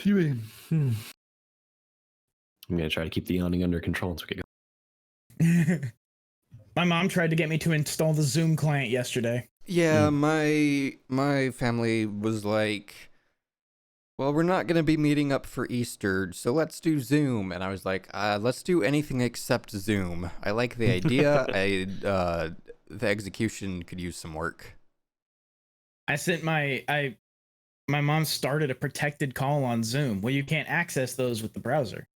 You mean? I'm gonna try to keep the yawning under control once we get going. My mom tried to get me to install the Zoom client yesterday. Yeah, my family was like, well, we're not going to be meeting up for Easter, so let's do Zoom. And I was like, let's do anything except Zoom. I like the idea. The execution could use some work. I sent my mom started a protected call on Zoom. Well, you can't access those with the browser.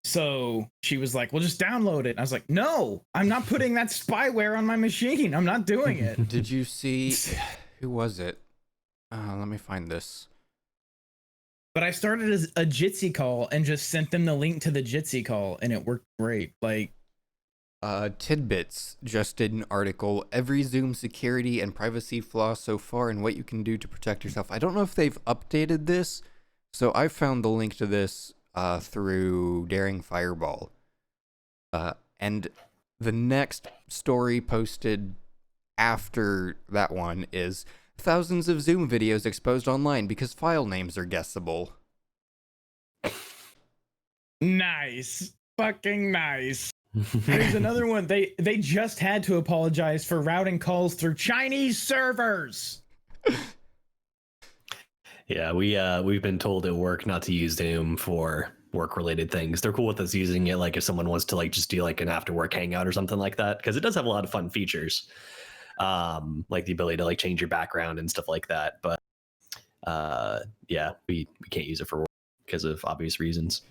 So she was like, well, just download it. And I was like, no, I'm not putting that spyware on my machine. I'm not doing it. Did you see, who was it? Let me find this. But I started as a Jitsi call and just sent them the link to the Jitsi call, and it worked great. Like, Tidbits just did an article, every Zoom security and privacy flaw so far and what you can do to protect yourself. I don't know if they've updated this, so I found the link to this through Daring Fireball. And the next story posted after that one is thousands of Zoom videos exposed online because file names are guessable. nice. Fucking nice. There's another one. They just had to apologize for routing calls through Chinese servers. Yeah, we've been told at work not to use Zoom for work-related things. They're cool with us using it, like if someone wants to like just do like an after-work hangout or something like that, because it does have a lot of fun features, like the ability to like change your background and stuff like that. But yeah, we can't use it for work because of obvious reasons.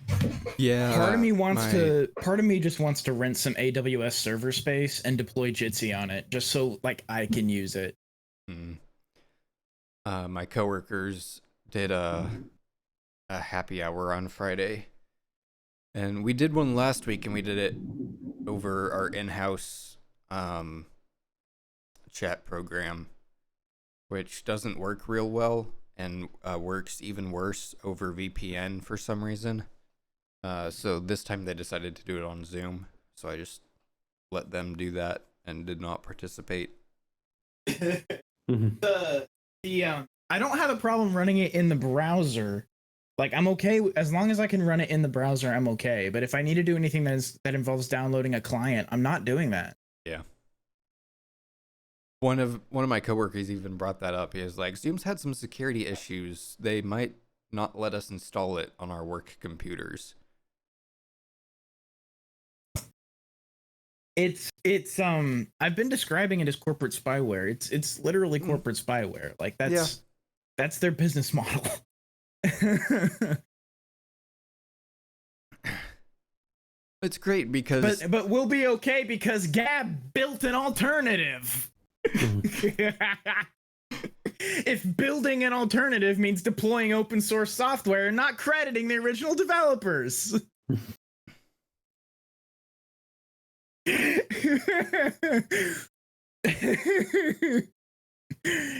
Yeah. Part of me just wants to rent some AWS server space and deploy Jitsi on it, just so like I can use it. My coworkers did a happy hour on Friday, and we did one last week, and we did it over our in-house chat program, which doesn't work real well and works even worse over VPN for some reason. So this time they decided to do it on Zoom, so I just let them do that and did not participate. I don't have a problem running it in the browser. Like, I'm okay as long as I can run it in the browser. I'm okay. But if I need to do anything that involves downloading a client, I'm not doing that. Yeah. One of my coworkers even brought that up. He was like, Zoom's had some security issues. They might not let us install it on our work computers. It's I've been describing it as corporate spyware. It's literally corporate spyware. Like that's their business model. It's great because but we'll be okay because Gab built an alternative. If building an alternative means deploying open source software and not crediting the original developers.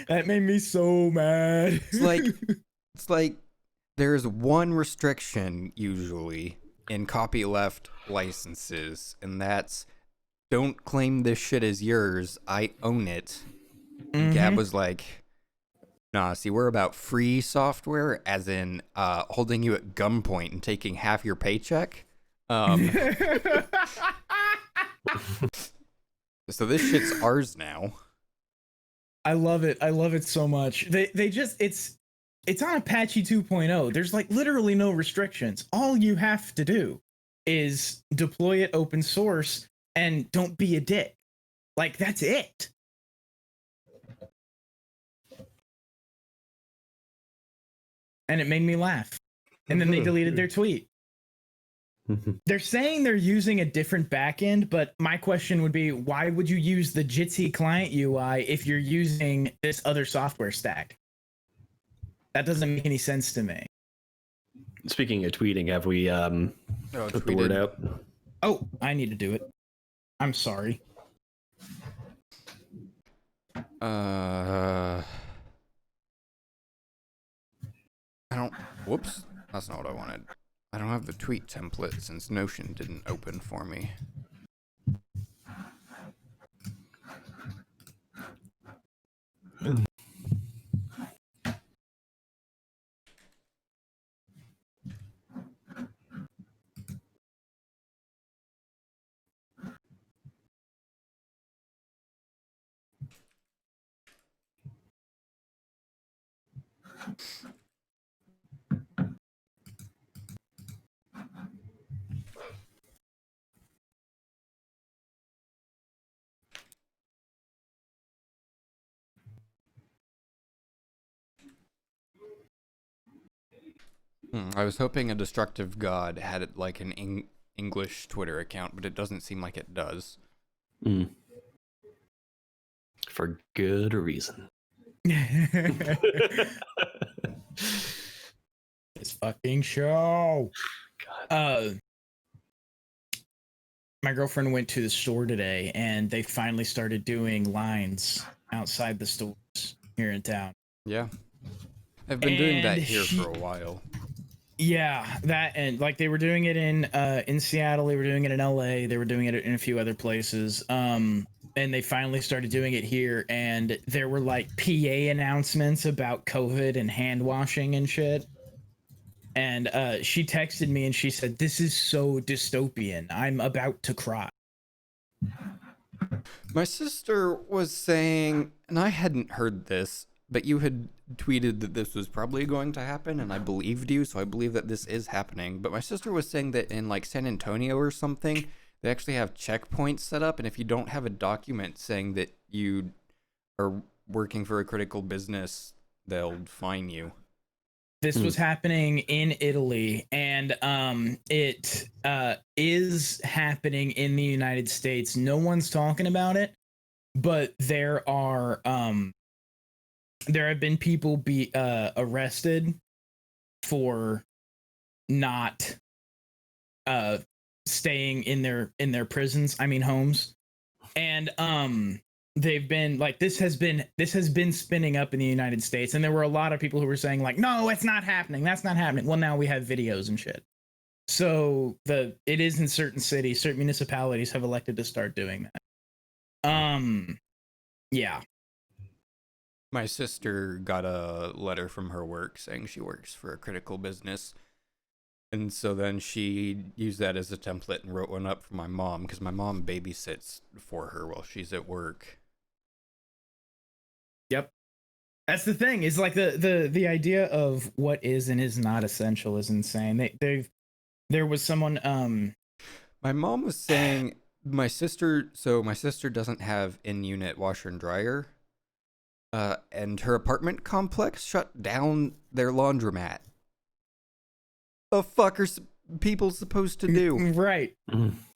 That made me so mad. It's like there's one restriction usually in copyleft licenses, and that's don't claim this shit as yours. I own it. And Gab was like, nah, see, we're about free software, as in holding you at gunpoint and taking half your paycheck. So this shit's ours now. I love it. I love it so much. They just it's on Apache 2.0. There's like literally no restrictions. All you have to do is deploy it open source and don't be a dick. Like, that's it. And it made me laugh. And then they deleted their tweet. They're saying they're using a different backend, but my question would be, why would you use the Jitsi client UI if you're using this other software stack? That doesn't make any sense to me. Speaking of tweeting, have we put the word out? Oh, I need to do it. I'm sorry. Whoops. That's not what I wanted. I don't have the tweet template since Notion didn't open for me. I was hoping a destructive god had it like an English Twitter account, but it doesn't seem like it does. For good reason. This fucking show. God. My girlfriend went to the store today, and they finally started doing lines outside the stores here in town. Yeah. I've been doing that And here for a while. Yeah, that, and like they were doing it in Seattle, they were doing it in LA, they were doing it in a few other places. And they finally started doing it here, and there were like PA announcements about COVID and hand washing and shit. And she texted me and she said, "This is so dystopian. I'm about to cry." My sister was saying, and I hadn't heard this, but you had tweeted that this was probably going to happen, and I believed you, so I believe that this is happening. But my sister was saying that in like San Antonio or something, they actually have checkpoints set up, and if you don't have a document saying that you are working for a critical business, they'll fine you. This was happening in Italy, and it is happening in the United States. No one's talking about it, but there have been people be arrested for not staying in their prisons, I mean homes. And they've been like, this has been spinning up in the United States, and there were a lot of people who were saying like, no, it's not happening, that's not happening. Well, now we have videos and shit. So it is in certain cities, certain municipalities have elected to start doing that. Yeah. My sister got a letter from her work saying she works for a critical business. And so then she used that as a template and wrote one up for my mom, because my mom babysits for her while she's at work. Yep. That's the thing, is like the idea of what is and is not essential is insane. There was someone My mom was saying my sister doesn't have in-unit washer and dryer. And her apartment complex shut down their laundromat. The fuck are people supposed to do? Right.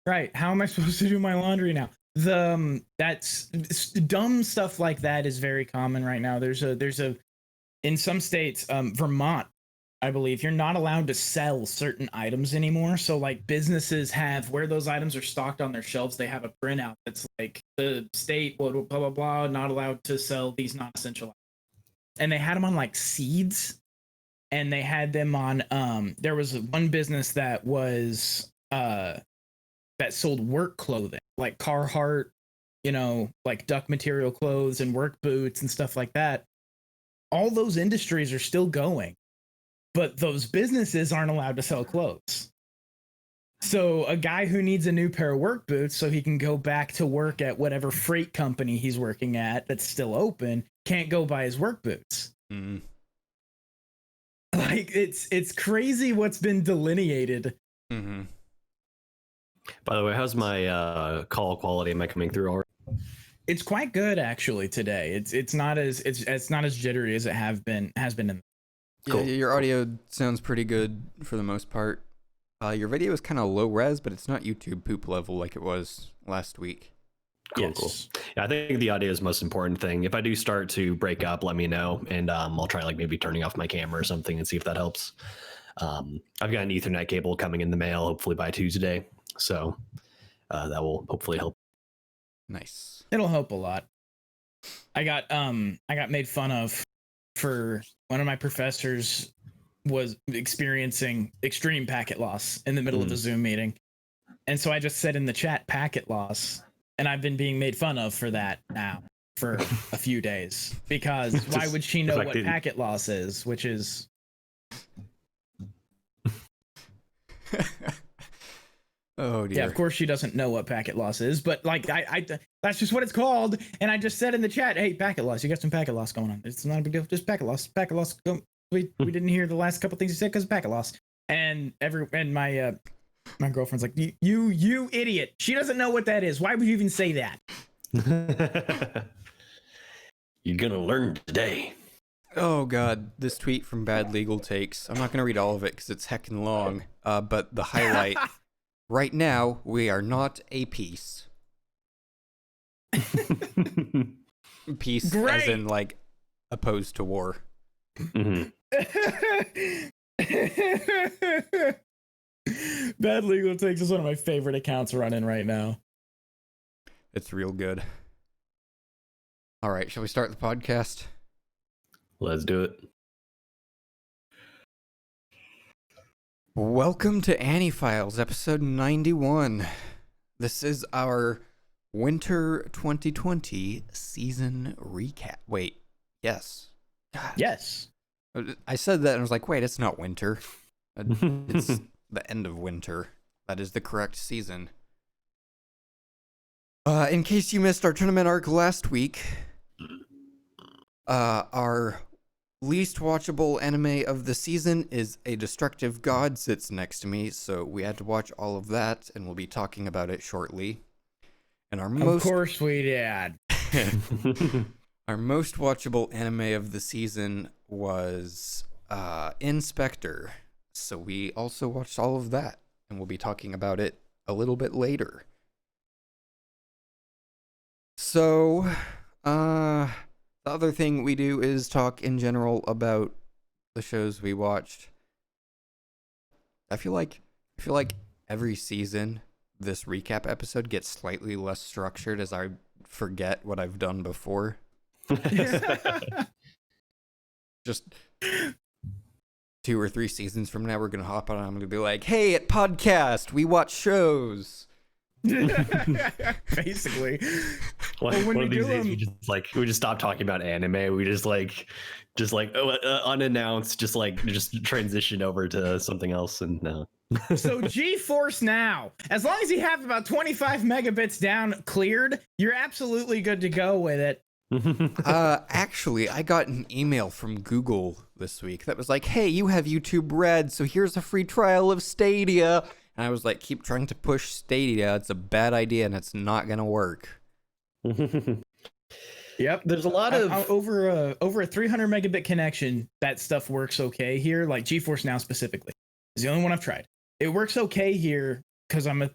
Right. How am I supposed to do my laundry now? That's dumb stuff like that is very common right now. There's a in some states, Vermont, I believe, you're not allowed to sell certain items anymore. So like businesses have, where those items are stocked on their shelves, they have a printout that's like, the state blah blah blah, not allowed to sell these non-essential items. And they had them on like seeds, and they had them on there was one business that was that sold work clothing, like Carhartt, like duck material clothes and work boots and stuff like that. All those industries are still going, but those businesses aren't allowed to sell clothes. So a guy who needs a new pair of work boots so he can go back to work at whatever freight company he's working at that's still open can't go buy his work boots. Mm. Like it's crazy what's been delineated. Mm-hmm. By the way, how's my call quality? Am I coming through already? It's quite good actually today. It's not as jittery as it has been in. Cool. Yeah, your audio sounds pretty good for the most part. Your video is kind of low res, but it's not YouTube poop level like it was last week. Cool. Yeah, I think the audio is the most important thing. If I do start to break up, let me know, and I'll try like maybe turning off my camera or something and see if that helps. I've got an Ethernet cable coming in the mail, hopefully by Tuesday, so that will hopefully help. Nice. It'll help a lot. I got made fun of for one of my professors was experiencing extreme packet loss in the middle of a Zoom meeting. And so I just said in the chat, packet loss. And I've been being made fun of for that now for a few days, because why would she know what packet loss is, which is. Oh dear. Yeah, of course she doesn't know what packet loss is, but like I that's just what it's called. And I just said in the chat, hey, packet loss, you got some packet loss going on. It's not a big deal, just packet loss, go. we didn't hear the last couple things you said because the packet lost. And my girlfriend's like, you idiot. She doesn't know what that is. Why would you even say that? You're gonna learn today. Oh god, this tweet from Bad Legal Takes. I'm not gonna read all of it because it's heckin' long. But the highlight: right now we are not a peace. Peace, Great. as in like opposed to war. Mhm. Bad Legal Takes is one of my favorite accounts running right now. It's real good. All right, shall we start the podcast? Let's do it. Welcome to AniFiles, episode 91. This is our winter 2020 season recap. Wait, yes. God. Yes. I said that and I was like, wait, it's not winter. It's the end of winter. That is the correct season. In case you missed our tournament arc last week, our least watchable anime of the season is A Destructive God Sits Next to Me, so we had to watch all of that, and we'll be talking about it shortly. And Of course we did. Our most watchable anime of the season was Inspector, so we also watched all of that, and we'll be talking about it a little bit later. So, the other thing we do is talk in general about the shows we watched. I feel like every season this recap episode gets slightly less structured as I forget what I've done before. Just 2 or 3 seasons from now, we're gonna hop on and I'm gonna be like, hey, at podcast, we watch shows. Basically. One of these days we just stop talking about anime. We just unannounced, just transition over to something else. And no. So GeForce Now, as long as you have about 25 megabits down cleared, you're absolutely good to go with it. Actually, I got an email from Google this week that was like, hey, you have YouTube Red, so here's a free trial of Stadia. And I was like, keep trying to push Stadia. It's a bad idea and it's not going to work. Yep. There's a lot of over a 300 megabit connection. That stuff works okay here. Like GeForce Now specifically is the only one I've tried. It works okay here because I've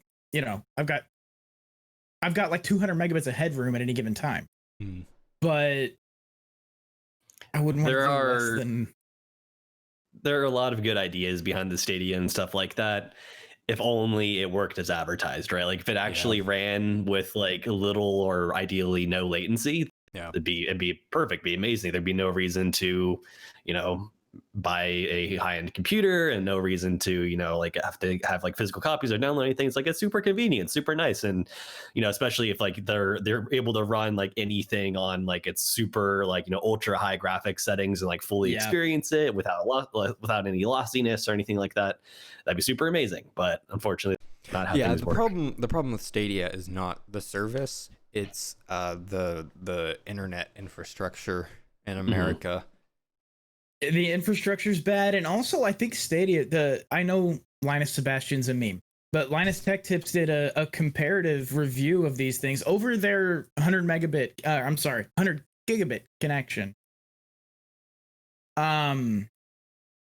got like 200 megabits of headroom at any given time. But I wouldn't want less than. There are a lot of good ideas behind the Stadia and stuff like that. If only it worked as advertised, right? Like if it actually ran with like little or ideally no latency, it'd be perfect, be amazing. There'd be no reason to, buy a high-end computer and no reason to, have to have like physical copies or download anything. It's like it's super convenient, super nice. And, especially if like they're able to run like anything on like it's super like, ultra high graphic settings and like fully experience it without any lossiness or anything like that. That'd be super amazing. But unfortunately, not how things work. The problem with Stadia is not the service. It's the internet infrastructure in America. The infrastructure's bad, and also I think Stadia. I know Linus Sebastian's a meme, but Linus Tech Tips did a comparative review of these things over their 100 gigabit connection. No,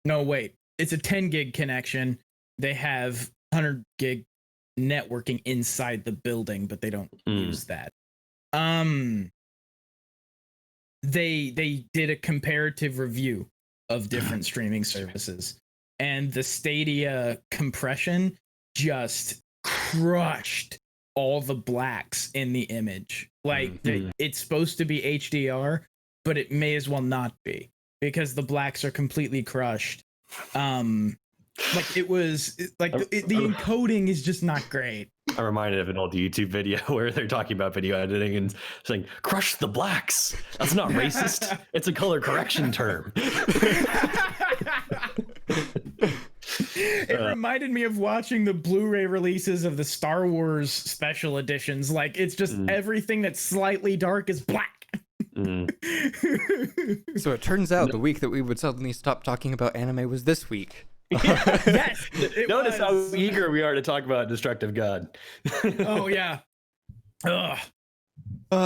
wait, it's a 10 gig connection. They have 100 gig networking inside the building, but they don't use that. They did a comparative review of different streaming services, and the Stadia compression just crushed all the blacks in the image. Like it's supposed to be HDR, but it may as well not be because the blacks are completely crushed. Like it was like the encoding is just not great. I'm reminded of an old YouTube video where they're talking about video editing and saying, crush the blacks. That's not racist. It's a color correction term. It reminded me of watching the Blu-ray releases of the Star Wars special editions. Like it's just everything that's slightly dark is black. So it turns out the week that we would suddenly stop talking about anime was this week. Yes. Notice how eager we are to talk about Destructive God. Oh yeah. Ugh.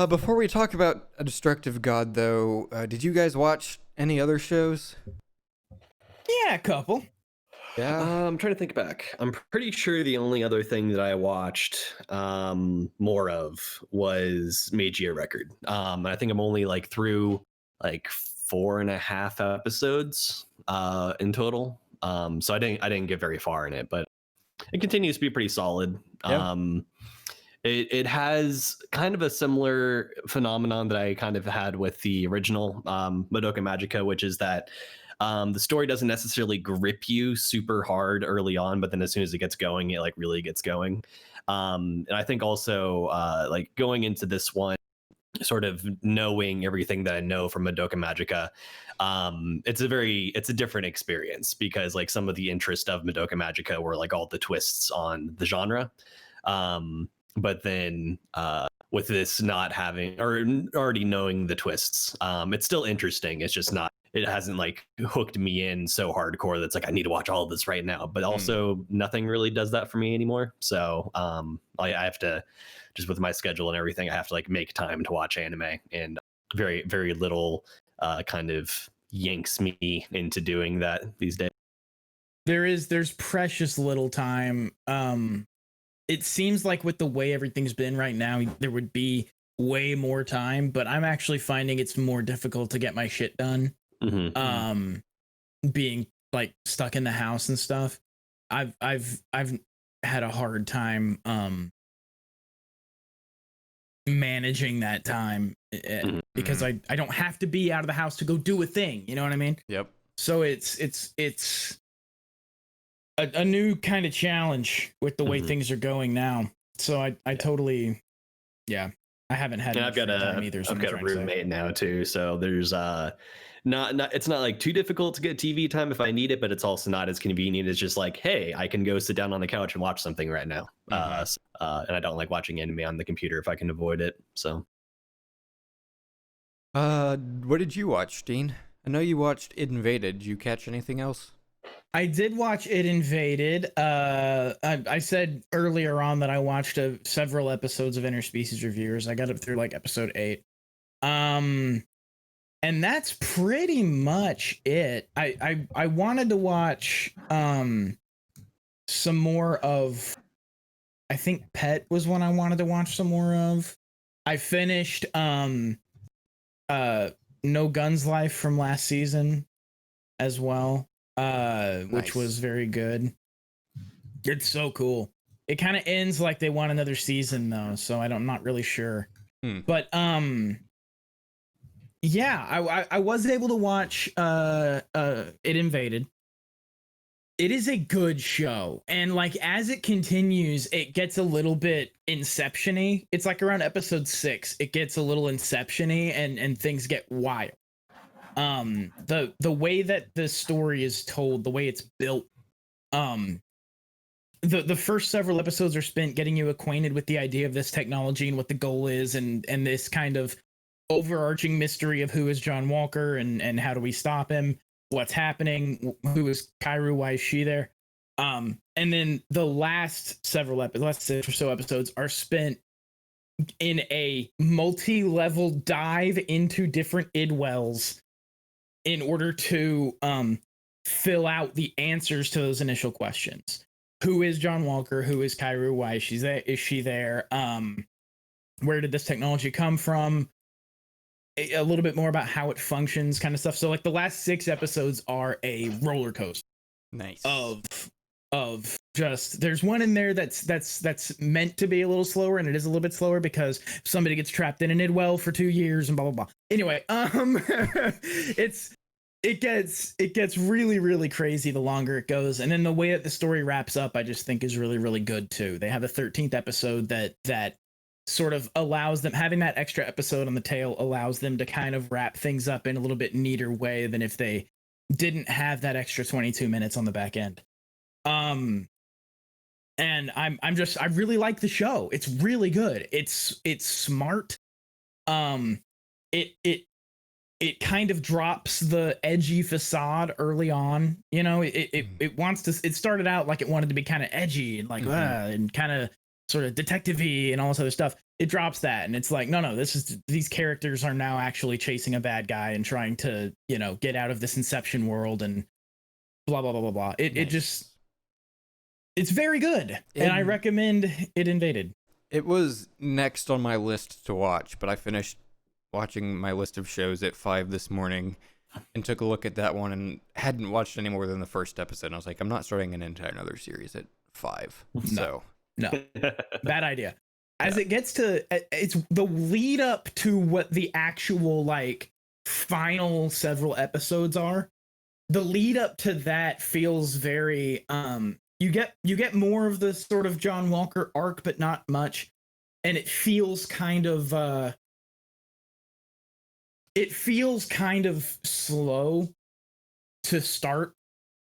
Before we talk about a Destructive God, though, did you guys watch any other shows? Yeah, a couple. Yeah. I'm trying to think back. I'm pretty sure the only other thing that I watched more of was Meiji Record. I think I'm only like through like 4.5 episodes in total. So I didn't get very far in it, but it continues to be pretty solid. Yeah. It has kind of a similar phenomenon that I kind of had with the original Madoka Magica, which is that the story doesn't necessarily grip you super hard early on, but then as soon as it gets going, it like really gets going. And I think also like going into this one, sort of knowing everything that I know from Madoka Magica, it's a different experience because like some of the interest of Madoka Magica were like all the twists on the genre. But then with this not having or already knowing the twists, it's still interesting. It's just not, it hasn't like hooked me in so hardcore that's like I need to watch all of this right now. But also nothing really does that for me anymore. So I have to, just with my schedule and everything, I have to like make time to watch anime, and very, very little kind of yanks me into doing that these days. There's precious little time. It seems like with the way everything's been right now, there would be way more time, but I'm actually finding it's more difficult to get my shit done. Being like stuck in the house and stuff. I've had a hard time managing that time because I don't have to be out of the house to go do a thing, you know what I mean? Yep. So it's a new kind of challenge with the way things are going now. So I totally, I haven't had. And I've got a roommate now too, so there's not it's not like too difficult to get TV time if I need it, but it's also not as convenient as just like, hey, I can go sit down on the couch and watch something right now. And I don't like watching anime on the computer if I can avoid it. So what did you watch, Dean? I know you watched It Invaded. Did you catch anything else? I did watch It Invaded. I said earlier on that I watched several episodes of Interspecies Reviewers. I got up through like episode 8. And that's pretty much it. I wanted to watch some more of, I think Pet was one I wanted to watch some more of. I finished No Guns Life from last season as well. Which was very good. It's so cool. It kind of ends like they want another season though, so I'm not really sure. But yeah, I was able to watch It Invaded. It is a good show, and like as it continues, it gets a little bit Inception-y. It's like around episode 6, it gets a little Inception-y, and things get wild. The way that the story is told, the way it's built, the first several episodes are spent getting you acquainted with the idea of this technology and what the goal is, and this kind of overarching mystery of who is John Walker and how do we stop him, what's happening, who is Kairu, why is she there, and then the last 6 or so episodes are spent in a multi-level dive into different id wells in order to fill out the answers to those initial questions. Who is John Walker? Who is Kairu? Why is she there? Where did this technology come from? A little bit more about how it functions, kind of stuff. So like the last 6 episodes are a roller coaster. Nice. Of just, there's one in there that's meant to be a little slower, and it is a little bit slower because somebody gets trapped in an idwell for 2 years and blah blah blah. Anyway, it gets really, really crazy the longer it goes, and then the way that the story wraps up, I just think is really, really good too. They have a 13th episode that sort of allows them, having that extra episode on the tail allows them to kind of wrap things up in a little bit neater way than if they didn't have that extra 22 minutes on the back end. And I really like the show. It's really good. It's smart. It it kind of drops the edgy facade early on. You know, it wants to. It started out like it wanted to be kind of edgy and like and kind of sort of detective-y and all this other stuff. It drops that and it's like, no, these characters are now actually chasing a bad guy and trying to, you know, get out of this Inception world and blah blah blah blah blah. It's very good, and I recommend It Invaded. It was next on my list to watch, but I finished watching my list of shows at 5 this morning and took a look at that one and hadn't watched any more than the first episode. And I was like, I'm not starting an entire another series at 5. No, bad idea. As it gets to, it's the lead up to what the actual like final several episodes are. The lead up to that feels very you get more of the sort of John Walker arc, but not much, and it feels kind of slow to start,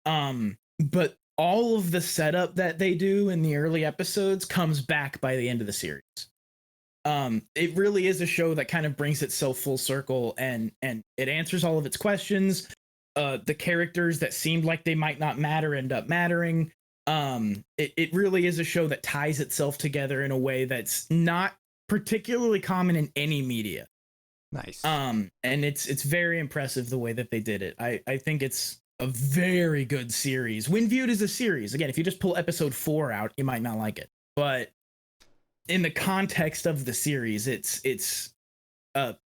but all of the setup that they do in the early episodes comes back by the end of the series. It really is a show that kind of brings itself full circle, and it answers all of its questions. The characters that seemed like they might not matter end up mattering. It really is a show that ties itself together in a way that's not particularly common in any media. Nice. And it's very impressive the way that they did it. I think it's a very good series when viewed as a series. Again, if you just pull episode 4 out, you might not like it, but in the context of the series, it's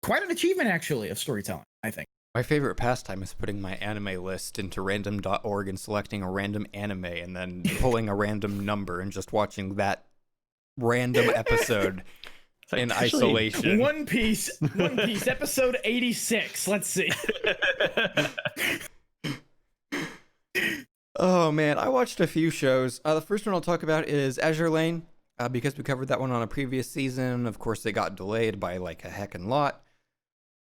quite an achievement actually of storytelling, I think. My favorite pastime is putting my anime list into random.org and selecting a random anime and then pulling a random number and just watching that random episode in isolation. One Piece, episode 86. Let's see. Oh man, I watched a few shows. The first one I'll talk about is Azure Lane, because we covered that one on a previous season. Of course, it got delayed by like a heckin' lot.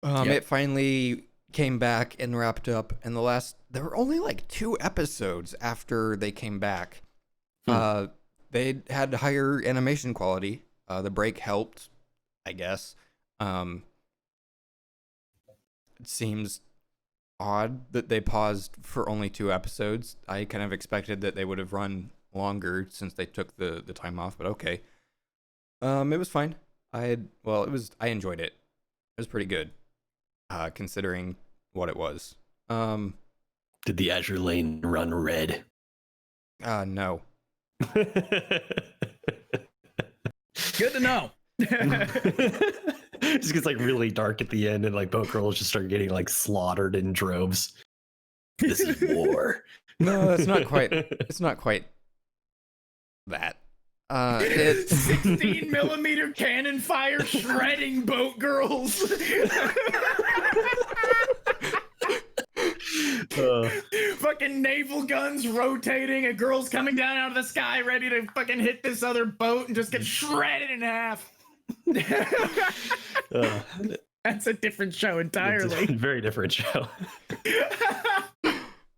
It finally came back and wrapped up, and there were only like 2 episodes after they came back. They had higher animation quality. The break helped, I guess. It seems odd that they paused for only 2 episodes. I kind of expected that they would have run longer since they took the time off, but okay. It was fine. I enjoyed it. It was pretty good, considering what it was. Did the Azure Lane run red? No. Good to know. It just gets like really dark at the end, and like boat girls just start getting like slaughtered in droves. This is war. No, it's not quite. It's not quite that. It's 16mm cannon fire shredding boat girls. Fucking naval guns rotating, and girls coming down out of the sky ready to fucking hit this other boat and just get shredded in half. That's a different show entirely. It's a very different show.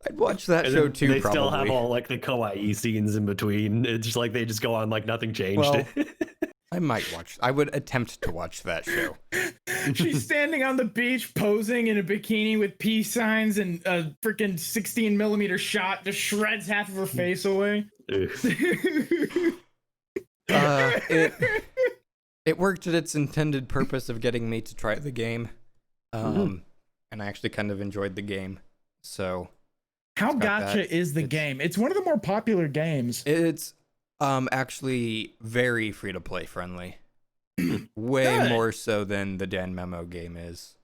I'd watch that show too. They probably still have all like the kawaii scenes in between. It's just like they just go on like nothing changed. Well, I would attempt to watch that show. She's standing on the beach posing in a bikini with peace signs, and a freaking 16mm shot just shreds half of her face away. It worked at its intended purpose of getting me to try the game. And I actually kind of enjoyed the game. So how gacha is the game? It's one of the more popular games. It's actually very free to play friendly. Way more so than the Dan Memo game is.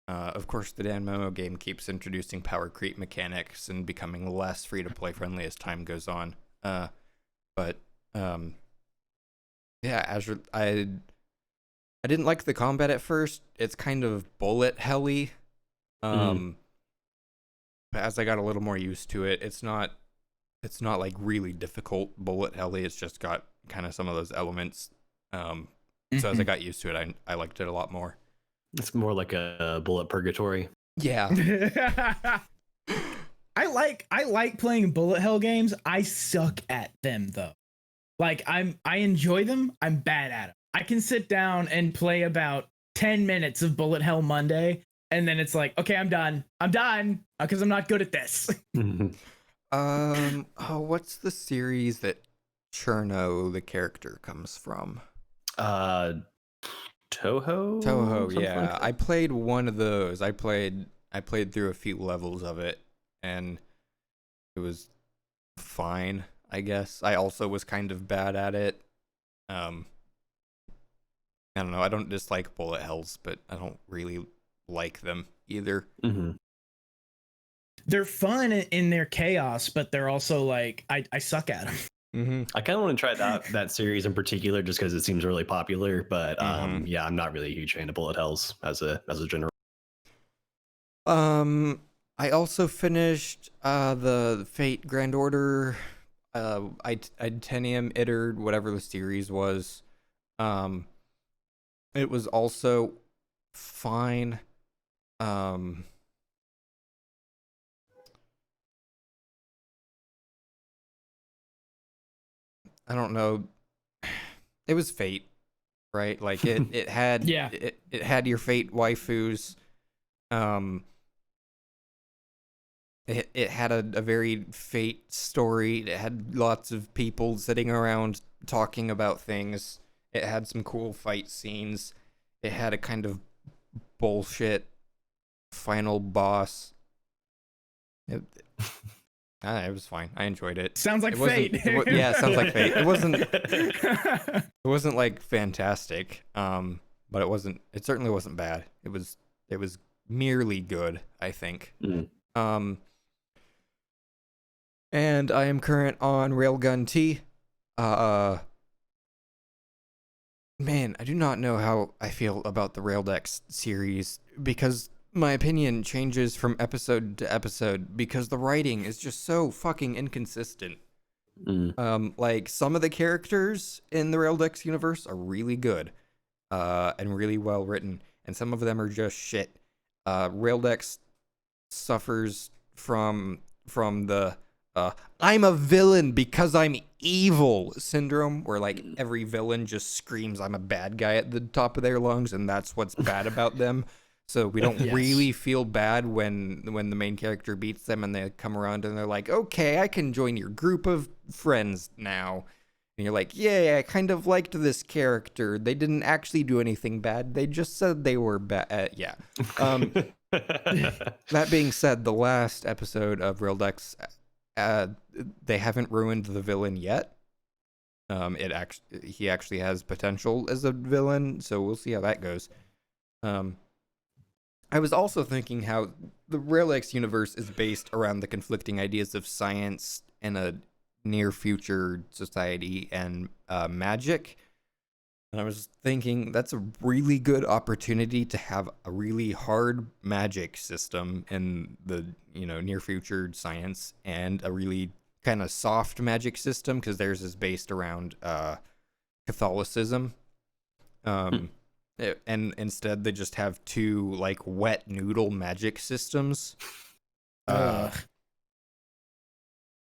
Of course, the Dan Memo game keeps introducing power creep mechanics and becoming less free to play friendly as time goes on. Yeah, Azure. I didn't like the combat at first. It's kind of bullet helly. But as I got a little more used to it, it's not like really difficult bullet helly. It's just got kind of some of those elements. So as I got used to it, I liked it a lot more. It's more like a bullet purgatory. Yeah. I like playing bullet hell games. I suck at them though. Like I enjoy them. I'm bad at them. I can sit down and play about 10 minutes of Bullet Hell Monday and then it's like, okay, I'm done because I'm not good at this. What's the series that Cherno, the character, comes from? Toho? Toho, Something yeah. like that? I played one of those. I played through a few levels of it, and it was fine, I guess. I also was kind of bad at it. I don't know. I don't dislike bullet hells, but I don't really like them either. Mm-hmm. They're fun in their chaos, but they're also like, I suck at them. Mm-hmm. I kind of want to try that series in particular just because it seems really popular. But yeah, I'm not really a huge fan of bullet hells as a general. I also finished the Fate Grand Order, Itanium Iter, whatever the series was. It was also fine. I don't know. It was Fate, right? Like it had Yeah. it had your Fate waifus. It had a very Fate story. It had lots of people sitting around talking about things. It had some cool fight scenes. It had a kind of bullshit final boss. It was fine. I enjoyed it. Sounds like It wasn't- Fate. yeah, it sounds like Fate. It wasn't like fantastic, but it certainly wasn't bad. It was merely good, I think. And I am current on Railgun T. Man, I do not know how I feel about the Raildex series because my opinion changes from episode to episode because the writing is just so fucking inconsistent. Like some of the characters in the Raildex universe are really good, and really well written, and some of them are just shit. Raildex suffers from the I'm a villain because I'm evil syndrome, where like every villain just screams I'm a bad guy at the top of their lungs, and that's what's bad about them. So we don't really feel bad when the main character beats them and they come around and they're like, okay, I can join your group of friends now. And you're like, yeah, I kind of liked this character. They didn't actually do anything bad. They just said they were bad. Yeah. That being said, the last episode of Raildex, they haven't ruined the villain yet. He actually has potential as a villain, so we'll see how that goes. I was also thinking how the Raildex universe is based around the conflicting ideas of science and a near future society and magic. And I was thinking that's a really good opportunity to have a really hard magic system in the near future science, and a really kind of soft magic system because theirs is based around Catholicism. And instead they just have two like wet noodle magic systems.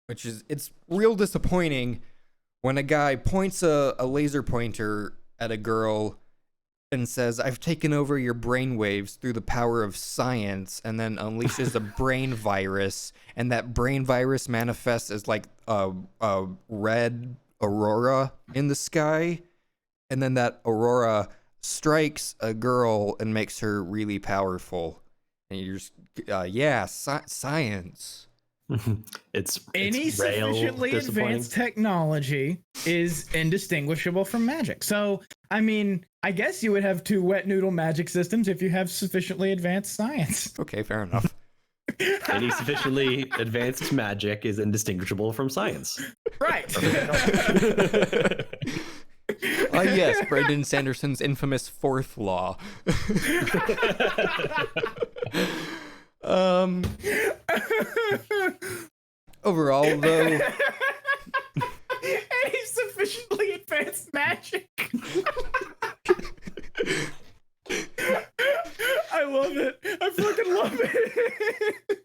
Which is, it's real disappointing when a guy points a laser pointer at a girl and says, I've taken over your brainwaves through the power of science, and then unleashes a brain virus, and that brain virus manifests as like a red aurora in the sky, and then that aurora strikes a girl and makes her really powerful. And you're just, science. It's any sufficiently advanced technology is indistinguishable from magic. So, I mean, I guess you would have two wet noodle magic systems if you have sufficiently advanced science. Okay, fair enough. Any sufficiently advanced magic is indistinguishable from science. Right. Yes, Brandon Sanderson's infamous fourth law. Overall, though, any sufficiently advanced magic. I love it. I fucking love it.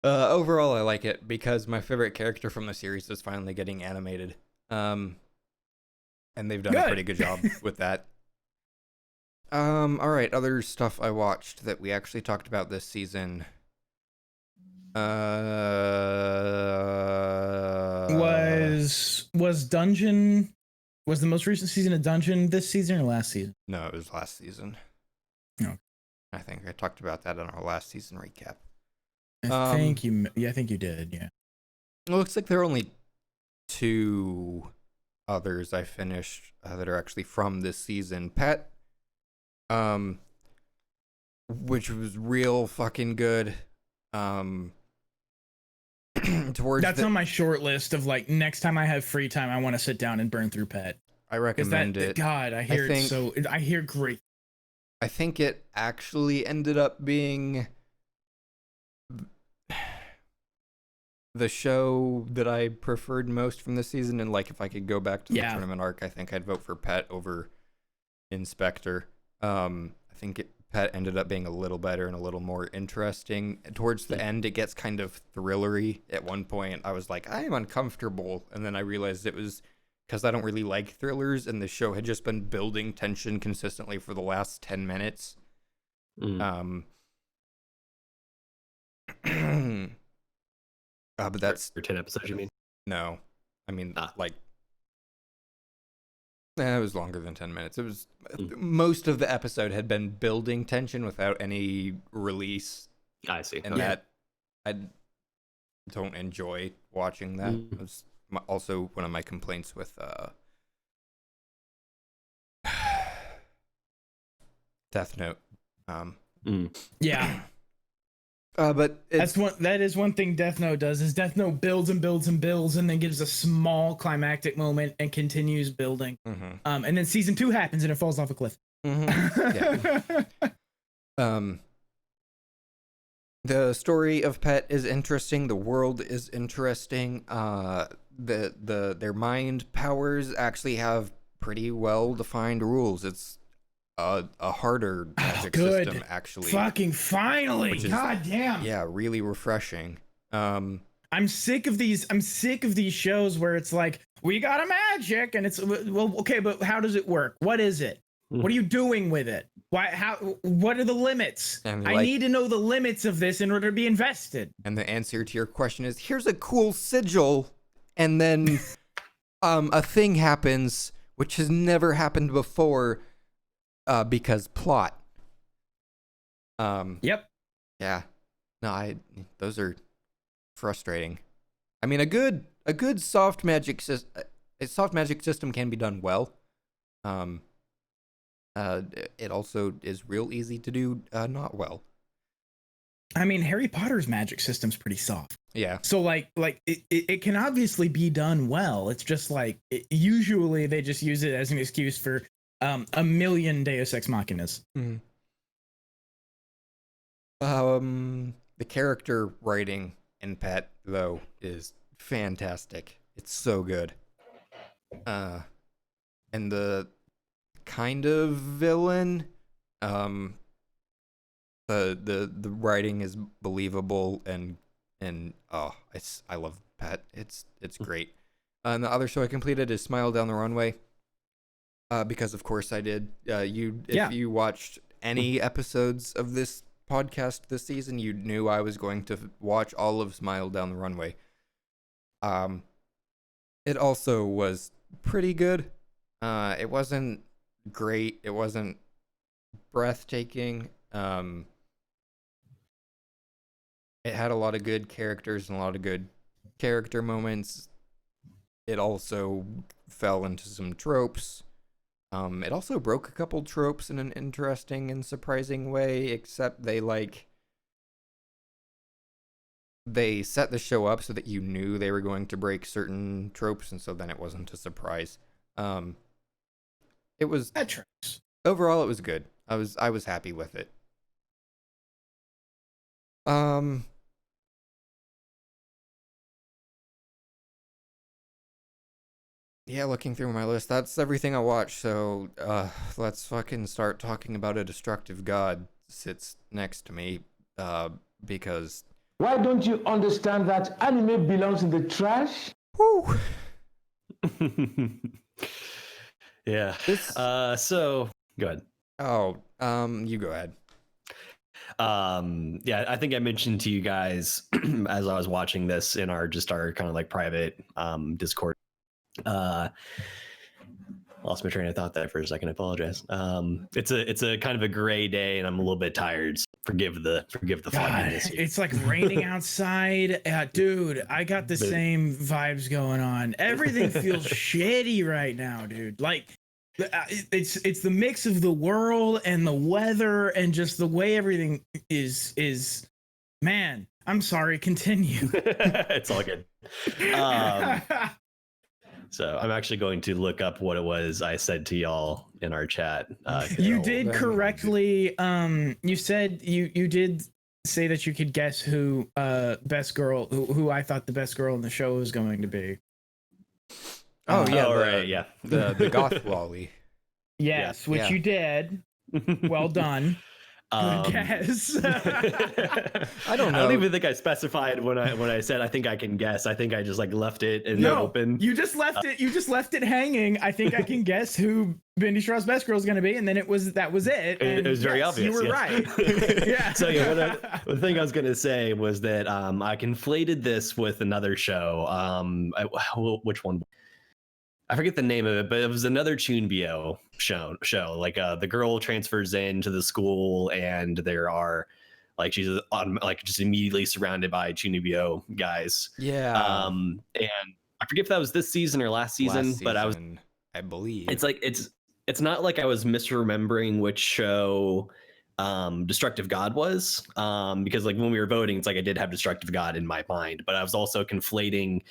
Overall, I like it because my favorite character from the series is finally getting animated. And they've done a pretty good job with that. All right, other stuff I watched that we actually talked about this season. Was Dungeon was the most recent season of Dungeon this season or last season? No, it was last season. No. I think I talked about that on our last season recap. I think you did, yeah. It looks like there are only 2 others I finished that are actually from this season. Pet, which was real fucking good. That's on my short list of like next time I have free time, I want to sit down and burn through Pet. I recommend it. God, I hear great. I think it actually ended up being the show that I preferred most from this season, and like if I could go back to the tournament arc, I think I'd vote for Pet over Inspector. I think Pet ended up being a little better and a little more interesting. Towards the end, it gets kind of thrillery. At one point, I was like, I am uncomfortable, and then I realized it was because I don't really like thrillers, and the show had just been building tension consistently for the last 10 minutes. But that's for 10 episodes, you mean? No, I mean like it was longer than 10 minutes. It was most of the episode had been building tension without any release. I see. And that I don't enjoy watching that. It was also one of my complaints with Death Note. Yeah. But that is one thing Death Note does is Death Note builds and builds and builds and then gives a small climactic moment and continues building. And then season 2 happens and it falls off a cliff. The story of Pet is interesting. The world is interesting. Their mind powers actually have pretty well defined rules. It's a harder magic system, actually. Fucking finally! God damn! Yeah, really refreshing. I'm sick of these shows where it's like, we got a magic, and it's well, okay, but how does it work? What is it? What are you doing with it? What are the limits? I need to know the limits of this in order to be invested. And the answer to your question is, here's a cool sigil, and then a thing happens which has never happened before. Because plot. Yep. Yeah. No, those are frustrating. I mean, a good soft magic system can be done well. It also is real easy to do not well. I mean, Harry Potter's magic system's pretty soft. Yeah. So like it can obviously be done well. It's just like usually they just use it as an excuse for a million Deus Ex Machinas. The character writing in Pet, though, is fantastic. It's so good. And the kind of villain, the writing is believable and I love Pet. It's great. And the other show I completed is Smile Down the Runway. Because of course I did. If you watched any episodes of this podcast this season, you knew I was going to watch all of Smile Down the Runway. It also was pretty good. It wasn't great. It wasn't breathtaking. It had a lot of good characters and a lot of good character moments. It also fell into some tropes. It also broke a couple tropes in an interesting and surprising way, except they set the show up so that you knew they were going to break certain tropes, and so then it wasn't a surprise. It was overall it was good. I was happy with it. Yeah, looking through my list, that's everything I watched, so let's fucking start talking about a destructive god sits next to me, because... Why don't you understand that anime belongs in the trash? Whew! Yeah. So, go ahead. Oh, you go ahead. Yeah, I think I mentioned to you guys as I was watching this in our kind of like private Discord. Lost my train of thought there for a second. I apologize. It's a kind of a gray day, and I'm a little bit tired. So forgive the fogginess. It's like raining outside. Dude, I got the same vibes going on. Everything feels shitty right now, dude. Like it's the mix of the world and the weather and just the way everything is. Man, I'm sorry. Continue. It's all good. So I'm actually going to look up what it was I said to y'all in our chat. You did correctly. You said you did say that you could guess who best girl who I thought the best girl in the show was going to be. Oh yeah, right, yeah. The goth lolly. Yes, which you did. Well done. Good guess. I don't know. I don't even think I specified when I said I think I can guess. I think I just like left it in the open. You just left it. You just left it hanging. I think I can guess who Bendy Straw's best girl is going to be, and then that was it. And it was very obvious. You were right. Yeah. So yeah, the thing I was going to say was that I conflated this with another show. Which one? I forget the name of it, but it was another Chunbyo show. Like the girl transfers into the school, and there are like she's on like just immediately surrounded by Chunbyo guys. Yeah. And I forget if that was this season or last season, but I believe it's like it's not like I was misremembering which show Destructive God was, because like when we were voting, it's like I did have Destructive God in my mind, but I was also conflating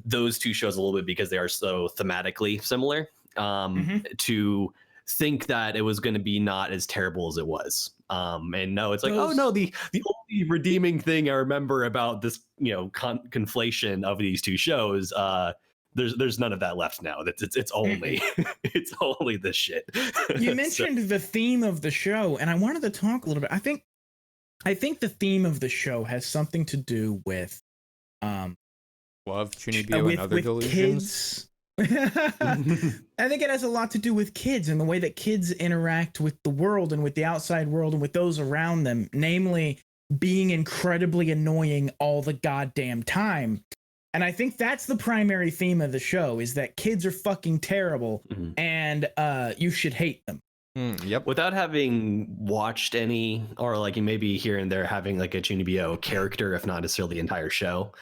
those two shows a little bit because they are so thematically similar, to think that it was going to be not as terrible as it was. And no, it's like, oh no, the only redeeming thing I remember about this, conflation of these two shows, there's none of that left now. It's only it's only this shit. You mentioned the theme of the show, and I wanted to talk a little bit. I think the theme of the show has something to do with love, Chunibyo, and other delusions. I think it has a lot to do with kids and the way that kids interact with the world and with the outside world and with those around them, namely being incredibly annoying all the goddamn time. And I think that's the primary theme of the show, is that kids are fucking terrible, and you should hate them. Yep. Without having watched any, or like maybe here and there having like a Chunibyo character, if not necessarily the entire show,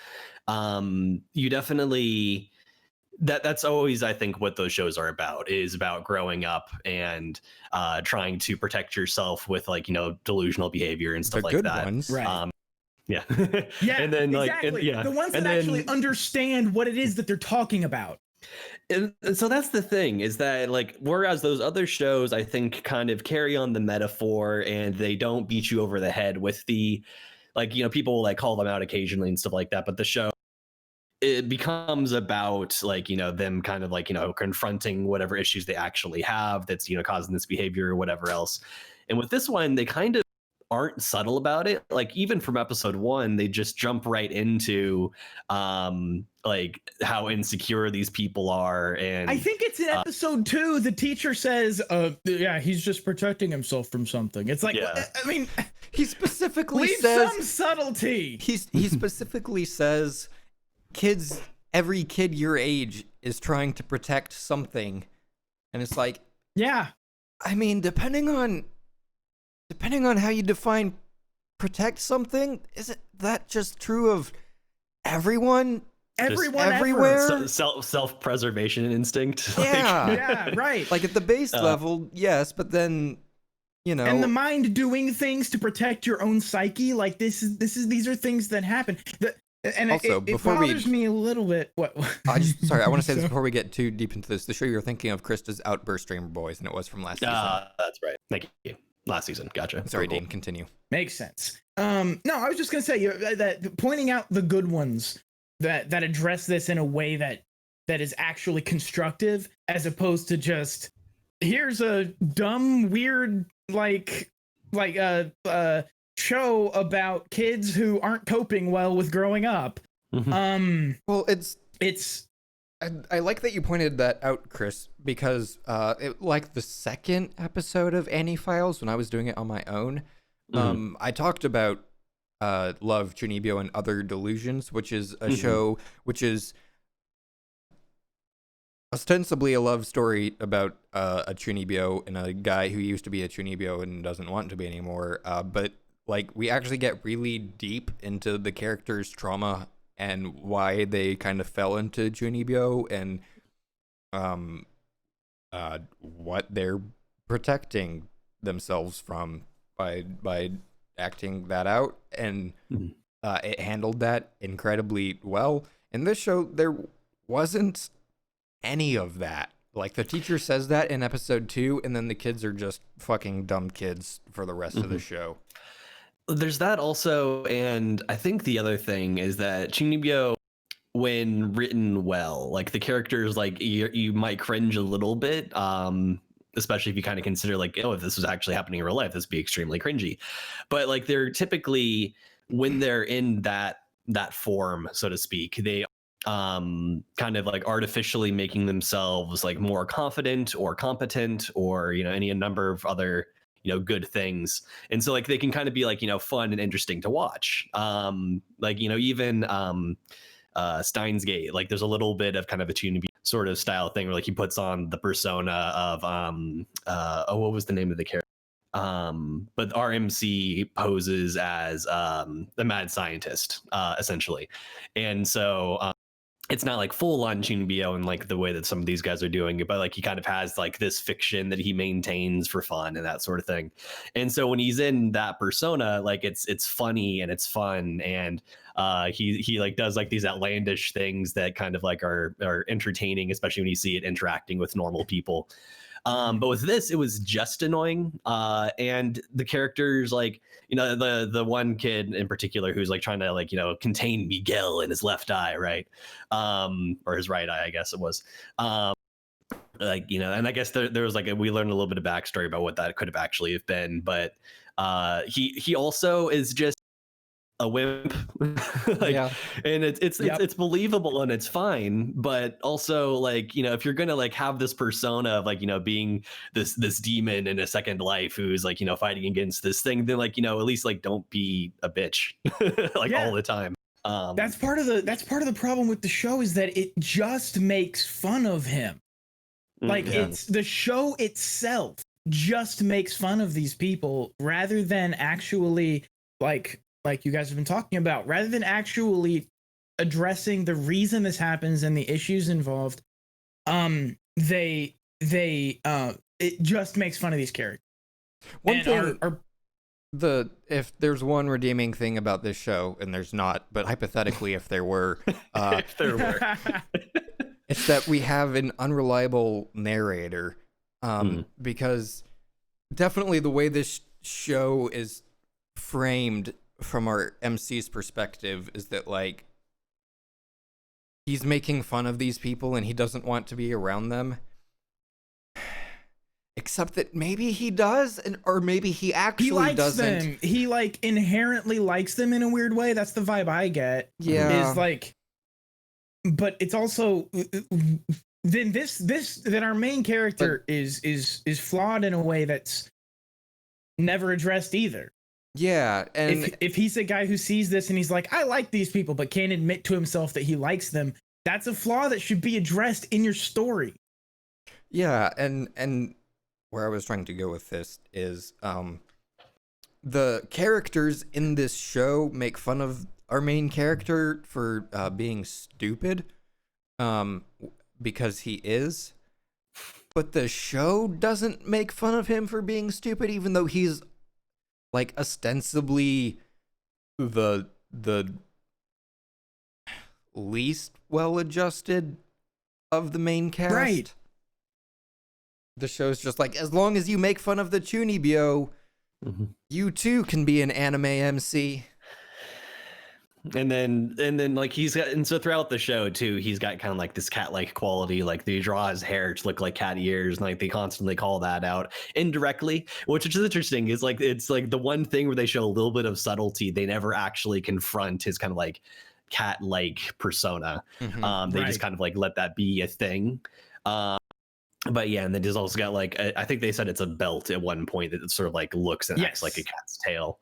you definitely that's always, I think, what those shows are about, is about growing up and trying to protect yourself with like delusional behavior and stuff like that. Ones. Right. Yeah. Yeah. And then exactly. The ones that actually understand what it is that they're talking about. And so that's the thing, is that like, whereas those other shows I think kind of carry on the metaphor and they don't beat you over the head with the like, people will like call them out occasionally and stuff like that, but the show, it becomes about like them kind of like confronting whatever issues they actually have that's causing this behavior or whatever else. And with this one, they kind of aren't subtle about it. Like even from episode 1, they just jump right into like how insecure these people are. And I think it's in episode 2, the teacher says yeah, he's just protecting himself from something. It's like, yeah. I mean, he specifically says some subtlety. He specifically says every kid your age is trying to protect something, and it's like, yeah, I mean, depending on how you define protect something, is it that just true of everyone everywhere? Self-preservation instinct. Yeah. Yeah, right. Like at the base level, yes, but then and the mind doing things to protect your own psyche, like these are things that happen. And also, it bothers me a little bit. What? I want to say this before we get too deep into this. The show you're thinking of, Krista's Outburst Streamer Boys, and it was from last season. That's right. Thank you. Last season. Gotcha. Sorry, Dean. Continue. Makes sense. No, I was just gonna say that pointing out the good ones that address this in a way that is actually constructive, as opposed to just here's a dumb, weird show about kids who aren't coping well with growing up. Well, it's I like that you pointed that out, Chris, because like the second episode of AniFiles, when I was doing it on my own, I talked about Love, Chunibyo, and Other Delusions, which is a show which is ostensibly a love story about a Chunibyo and a guy who used to be a Chunibyo and doesn't want to be anymore. But like we actually get really deep into the character's trauma and why they kind of fell into Chunibyo and what they're protecting themselves from by acting that out, and it handled that incredibly well. In this show, there wasn't any of that. Like the teacher says that in episode 2, and then the kids are just fucking dumb kids for the rest of the show. There's that also, and I think the other thing is that Chunibyo, when written well, like the characters, like you might cringe a little bit, especially if you kind of consider like, oh, if this was actually happening in real life, this would be extremely cringy. But like they're typically, when they're in that form, so to speak, they kind of like artificially making themselves like more confident or competent or any number of other good things, and so like they can kind of be like fun and interesting to watch, like even Steins Gate, like there's a little bit of kind of a Chunibyo sort of style thing where like he puts on the persona of what was the name of the character, but RMC poses as the mad scientist essentially, and so it's not like full on Chunibyo in like the way that some of these guys are doing it, but like he kind of has like this fiction that he maintains for fun and that sort of thing. And so when he's in that persona, like it's funny and it's fun, and he like does like these outlandish things that kind of like are entertaining, especially when you see it interacting with normal people. But with this, it was just annoying. And the characters, like, the one kid in particular who's like trying to like, contain Miguel in his left eye, right? Or his right eye, I guess it was. Like, and I guess there was like we learned a little bit of backstory about what that could have actually have been. But he also is just a wimp. Like, yeah. And it's believable and it's fine, but also like if you're gonna like have this persona of like being this demon in a second life who's like fighting against this thing, then like at least like don't be a bitch like all the time. That's part of the problem with the show, is that it just makes fun of him. Like it's the show itself just makes fun of these people rather than actually like you guys have been talking about, rather than actually addressing the reason this happens and the issues involved. It just makes fun of these characters. One thing, if there's one redeeming thing about this show, and there's not, but hypothetically, if there were, if there were, it's that we have an unreliable narrator. Because definitely the way this show is framed from our MC's perspective is that like he's making fun of these people and he doesn't want to be around them, except that maybe he does, or maybe he actually doesn't. Them. He like inherently likes them in a weird way. That's the vibe I get. Yeah, is like, but it's also then that our main character is flawed in a way that's never addressed either. Yeah, and if he's a guy who sees this and he's like, I like these people, but can't admit to himself that he likes them, that's a flaw that should be addressed in your story. Yeah, and where I was trying to go with this is the characters in this show make fun of our main character for being stupid, because he is, but the show doesn't make fun of him for being stupid, even though he's like ostensibly the least well-adjusted of the main cast. Right. The show's just like, as long as you make fun of the Chunibyo, you too can be an anime MC. And then like he's got, and so throughout the show too, he's got kind of like this cat-like quality, like they draw his hair to look like cat ears, and like they constantly call that out indirectly, which is interesting. Is like it's like the one thing where they show a little bit of subtlety. They never actually confront his kind of like cat-like persona. Mhm. They Right. just kind of like let that be a thing. But yeah, and then there's also got like I think they said it's a belt at one point that sort of like looks and acts like a Yes. cat's tail.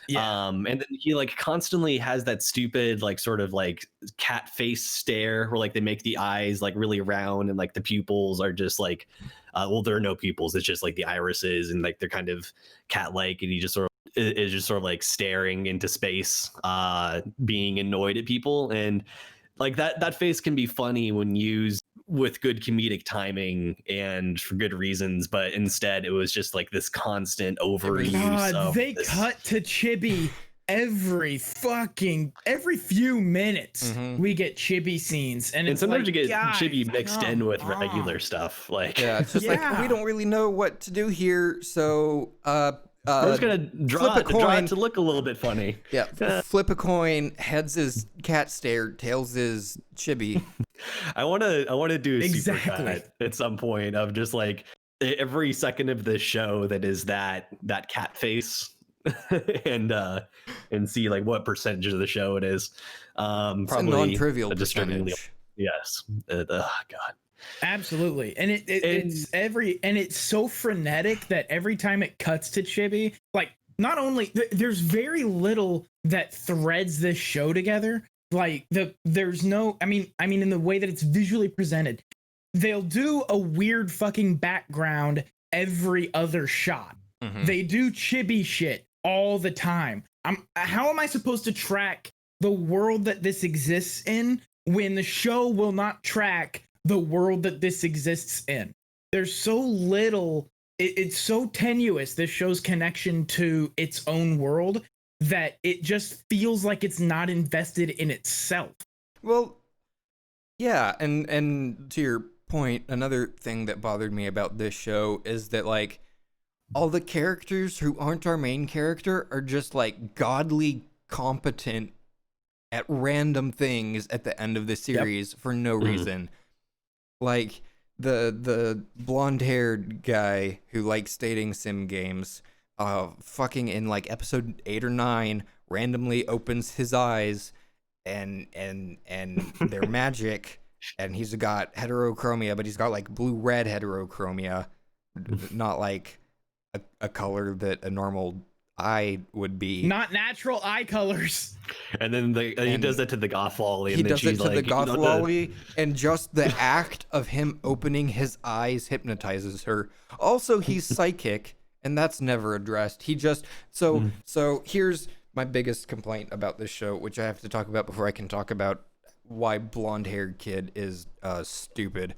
Yeah. And then he like constantly has that stupid like sort of like cat face stare where like they make the eyes like really round and like the pupils are just like well, there are no pupils, it's just like the irises and like they're kind of cat-like, and he just sort of is just sort of like staring into space, being annoyed at people. And like that face can be funny when used with good comedic timing and for good reasons, but instead it was just like this constant overuse God, of they this. cut to Chibi every few minutes. Mhm. We get Chibi scenes, and And it's sometimes like, you get guys, Chibi mixed in with come regular on. stuff. Like, Yeah, it's just like Yeah. we don't really know what to do here, so we're just gonna draw flip a it coin. to look a little bit funny. Yeah, flip a coin. Heads is cat stare, tails is chibi. I want to do a Exactly. supercut at some point of just like every second of this show that is that cat face, and see like what percentage of the show it is. It's a Probably non-trivial a disturbingly percentage. yes. God. Absolutely, and it's so frenetic that every time it cuts to Chibi, like not only there's very little that threads this show together. Like there's no, I mean in the way that it's visually presented, they'll do a weird fucking background every other shot. Mhm. They do Chibi shit all the time. How am I supposed to track the world that this exists in when the show will not track the world that this exists in? There's so little, it's so tenuous, this show's connection to its own world, that it just feels like it's not invested in itself. Well, yeah, and to your point, another thing that bothered me about this show is that like all the characters who aren't our main character are just like godly competent at random things at the end of the series for no reason. Like the blonde-haired guy who likes dating sim games, fucking in like episode 8 or 9 randomly opens his eyes and they're magic, and he's got heterochromia, but he's got like blue-red heterochromia, not like a color that a normal eye would be. Not natural eye colors. And then he does that to the goth lolly. He And then does it she's to like, the goth you know, lolly, and just the act of him opening his eyes hypnotizes her. Also, he's psychic, and that's never addressed. He just so here's my biggest complaint about this show, which I have to talk about before I can talk about why blonde-haired kid is stupid.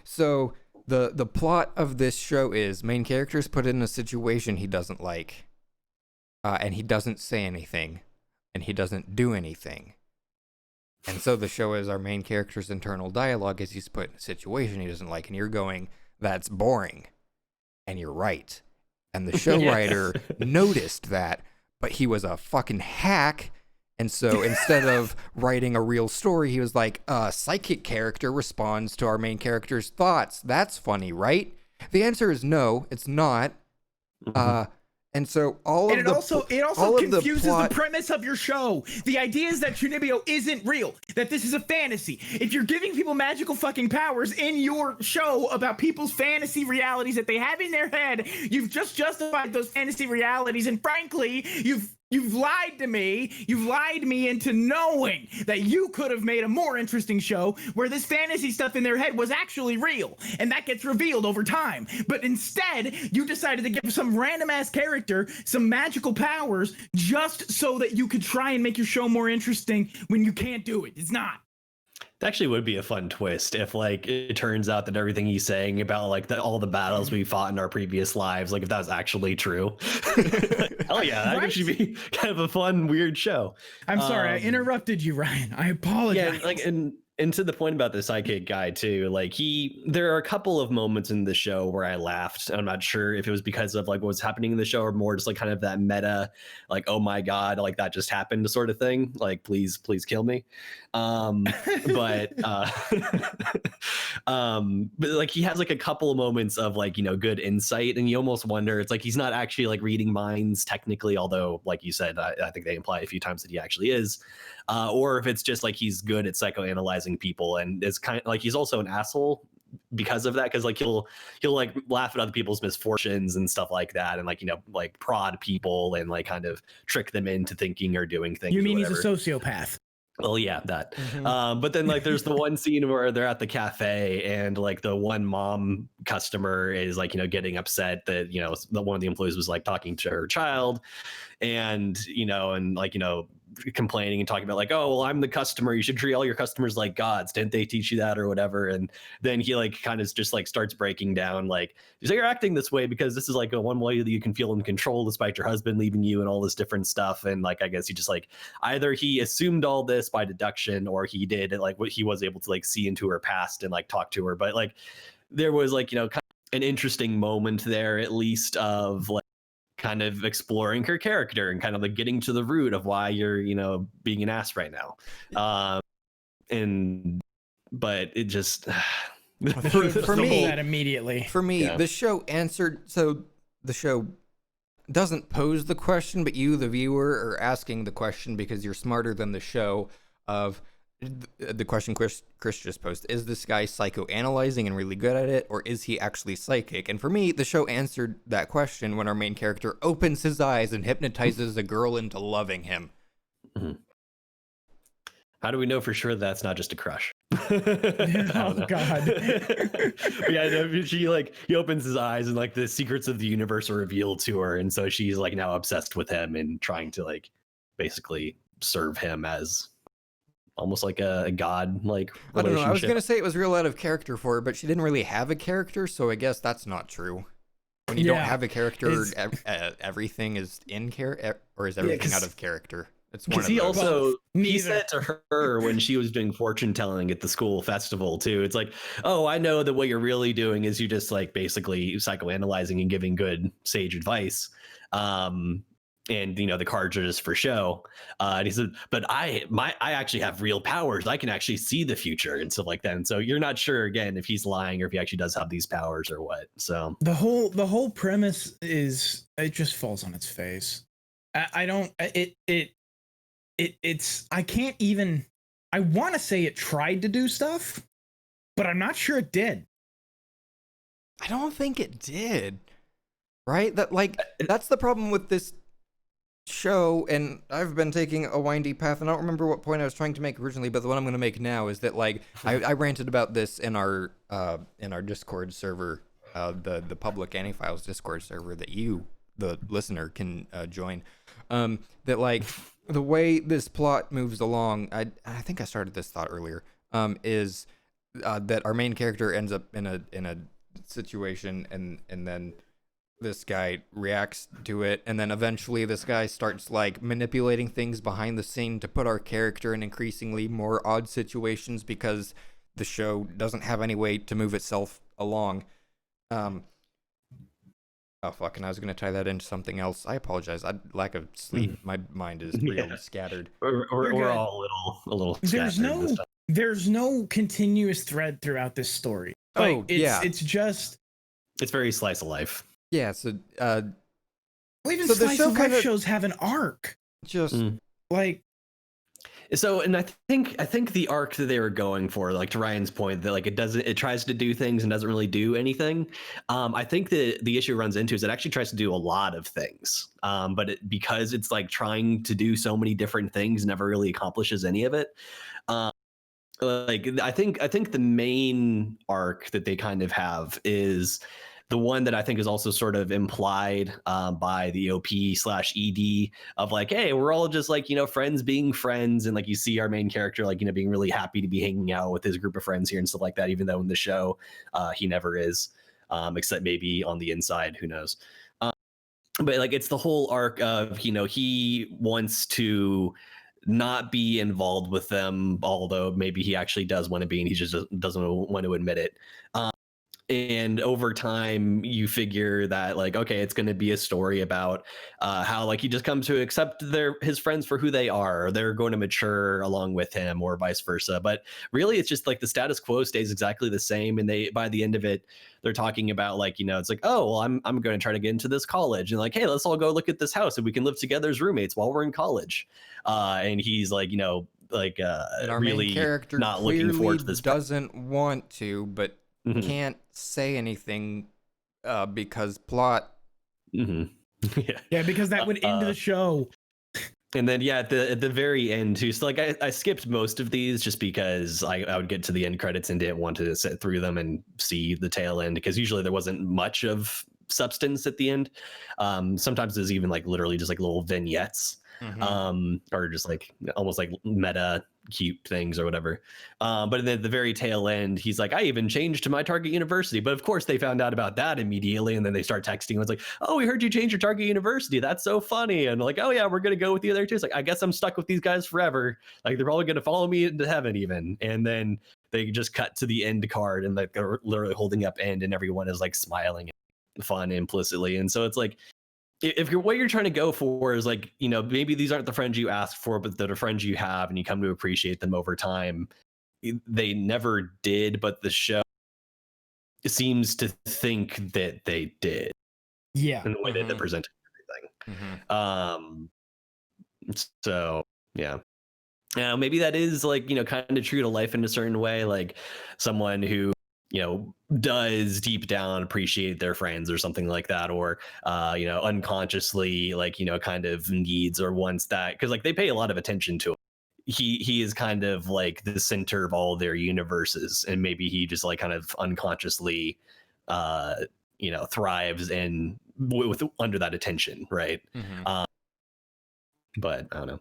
So the plot of this show is main character is put in a situation he doesn't like, and he doesn't say anything, and he doesn't do anything. And so the show is our main character's internal dialogue as he's put in a situation he doesn't like, and you're going, that's boring. And you're right. And the show writer noticed that, but he was a fucking hack. And so instead of writing a real story, he was like, a psychic character responds to our main character's thoughts. That's funny, right? The answer is no, it's not. And so it also confuses the premise of your show. The idea is that Chunibyo isn't real, that this is a fantasy. If you're giving people magical fucking powers in your show about people's fantasy realities that they have in their head, you've just justified those fantasy realities, and frankly, You've lied to me. You've lied me into knowing that you could have made a more interesting show where this fantasy stuff in their head was actually real, and that gets revealed over time. But instead, you decided to give some random ass character some magical powers just so that you could try and make your show more interesting when you can't do it. It's not. It actually would be a fun twist if like it turns out that everything he's saying about like all the battles we fought in our previous lives, like if that was actually true. Hell yeah, that Right? should be kind of a fun, weird show. I'm sorry, I interrupted you, Ryan. I apologize. Yeah, like and And to the point about the sidekick guy too, like there are a couple of moments in the show where I laughed. I'm not sure if it was because of like what was happening in the show or more just like kind of that meta, like, oh my God, like that just happened sort of thing. Like, please kill me. But but like he has like a couple of moments of like, good insight, and you almost wonder, it's like he's not actually like reading minds technically, although like you said, I think they imply a few times that he actually is. Or if it's just like he's good at psychoanalyzing people, and it's kind of like he's also an asshole because of that, because like he'll like laugh at other people's misfortunes and stuff like that, and like like prod people and like kind of trick them into thinking or doing things. You mean he's a sociopath? Well, yeah, that. But then like there's the one scene where they're at the cafe and like the one mom customer is like getting upset that one of the employees was like talking to her child, and complaining and talking about like, oh well, I'm the customer, you should treat all your customers like gods, didn't they teach you that or whatever. And then he like kind of just like starts breaking down, like, so you're acting this way because this is like a one way that you can feel in control despite your husband leaving you and all this different stuff. And like I guess he just like either he assumed all this by deduction or he did like what he was able to like see into her past and like talk to her. But like there was like kind of an interesting moment there at least of like kind of exploring her character and kind of like getting to the root of why you're being an ass right now. But it just for me that immediately for me the show answered. So the show doesn't pose the question, but you the viewer are asking the question because you're smarter than the show. Of the question Chris just posed, is this guy psychoanalyzing and really good at it, or is he actually psychic? And for me, the show answered that question when our main character opens his eyes and hypnotizes a girl into loving him. Mm-hmm. How do we know for sure that's not just a crush? Oh God. Yeah, he opens his eyes and like the secrets of the universe are revealed to her, and so she's like now obsessed with him and trying to like basically serve him as almost like a god like relationship. I don't know, I was gonna say it was real out of character for her, but she didn't really have a character, so I guess that's not true. When you don't have a character, everything is in character, or is everything out of character? It's one of those. He said to her when she was doing fortune telling at the school festival too, it's like, oh, I know that what you're really doing is you just like basically psychoanalyzing and giving good sage advice. And the cards are just for show. And he said, but I actually have real powers. I can actually see the future and stuff like that. And so you're not sure again if he's lying or if he actually does have these powers or what. So the whole premise is, it just falls on its face. I can't even, I want to say it tried to do stuff, but I'm not sure it did. I don't think it did. Right? That's the problem with this show, and I've been taking a windy path, and I don't remember what point I was trying to make originally, but the one I'm going to make now is that like I ranted about this in our Discord server, the public AniFiles Discord server that you, the listener, can join. That like the way this plot moves along, I think I started this thought earlier, is that our main character ends up in a situation, and then this guy reacts to it, and then eventually this guy starts like manipulating things behind the scene to put our character in increasingly more odd situations because the show doesn't have any way to move itself along. Oh fuck, and I was gonna tie that into something else. I apologize. Lack of sleep. My mind is real scattered. We're all a little scattered. There's no continuous thread throughout this story. It's very slice of life. Yeah, so even slice of life shows have an arc. Just like so, and I think the arc that they were going for, like to Ryan's point, that like it tries to do things and doesn't really do anything. I think the issue it runs into is it actually tries to do a lot of things, but because it's like trying to do so many different things, never really accomplishes any of it. Like I think the main arc that they kind of have is the one that I think is also sort of implied by the OP/ED of like, hey, we're all just like, friends being friends. And like, you see our main character, like, being really happy to be hanging out with his group of friends here and stuff like that, even though in the show he never is, except maybe on the inside, who knows. But like, it's the whole arc of, he wants to not be involved with them, although maybe he actually does want to be and he just doesn't want to admit it. And over time you figure that like, okay, it's going to be a story about how like he just comes to accept his friends for who they are, or they're going to mature along with him, or vice versa. But really it's just like the status quo stays exactly the same, and they, by the end of it, they're talking about like, you know, it's like, oh well, I'm going to try to get into this college, and like, hey, let's all go look at this house and we can live together as roommates while we're in college. And he's like, you know, like our really main character not looking forward to this. Doesn't want to, but can't say anything because plot. Yeah, because that would end the show. And then at the very end too, so like I skipped most of these just because I would get to the end credits and didn't want to sit through them and see the tail end, because usually there wasn't much of substance at the end. Sometimes there's even like literally just like little vignettes, or just like almost like meta cute things or whatever. But then at the very tail end, he's like, I even changed to my target university. But of course they found out about that immediately, and then they start texting. It's like, oh, we heard you changed your target university. That's so funny. And like, oh yeah, we're gonna go with you there too. It's like, I guess I'm stuck with these guys forever. Like they're probably gonna follow me into heaven even. And then they just cut to the end card, and like they're literally holding up end, and everyone is like smiling and fun implicitly. And so it's like, if what you're trying to go for is like, you know, maybe these aren't the friends you asked for, but they're the friends you have, and you come to appreciate them over time. They never did, but the show seems to think that they did. Yeah, in the way that they presented everything. So yeah. Now maybe that is like, you know, kind of true to life in a certain way, like someone who, you know, does deep down appreciate their friends or something like that, or you know, unconsciously like, you know, kind of needs or wants that, because like they pay a lot of attention to him. He is kind of like the center of all their universes, and maybe he just like kind of unconsciously you know, thrives in with under that attention, right? But I don't know.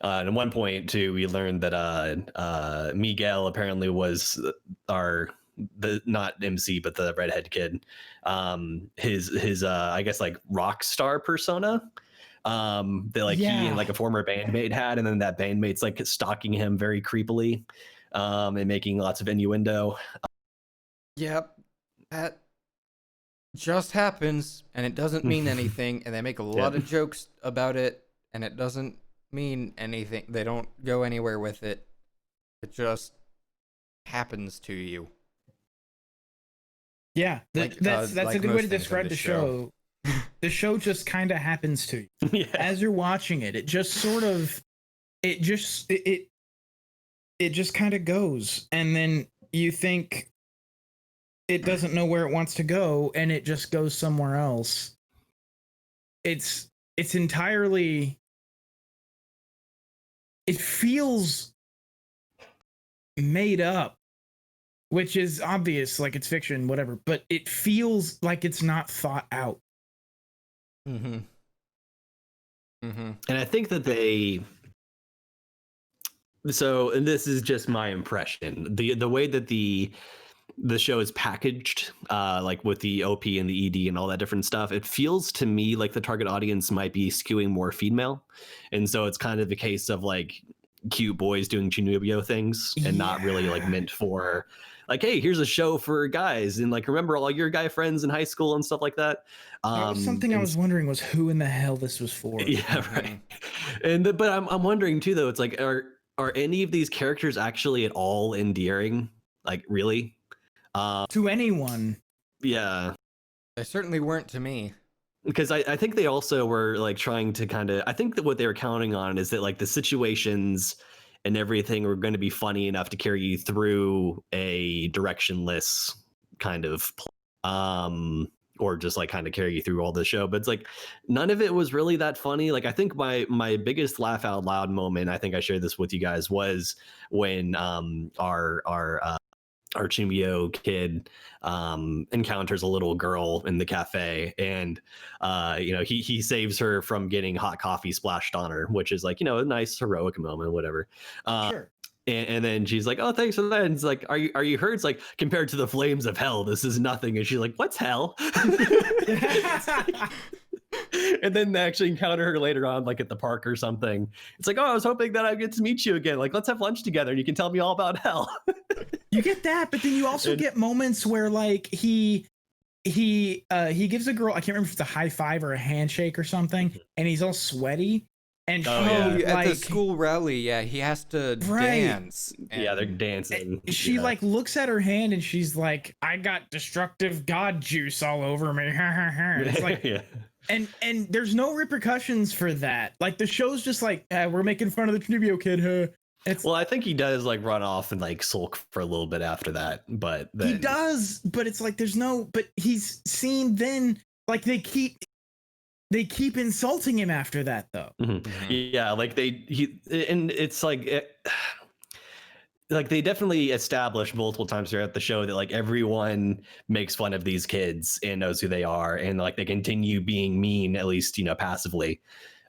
And at one point too, we learned that Miguel apparently was the not MC but the redhead kid, his I guess like rock star persona that like he and like a former bandmate had, and then that bandmate's like stalking him very creepily and making lots of innuendo. Yep, that just happens, and it doesn't mean anything, and they make a lot of jokes about it, and it doesn't mean anything. They don't go anywhere with it. It just happens to you. Yeah, that's a good way to describe the show. The show just kind of happens to you as you're watching it. It just sort of, it just kind of goes, and then you think it doesn't know where it wants to go, and it just goes somewhere else. It's entirely. It feels made up, which is obvious, like it's fiction, whatever, but it feels like it's not thought out. And I think that and this is just my impression, the way that the show is packaged, like with the OP and the ED and all that different stuff, it feels to me like the target audience might be skewing more female, and so it's kind of a case of like cute boys doing Chinubio things, and not really like meant for like, hey, here's a show for guys, and like remember all your guy friends in high school and stuff like that. That was something I was wondering, was who in the hell this was for. Yeah, right. And but I'm wondering too, though, it's like, are any of these characters actually at all endearing, like really to anyone? Yeah, they certainly weren't to me, because I think they also were like trying to kind of, I think that what they were counting on is that like the situations and everything were going to be funny enough to carry you through a directionless kind of or just like kind of carry you through all the show. But it's like none of it was really that funny. Like I think my biggest laugh out loud moment, I think I shared this with you guys, was when our Chimio kid encounters a little girl in the cafe, and you know, he saves her from getting hot coffee splashed on her, which is like, you know, a nice heroic moment, whatever. Sure. And then she's like, oh, thanks for that. And it's like, are you hurt? It's like, compared to the flames of hell, this is nothing. And she's like, what's hell? And then they actually encounter her later on, like at the park or something. It's like, oh, I was hoping that I get to meet you again. Like, let's have lunch together and you can tell me all about hell. You get that, but then you also get moments where like he gives a girl, I can't remember if it's a high five or a handshake or something, and he's all sweaty. And at the school rally, he has to dance. Yeah, they're dancing. She like looks at her hand and she's like, I got destructive god juice all over me. It's like, and there's no repercussions for that. Like the show's just like, we're making fun of the Trivio kid. Well, I think he does like run off and like sulk for a little bit after that, but then... he does. But it's like but he's seen then. Like they keep insulting him after that though. Yeah, like and it's like like they definitely established multiple times throughout the show that like everyone makes fun of these kids and knows who they are, and like they continue being mean, at least passively.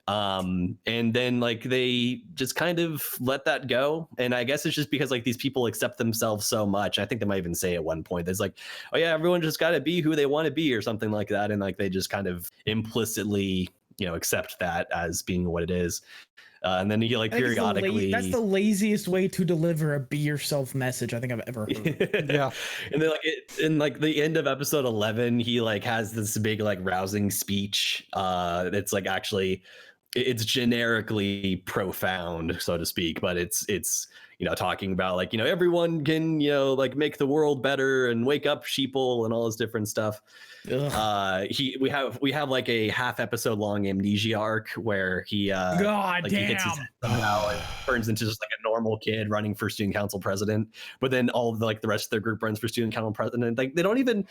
And then like they just kind of let that go, and I guess it's just because like these people accept themselves so much. I think they might even say at one point there's like, oh yeah, everyone just got to be who they want to be or something like that, and like they just kind of implicitly accept that as being what it is. And then he like periodically that's the laziest way to deliver a be yourself message I think I've ever heard. Yeah. And then in like the end of episode 11, he like has this big like rousing speech. It's like actually it's generically profound, so to speak, but it's talking about like everyone can like make the world better and wake up sheeple and all this different stuff. We have like a half episode long amnesia arc where he God like damn. he hits his head somehow and turns into just like a normal kid running for student council president, but then all of the rest of their group runs for student council president. Like they don't even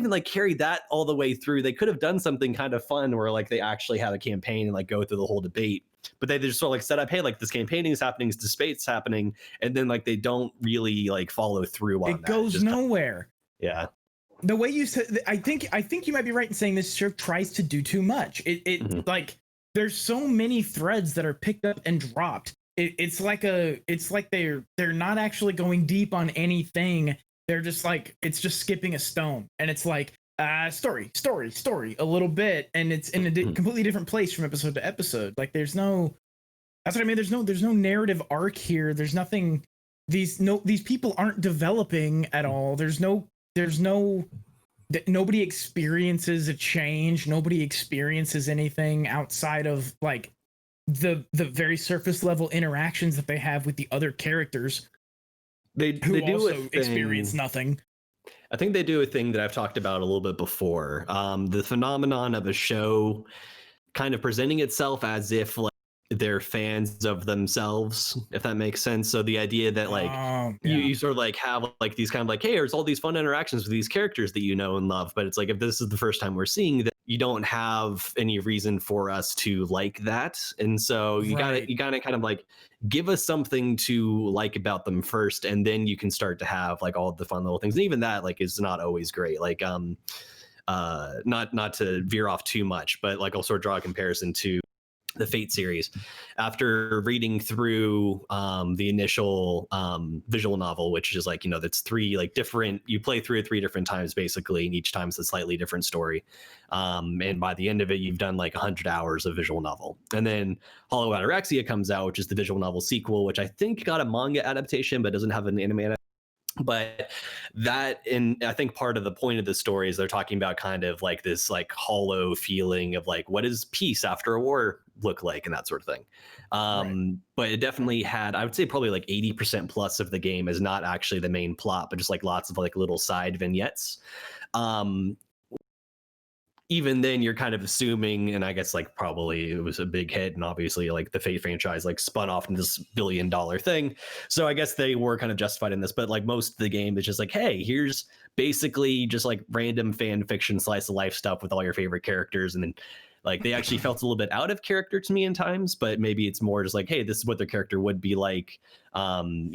like carry that all the way through. They could have done something kind of fun where like they actually have a campaign and like go through the whole debate, but they just sort of like set up, hey, like this campaigning is happening, this debate's happening, and then like they don't really like follow through on it. It goes nowhere. Yeah. The way you said, I think you might be right in saying this show tries to do too much. Like there's so many threads that are picked up and dropped. It's like they're not actually going deep on anything. They're just like, it's just skipping a stone, and it's like story a little bit, and it's in a completely different place from episode to episode. Like that's what I mean. There's no narrative arc here. There's nothing. These people aren't developing at all. Nobody experiences a change. Nobody experiences anything outside of like the very surface level interactions that they have with the other characters. They do also experience nothing. I think they do a thing that I've talked about a little bit before. The phenomenon of a show kind of presenting itself as if like they're fans of themselves, if that makes sense. So the idea that like you sort of like have like these kind of like, hey, there's all these fun interactions with these characters that you know and love, but it's like if this is the first time we're seeing that, you don't have any reason for us to like that, and so you gotta kind of like give us something to like about them first, and then you can start to have like all the fun little things. And even that like is not always great. Like not to veer off too much, but like I'll sort of draw a comparison to the Fate series. After reading through the initial visual novel, which is like that's three like different, you play through it 3 different times basically, and each time it's a slightly different story, and by the end of it you've done like 100 hours of visual novel. And then Hollow Ataraxia comes out, which is the visual novel sequel, which I think got a manga adaptation but doesn't have an anime. But that, and I think part of the point of the story is they're talking about kind of like this like hollow feeling of like, what does peace after a war look like, and that sort of thing. But it definitely had, I would say probably like 80% plus of the game is not actually the main plot, but just like lots of like little side vignettes. Even then you're kind of assuming, and I guess like probably it was a big hit, and obviously like the Fate franchise like spun off into this $1 billion thing, so I guess they were kind of justified in this. But like most of the game is just like, hey, here's basically just like random fan fiction slice of life stuff with all your favorite characters. And then like they actually felt a little bit out of character to me in times, but maybe it's more just like, hey, this is what their character would be like when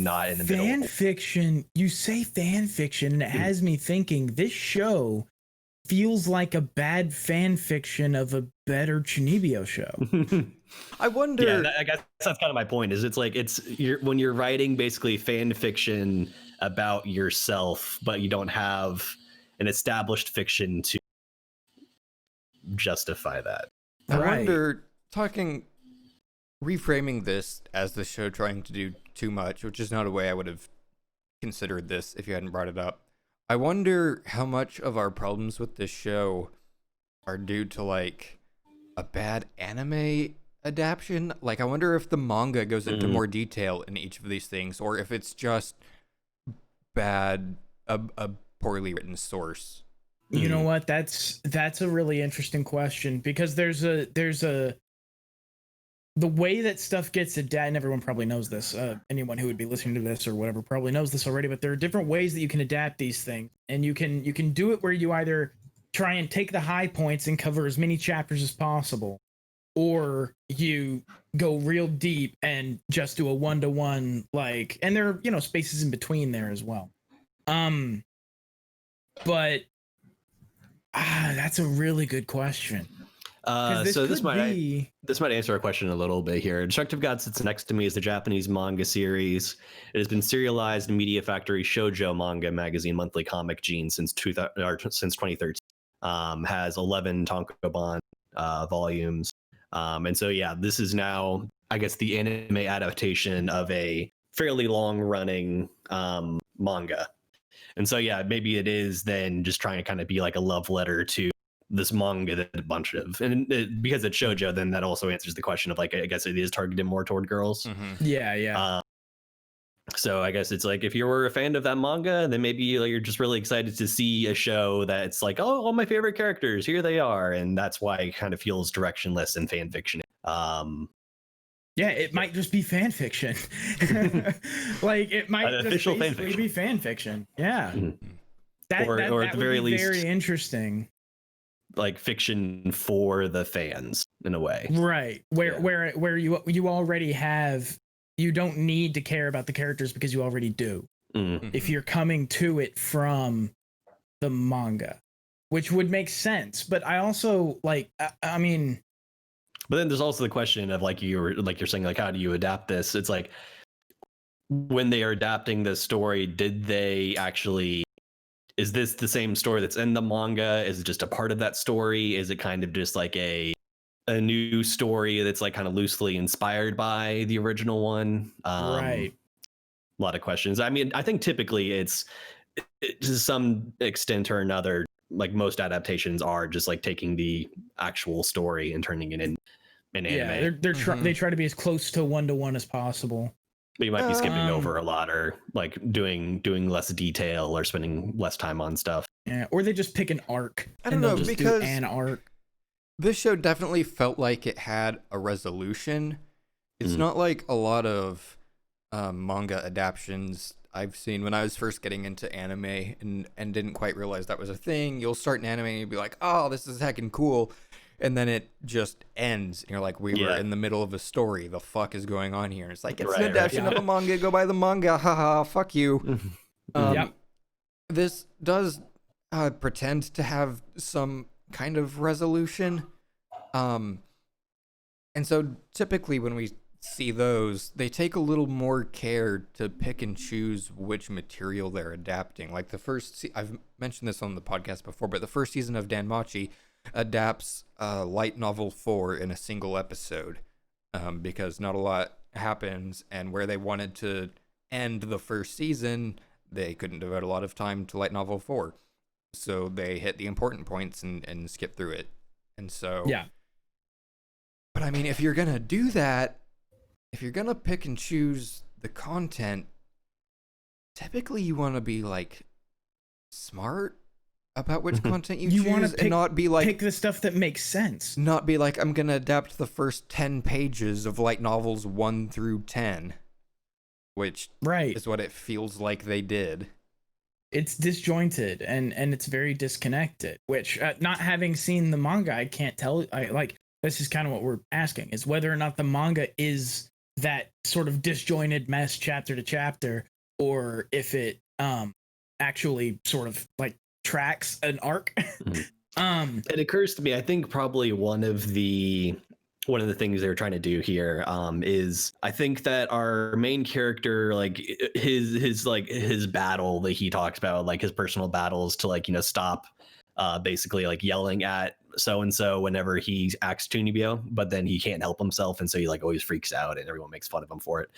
not in the middle. Fan fiction, you say fan fiction, and it has me thinking this show feels like a bad fan fiction of a better Chunibyo show. I wonder. Yeah, I guess that's kind of my point. Is it's like when you're writing basically fan fiction about yourself, but you don't have an established fiction to justify that. I Right. wonder, reframing this as the show trying to do too much, which is not a way I would have considered this if you hadn't brought it up. I wonder how much of our problems with this show are due to like a bad anime adaptation. Like, I wonder if the manga goes into more detail in each of these things, or if it's just bad, a poorly written source. You know what? That's a really interesting question, because there's a the way that stuff gets adapted, and everyone probably knows this. Anyone who would be listening to this or whatever probably knows this already, but there are different ways that you can adapt these things. And you can do it where you either try and take the high points and cover as many chapters as possible, or you go real deep and just do a 1-to-1, like, and there are, spaces in between there as well. But that's a really good question. This might answer a question a little bit here. Destructive God Sits Next to Me is the Japanese manga series. It has been serialized in Media Factory Shoujo Manga Magazine Monthly Comic Gene since 2013. Has 11 tankobon volumes. And so, yeah, this is now, I guess, the anime adaptation of a fairly long-running manga. And so, yeah, maybe it is then just trying to kind of be like a love letter to this manga that a bunch of, and because it's shoujo, then that also answers the question of like, I guess it is targeted more toward girls. Mm-hmm. Yeah. So I guess it's like, if you were a fan of that manga, then maybe you're just really excited to see a show that's like, oh, all my favorite characters, here they are, and that's why it kind of feels directionless and fan fiction. Yeah, it might just be fan fiction. Like, it might just official fan basically fiction. be fan fiction. Yeah. Mm-hmm. Or at the very least, very interesting. Like fiction for the fans in a way, right? Where you already have, you don't need to care about the characters because you already do. Mm-hmm. If you're coming to it from the manga, which would make sense. But I also I mean, but then there's also the question of like you're saying, like, how do you adapt this? It's like, when they are adapting the story, did they actually? Is this the same story that's in the manga? Is it just a part of that story? Is it kind of just like a new story that's like kind of loosely inspired by the original one? Right. A lot of questions. I mean, I think typically it's to some extent or another, like most adaptations are just like taking the actual story and turning it in anime. Yeah, they try to be as close to 1-to-1 as possible. But you might be skipping over a lot, or like doing less detail, or spending less time on stuff. Yeah, or they just pick an arc. I don't know, because an arc. This show definitely felt like it had a resolution. It's not like a lot of manga adaptions I've seen when I was first getting into anime and didn't quite realize that was a thing. You'll start an anime and you'll be like, oh, this is heckin' cool. And then it just ends. And you're like, we were in the middle of a story. The fuck is going on here? And it's like, it's an adaptation of a manga. Go buy the manga. Haha, fuck you. This does pretend to have some kind of resolution. And so typically when we see those, they take a little more care to pick and choose which material they're adapting. Like the first, I've mentioned this on the podcast before, but the first season of Danmachi adapts light novel 4 in a single episode, because not a lot happens, and where they wanted to end the first season, they couldn't devote a lot of time to light novel 4, so they hit the important points and skip through it. And so but I mean, if you're gonna do that, if you're gonna pick and choose the content, typically you want to be like smart about which content you choose, and not be like, pick the stuff that makes sense. Not be like, I'm gonna adapt the first 10 pages of light novels 1 through 10, which is what it feels like they did. It's disjointed and it's very disconnected, which not having seen the manga, I can't tell. This is kind of what we're asking, is whether or not the manga is that sort of disjointed mess chapter to chapter, or if it actually sort of like tracks an arc. It occurs to me, I think probably one of the things they're trying to do here is, I think that our main character, like his battle that he talks about, like his personal battles to, like, stop basically like yelling at so and so whenever he acts Tunibio, but then he can't help himself, and so he like always freaks out, and everyone makes fun of him for it.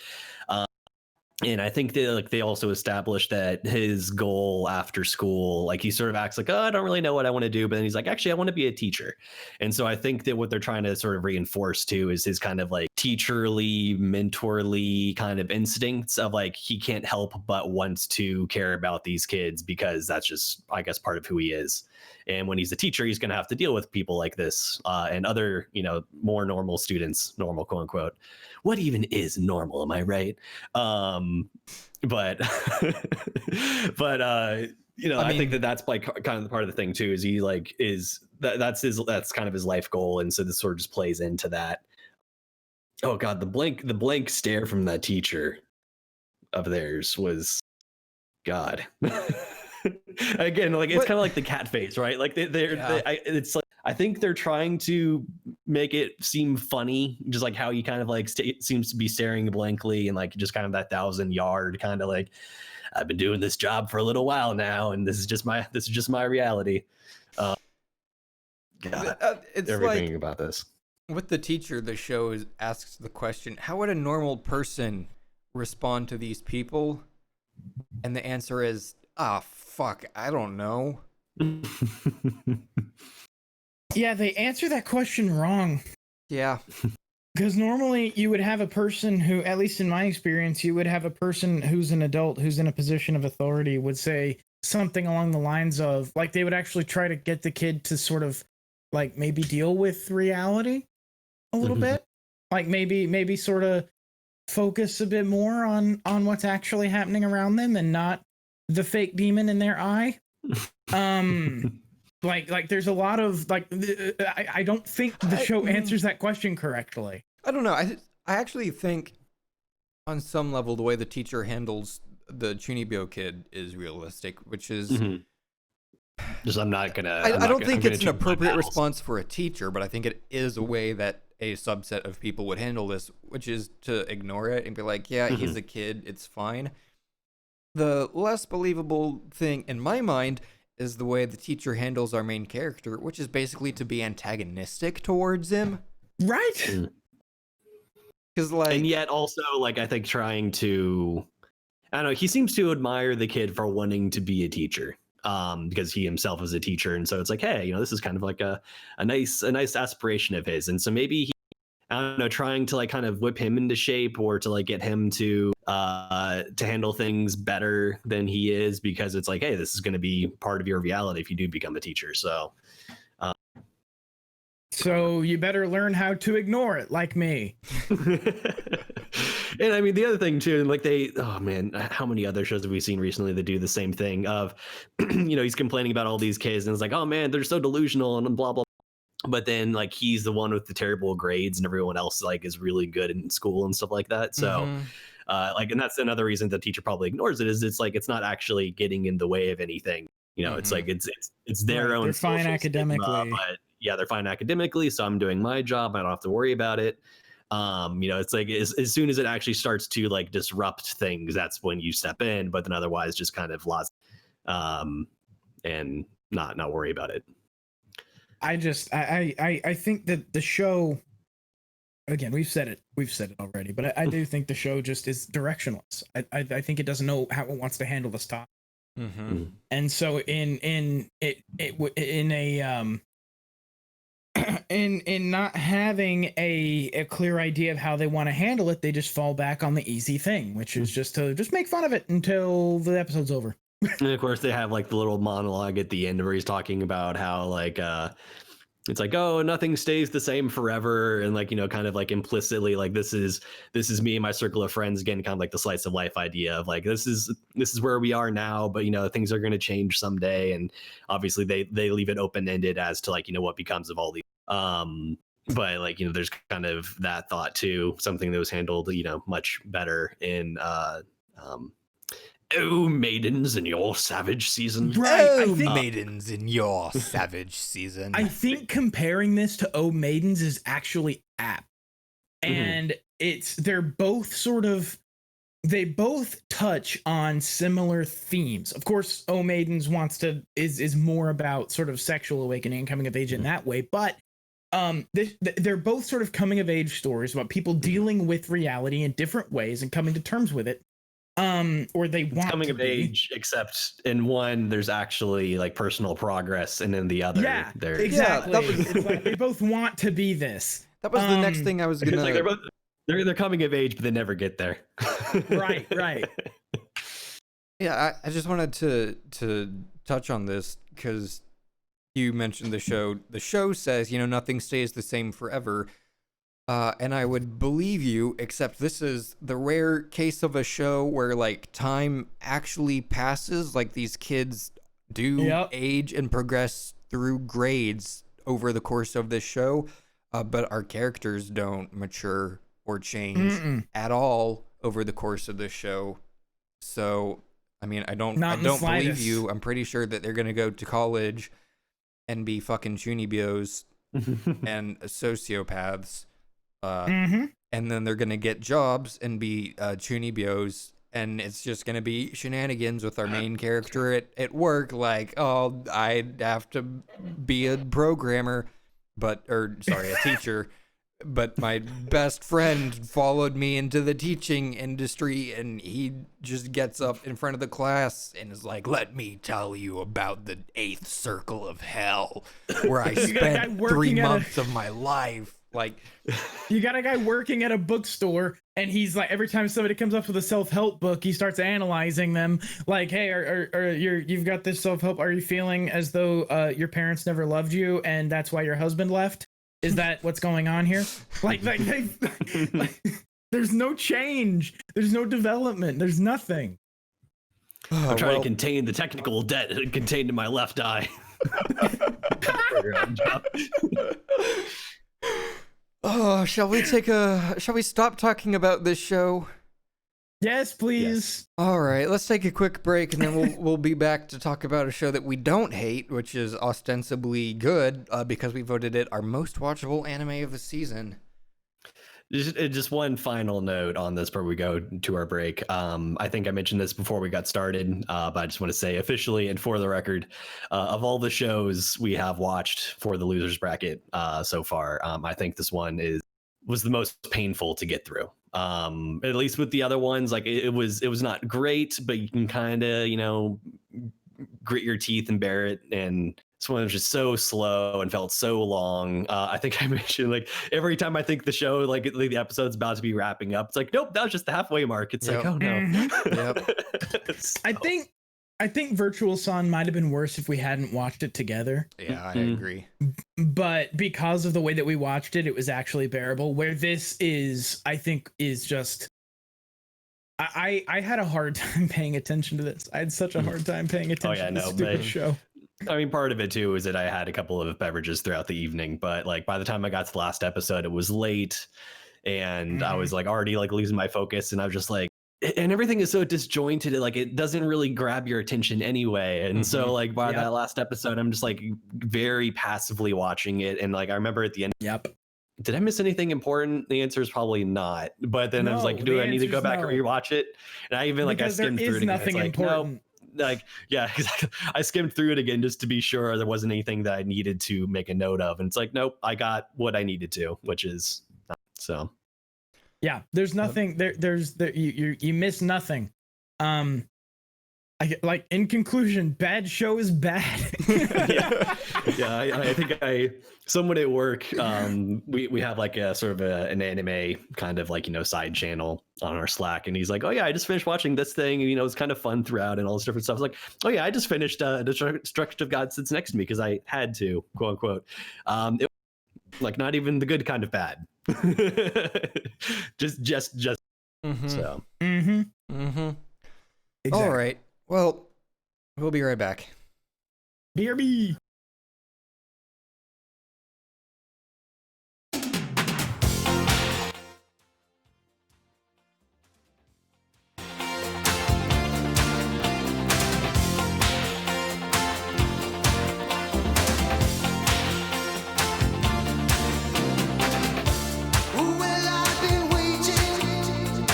And I think they also established that his goal after school, like he sort of acts like, oh, I don't really know what I want to do, but then he's like, actually, I want to be a teacher. And so I think that what they're trying to sort of reinforce too is his kind of like teacherly, mentorly kind of instincts of like he can't help but wants to care about these kids because that's just, I guess, part of who he is. And when he's a teacher, he's going to have to deal with people like this and other, more normal students, normal, quote unquote. What even is normal? Am I right? But I think that's like kind of part of the thing too. Is he like that's kind of his life goal, and so this sort of just plays into that. Oh God, the blank stare from that teacher of theirs was God. Again, like it's kind of like the cat face, right? Like it's like I think they're trying to make it seem funny, just like how he kind of like seems to be staring blankly and like just kind of that 1,000-yard kind of like I've been doing this job for a little while now, and this is just my reality. God, it's everything like, about this. With the teacher, the show asks the question, how would a normal person respond to these people? And the answer is, fuck, I don't know. Yeah, they answer that question wrong. Yeah. Because normally you would have a person who, at least in my experience, you would have a person who's an adult who's in a position of authority would say something along the lines of, like, they would actually try to get the kid to sort of, like, maybe deal with reality a little bit. Like, maybe sort of focus a bit more on what's actually happening around them and not the fake demon in their eye. Like there's a lot of like I don't think the show answers that question correctly. I don't know. I actually think on some level the way the teacher handles the Chunibyo kid is realistic, which is just I don't think it's an appropriate response for a teacher, but I think it is a way that a subset of people would handle this, which is to ignore it and be like, yeah, he's a kid, it's fine. The less believable thing in my mind is the way the teacher handles our main character, which is basically to be antagonistic towards him. Right. Because and yet also like I think trying to, I don't know, he seems to admire the kid for wanting to be a teacher. Because he himself is a teacher, and so it's like, hey, this is kind of like a nice aspiration of his, and so maybe he, I don't know, trying to like kind of whip him into shape or to like get him to handle things better than he is, because it's like, hey, this is going to be part of your reality if you do become a teacher. So you better learn how to ignore it, like me. And I mean, the other thing too, like oh man, how many other shows have we seen recently that do the same thing of, he's complaining about all these kids and it's like, oh man, they're so delusional and blah, blah. But then like, he's the one with the terrible grades and everyone else like is really good in school and stuff like that. So and that's another reason the teacher probably ignores it, is it's like, it's not actually getting in the way of anything. It's like, it's their own. They're fine academically. But yeah, they're fine academically. So I'm doing my job. I don't have to worry about it. It's like as soon as it actually starts to like disrupt things, that's when you step in, but then otherwise just kind of lost and not worry about it. I think that the show, again, we've said it already, but I do think the show just is directionless. I think it doesn't know how it wants to handle this topic. And so in not having a clear idea of how they want to handle it, they just fall back on the easy thing, which is just to make fun of it until the episode's over. And of course they have like the little monologue at the end where he's talking about how like it's like, oh, nothing stays the same forever, and like, kind of like implicitly like this is me and my circle of friends, again, kind of like the slice of life idea of like this is where we are now, but things are going to change someday, and obviously they leave it open-ended as to like what becomes of all these but like there's kind of that thought too, something that was handled much better in Oh, maidens in your savage season. Right. Oh, maidens in your savage season. I think comparing this to Oh, Maidens is actually apt. And they're both sort of they both touch on similar themes. Of course, O Maidens is more about sort of sexual awakening and coming of age in that way, but they're both sort of coming of age stories about people dealing with reality in different ways and coming to terms with it. Or they want coming to of be. age, except in one there's actually like personal progress, and in the other, Yeah, there's exactly. Yeah, that was- It's like they both want to be this. That was the next thing I was It's gonna. like they're coming of age, but they never get there. Right. Yeah, I just wanted to touch on this because you mentioned the show. The show says, nothing stays the same forever. And I would believe you, except this is the rare case of a show where like time actually passes. Like these kids do age and progress through grades over the course of this show, but our characters don't mature or change at all over the course of this show. So, I mean, I don't believe you. I'm pretty sure that they're gonna go to college and be fucking chunibios and sociopaths. And then they're gonna get jobs and be chunibios, and it's just gonna be shenanigans with our main character at work. Like, oh, I'd have to be a programmer, a teacher. But my best friend followed me into the teaching industry, and he just gets up in front of the class and is like, "Let me tell you about the 8th circle of hell, where I spent 3 months of my life." Like, you got a guy working at a bookstore, and he's like, every time somebody comes up with a self-help book, he starts analyzing them. Like, hey, you've got this self-help. Are you feeling as though your parents never loved you, and that's why your husband left? Is that what's going on here? Like there's no change. There's no development. There's nothing. I'm trying to contain the technical debt contained in my left eye. Oh, shall we stop talking about this show? Yes, please. Yes. All right, let's take a quick break, and then we'll be back to talk about a show that we don't hate, which is ostensibly good, because we voted it our most watchable anime of the season. Just one final note on this before we go to our break. I think I mentioned this before we got started, but I just want to say officially and for the record, of all the shows we have watched for the losers bracket so far, I think this one was the most painful to get through. At least with the other ones, like it was not great, but you can kind of grit your teeth and bear it. And this one was just so slow and felt so long. I think I mentioned like every time I think the show, like the episode's about to be wrapping up, it's like, nope, that was just the halfway mark. It's like, oh no. I think Virtual Son might have been worse if we hadn't watched it together. Yeah, I agree. But because of the way that we watched it, it was actually bearable. Where this is, I think, is just... I had a hard time paying attention to this. I had such a hard time paying attention to this stupid show. I mean, part of it too is that I had a couple of beverages throughout the evening, but like by the time I got to the last episode, it was late, and I was like already like losing my focus, and I was just like, and everything is so disjointed, like it doesn't really grab your attention anyway. And so like by that last episode, I'm just like very passively watching it, and like I remember at the end, did I miss anything important? The answer is probably not. But then I was like, do I need to go back and rewatch it? And I even I skimmed through it again. Nothing important. No, like, yeah, I skimmed through it again just to be sure there wasn't anything that I needed to make a note of. And it's like, nope, I got what I needed to, which is so. Yeah, there's nothing you miss nothing. Like in conclusion, bad show is bad. I think someone at work, we have like a sort of an anime kind of like, side channel on our Slack, and he's like, oh yeah, I just finished watching this thing, and it's kind of fun throughout and all this different stuff. I was like, oh yeah, I just finished Destructive God Sits Next to Me because I had to, quote unquote. It, like not even the good kind of bad. just so. Exactly. All right. Well, we'll be right back. BRB. Well, I've been waiting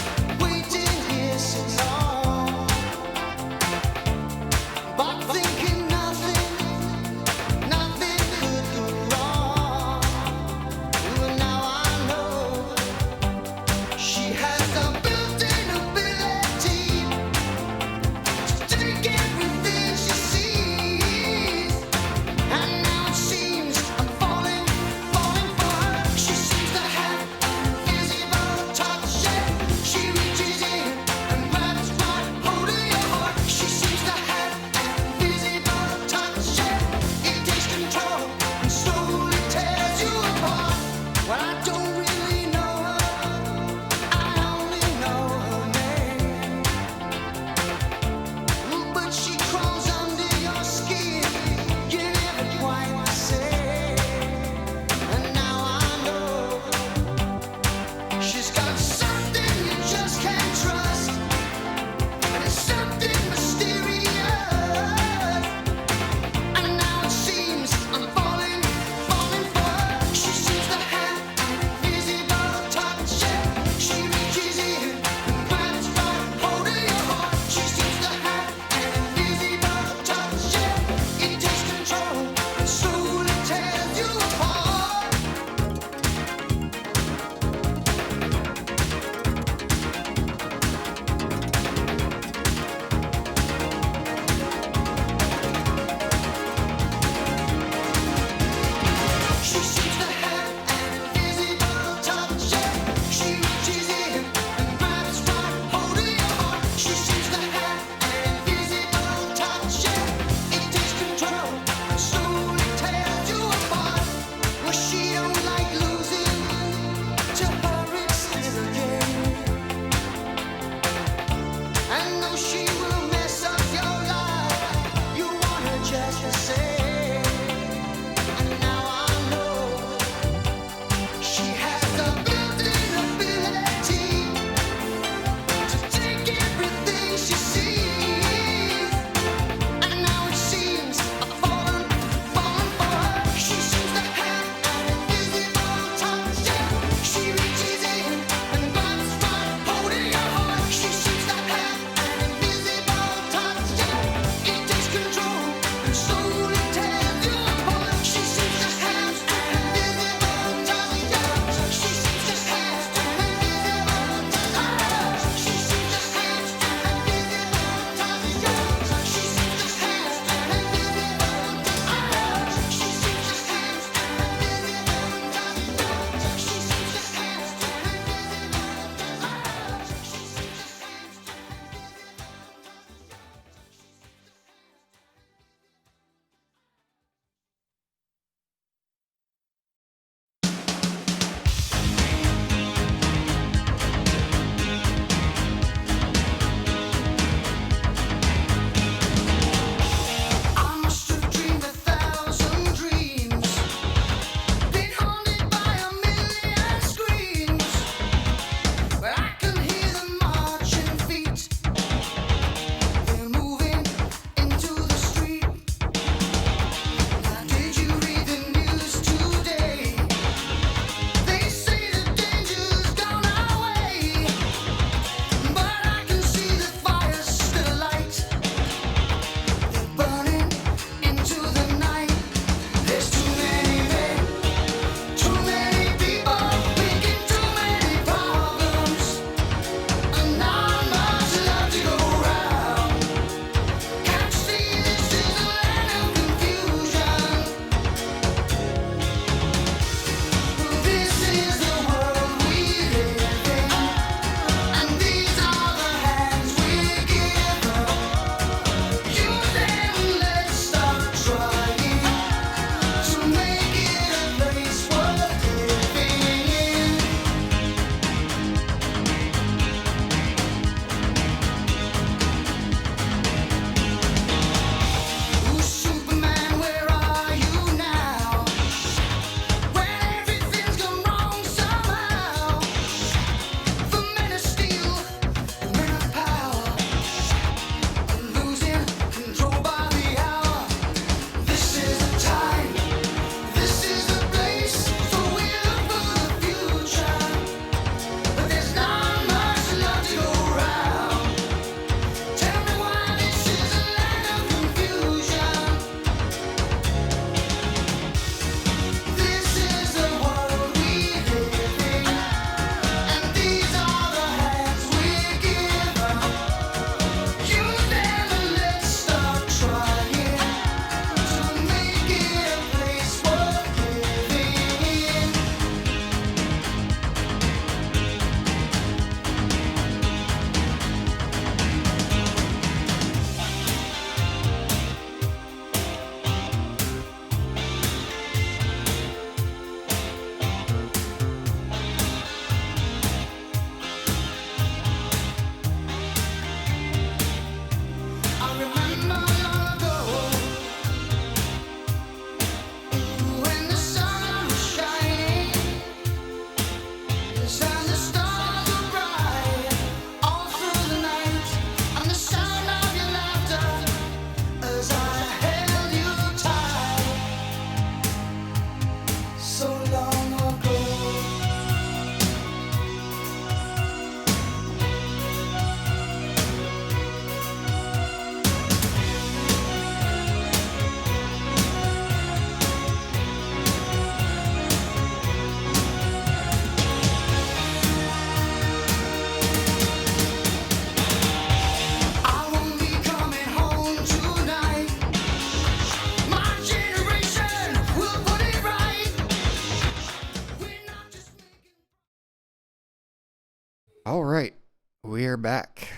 are back.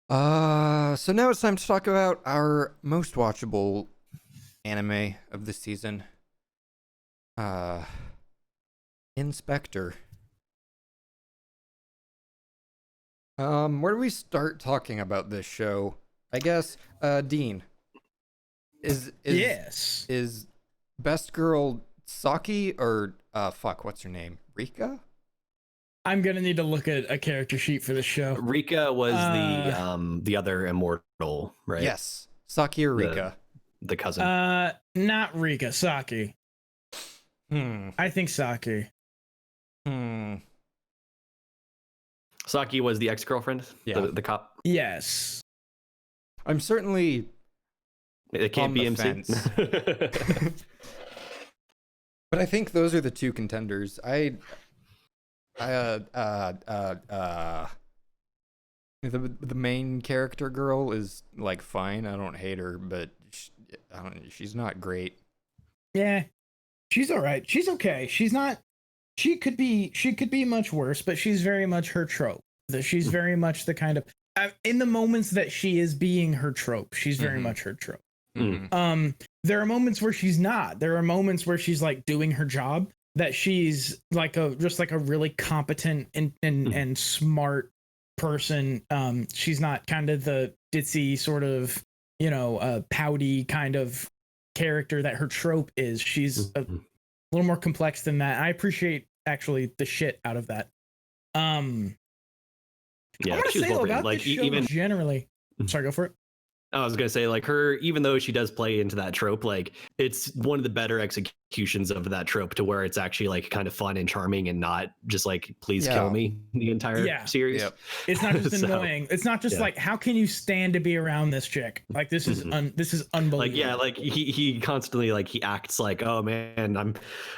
So now it's time to talk about our most watchable anime of the season. Inspector. Where do we start talking about this show? I guess, Dean. Yes. Is best girl Saki or what's her name? Rika? I'm gonna need to look at a character sheet for this show. Rika was the other immortal, right? Yes. Saki or Rika? The cousin. Not Rika, Saki. I think Saki. Saki was the ex-girlfriend? Yeah. The cop? Yes. I'm certainly It can't on be the MC. fence. But I think those are the two contenders. The main character girl is like fine. I don't hate her, but she's not great. Yeah. She's all right. She's okay. She's not. She could be much worse, but she's very much her trope. She's very much the kind of in the moments that she is being her trope. She's very much her trope. There are moments where she's not. There are moments where she's like doing her job. That she's like a really competent and smart person. She's not kind of the ditzy sort of pouty kind of character that her trope is. She's a little more complex than that. I appreciate actually the shit out of that. Yeah, I want to say more about like this show even generally. Sorry, go for it. I was gonna say, like, her, even though she does play into that trope, like it's one of the better executions of that trope to where it's actually like kind of fun and charming and not just like please kill me the entire series. Yep. It's not just annoying. It's not just like how can you stand to be around this chick? Like this is this is unbelievable. Like he constantly like he acts like, oh man, I'm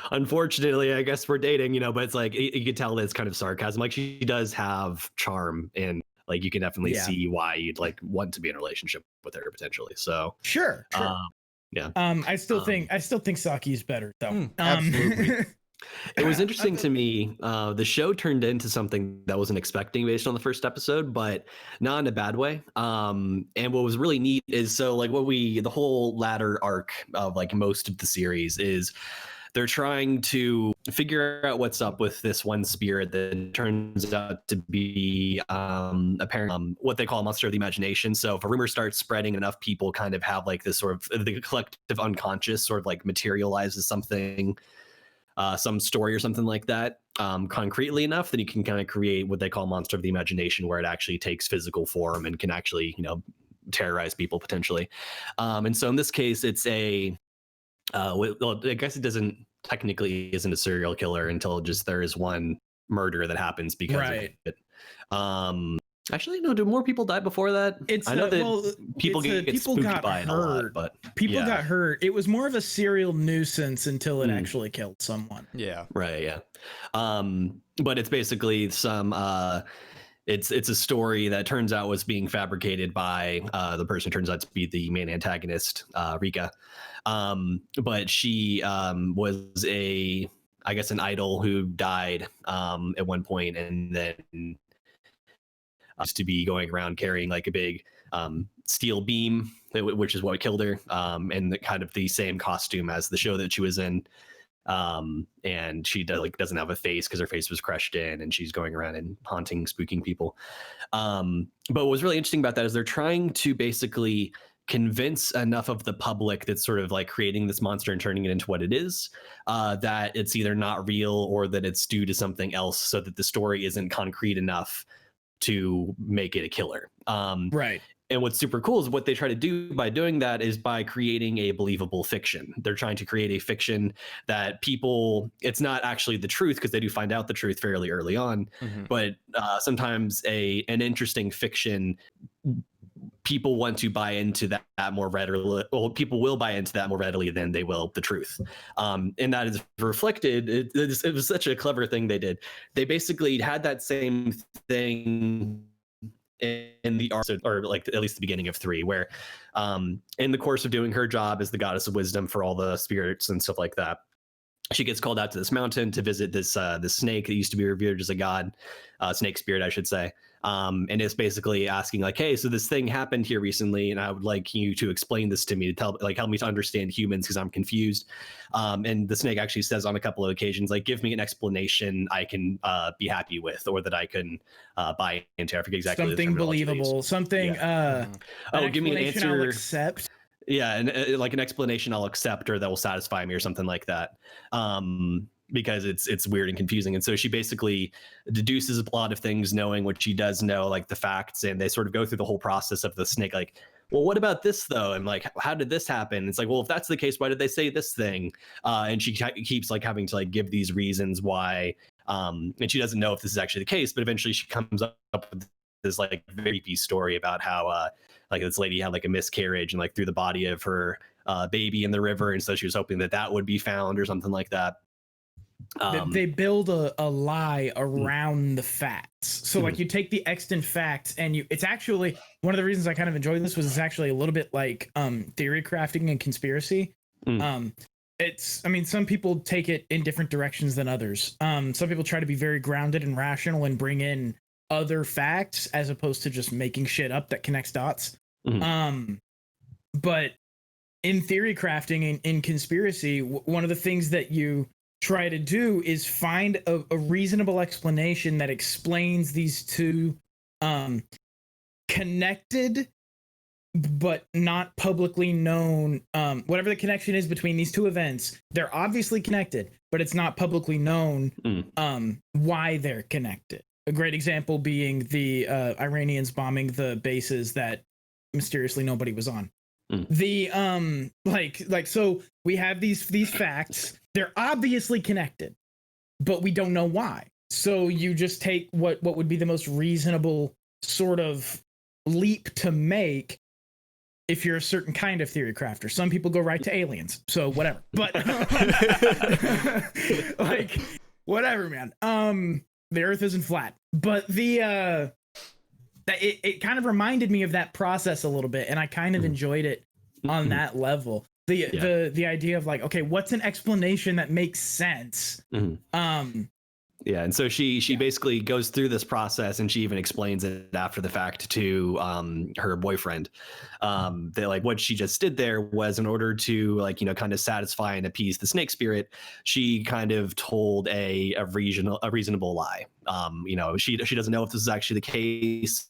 unfortunately I guess we're dating, but it's like you can tell that it's kind of sarcasm. Like she does have charm and like you can definitely see why you'd like want to be in a relationship with her potentially. So sure. Yeah. I still think Saki's better though. Absolutely. It was interesting to me. The show turned into something that I wasn't expecting based on the first episode, but not in a bad way. And what was really neat is the whole latter arc of like most of the series is they're trying to figure out what's up with this one spirit that turns out to be apparently what they call a monster of the imagination. So if a rumor starts spreading, enough people kind of have like this sort of the collective unconscious sort of like materializes something, some story or something like that, concretely enough, then you can kind of create what they call monster of the imagination, where it actually takes physical form and can actually, terrorize people potentially. And so in this case, it's I guess it isn't a serial killer until just there is one murder that happens because of it. Actually, no. Do more people die before that? I know that people get spooked by it a lot, but people got hurt. It was more of a serial nuisance until it actually killed someone. Yeah. Right. Yeah. But it's basically some. It's a story that turns out was being fabricated by the person who turns out to be the main antagonist, Rika. But she was I guess an idol who died at one point, and then used to be going around carrying like a big steel beam, which is what killed her, and kind of the same costume as the show that she was in. And she doesn't have a face because her face was crushed in, and she's going around and haunting, spooking people. But what was really interesting about that is they're trying to basically convince enough of the public that's sort of like creating this monster and turning it into what it is, that it's either not real or that it's due to something else, so that the story isn't concrete enough to make it a killer. Right. And what's super cool is what they try to do by doing that is by creating a believable fiction. They're trying to create a fiction that it's not actually the truth, because they do find out the truth fairly early on, but sometimes an interesting fiction, people want to buy into that more readily. Well, people will buy into that more readily than they will the truth. And that is reflected. It was such a clever thing they did. They basically had that same thing in the art, or like at least the beginning of 3, where in the course of doing her job as the goddess of wisdom for all the spirits and stuff like that, she gets called out to this mountain to visit this snake that used to be revered as a god, snake spirit, I should say. And it's basically asking like, hey, so this thing happened here recently, and I would like you to explain this to me, to help me to understand humans because I'm confused. And the snake actually says on a couple of occasions, like, give me an explanation I can be happy with, or that I can buy into. I forget exactly something believable, something. Oh, give me an answer I'll accept. Yeah, and like an explanation I'll accept, or that will satisfy me, or something like that. Because it's weird and confusing. And so she basically deduces a lot of things, knowing what she does know, like the facts, and they sort of go through the whole process of the snake, like, well, what about this though? And like, how did this happen? It's like, well, if that's the case, why did they say this thing? And she keeps like having to like give these reasons why. And she doesn't know if this is actually the case, but eventually she comes up with this like very creepy story about how like this lady had like a miscarriage and like threw the body of her baby in the river, and so she was hoping that that would be found or something like that. They build a lie around the facts. So like you take the extant facts and it's actually one of the reasons I kind of enjoyed this was it's actually a little bit like theory crafting and conspiracy. It's, I mean, some people take it in different directions than others. Some people try to be very grounded and rational and bring in other facts as opposed to just making shit up that connects dots. But in theory crafting, in conspiracy, one of the things that you try to do is find a reasonable explanation that explains these two connected but not publicly known, whatever the connection is between these two events. They're obviously connected, but it's not publicly known why they're connected. A great example being the Iranians bombing the bases that mysteriously nobody was on. The so we have these facts. They're obviously connected, but we don't know why. So you just take what would be the most reasonable sort of leap to make if you're a certain kind of theory crafter. Some people go right to aliens, so whatever. But like whatever, man. The Earth isn't flat, but it kind of reminded me of that process a little bit, and I kind of enjoyed it on that level. The idea of like, okay, what's an explanation that makes sense? Yeah, and so she basically goes through this process, and she even explains it after the fact to her boyfriend. That like what she just did there was in order to like, you know, kind of satisfy and appease the snake spirit, she kind of told a reasonable lie. You know, she doesn't know if this is actually the case,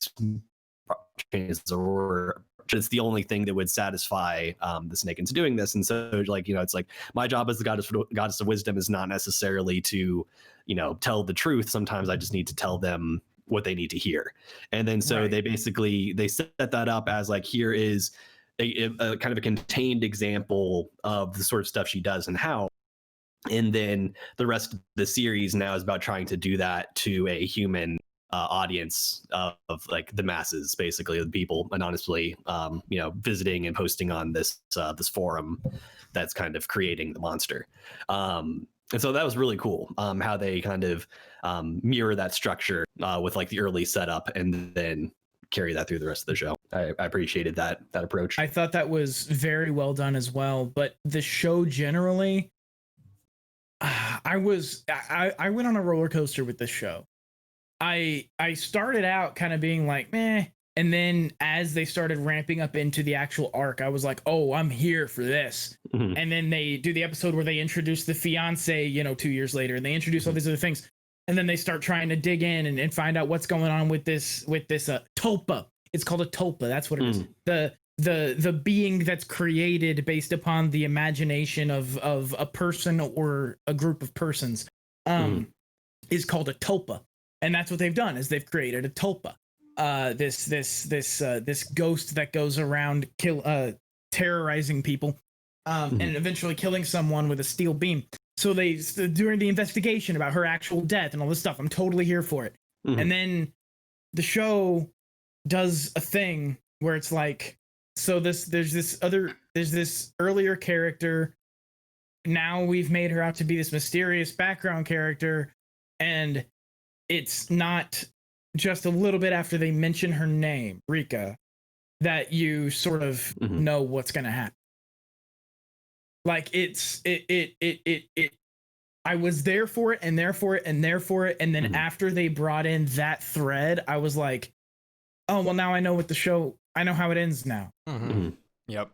or it's the only thing that would satisfy the snake into doing this. And so like, you know, it's like my job as the goddess of wisdom is not necessarily to, you know, tell the truth. Sometimes I just need to tell them what they need to hear. And then so they set that up as like, here is a kind of a contained example of the sort of stuff she does and how. And then the rest of the series now is about trying to do that to a human audience of like the masses, basically the people anonymously, you know, visiting and posting on this forum that's kind of creating the monster. And so that was really cool, how they kind of mirror that structure with like the early setup and then carry that through the rest of the show. I appreciated that approach. I thought that was very well done as well. But the show generally, I went on a roller coaster with this show. I started out kind of being like, meh. And then as they started ramping up into the actual arc, I was like, oh, I'm here for this. And then they do the episode where they introduce the fiance, you know, 2 years later, and they introduce all these other things. And then they start trying to dig in and find out what's going on with this tulpa. It's called a tulpa. That's what it is. The being that's created based upon the imagination of a person or a group of persons is called a tulpa. And that's what they've done, is they've created a tulpa, this ghost that goes around terrorizing people, and eventually killing someone with a steel beam. So during the investigation about her actual death and all this stuff, I'm totally here for it. And then the show does a thing where it's like, so there's this earlier character. Now we've made her out to be this mysterious background character, and it's not just a little bit after they mention her name, Rika, that you sort of know what's going to happen. Like it I was there for it and there for it and there for it. And then after they brought in that thread, I was like, oh, well, now I know what the show, I know how it ends now. Yep.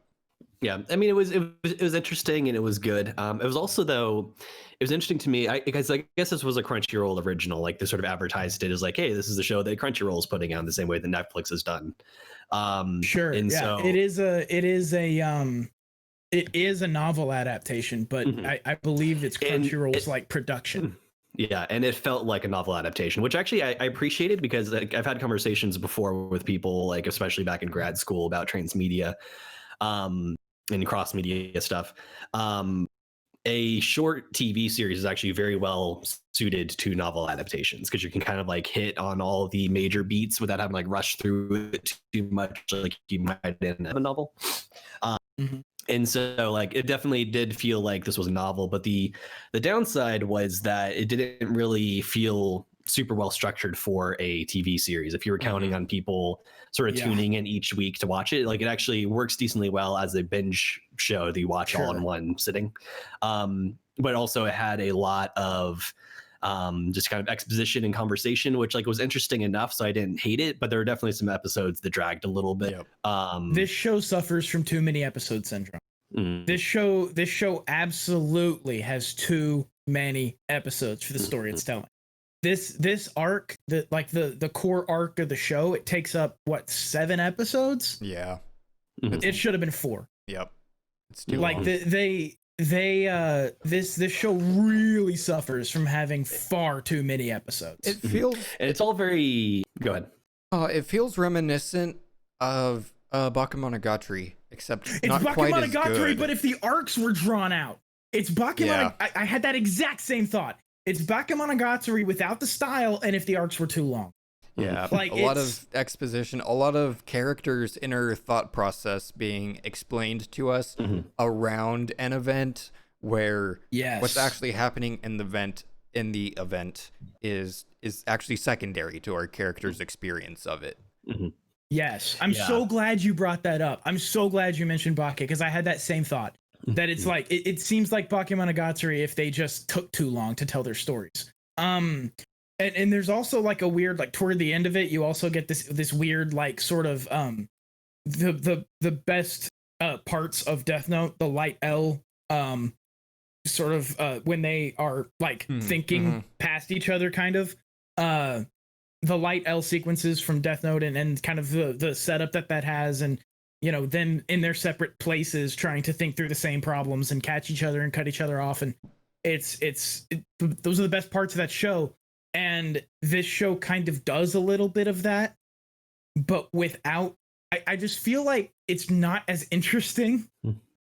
Yeah, I mean, it was interesting and it was good. It was also, though, it was interesting to me because I guess this was a Crunchyroll original. Like, they sort of advertised it as like, hey, this is the show that Crunchyroll is putting out the same way that Netflix has done. Sure, and yeah, so it is a novel adaptation, but I believe it's Crunchyroll's like production. Yeah, and it felt like a novel adaptation, which actually I appreciated because like, I've had conversations before with people, like especially back in grad school, about transmedia. And cross media stuff. A short TV series is actually very well suited to novel adaptations because you can kind of like hit on all the major beats without having like rush through it too much, like you might in a novel. And so like it definitely did feel like this was a novel, but the downside was that it didn't really feel super well structured for a TV series. If you were counting on people sort of tuning in each week to watch it, like it actually works decently well as a binge show that you watch all in one sitting. But also it had a lot of just kind of exposition and conversation, which like was interesting enough, so I didn't hate it. But there were definitely some episodes that dragged a little bit. This show suffers from too many episode syndrome. This show absolutely has too many episodes for the story it's telling. This arc, the core arc of the show, it takes up what, 7 episodes? Yeah. It should have been 4. Yep. It's too like long. This show really suffers from having far too many episodes. It feels and it's all very go ahead. It feels reminiscent of Bakemonogatari, except it's not quite as Bakemonogatari, good. but if the arcs were drawn out. It's Bakemonogatari. I had that exact same thought. It's Bakemonogatari without the style, and if the arcs were too long. Yeah, like a lot of exposition, a lot of characters' inner thought process being explained to us around an event where what's actually happening in the event is actually secondary to our character's experience of it. Yes, I'm so glad you brought that up. I'm so glad you mentioned Bake, because I had that same thought. That it's like it seems like Bakemonogatari if they just took too long to tell their stories. And there's also like a weird, like toward the end of it, you also get this weird like sort of the best parts of Death Note, the Light L sort of when they are like thinking past each other, kind of the Light L sequences from Death Note and kind of the setup that has, and you know, them in their separate places trying to think through the same problems and catch each other and cut each other off. And those are the best parts of that show. And this show kind of does a little bit of that, but without, I just feel like it's not as interesting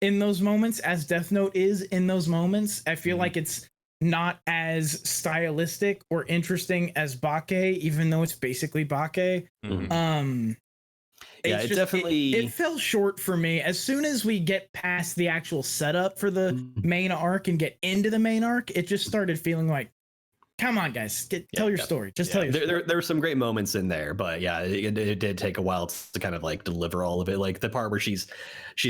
in those moments as Death Note is in those moments. I feel like it's not as stylistic or interesting as Bake, even though it's basically Bake. Yeah, it fell short for me. As soon as we get past the actual setup for the main arc and get into the main arc, it just started feeling like, come on, guys, tell your story. Just tell your story. There were some great moments in there, but yeah, it did take a while to kind of like deliver all of it. Like the part where she's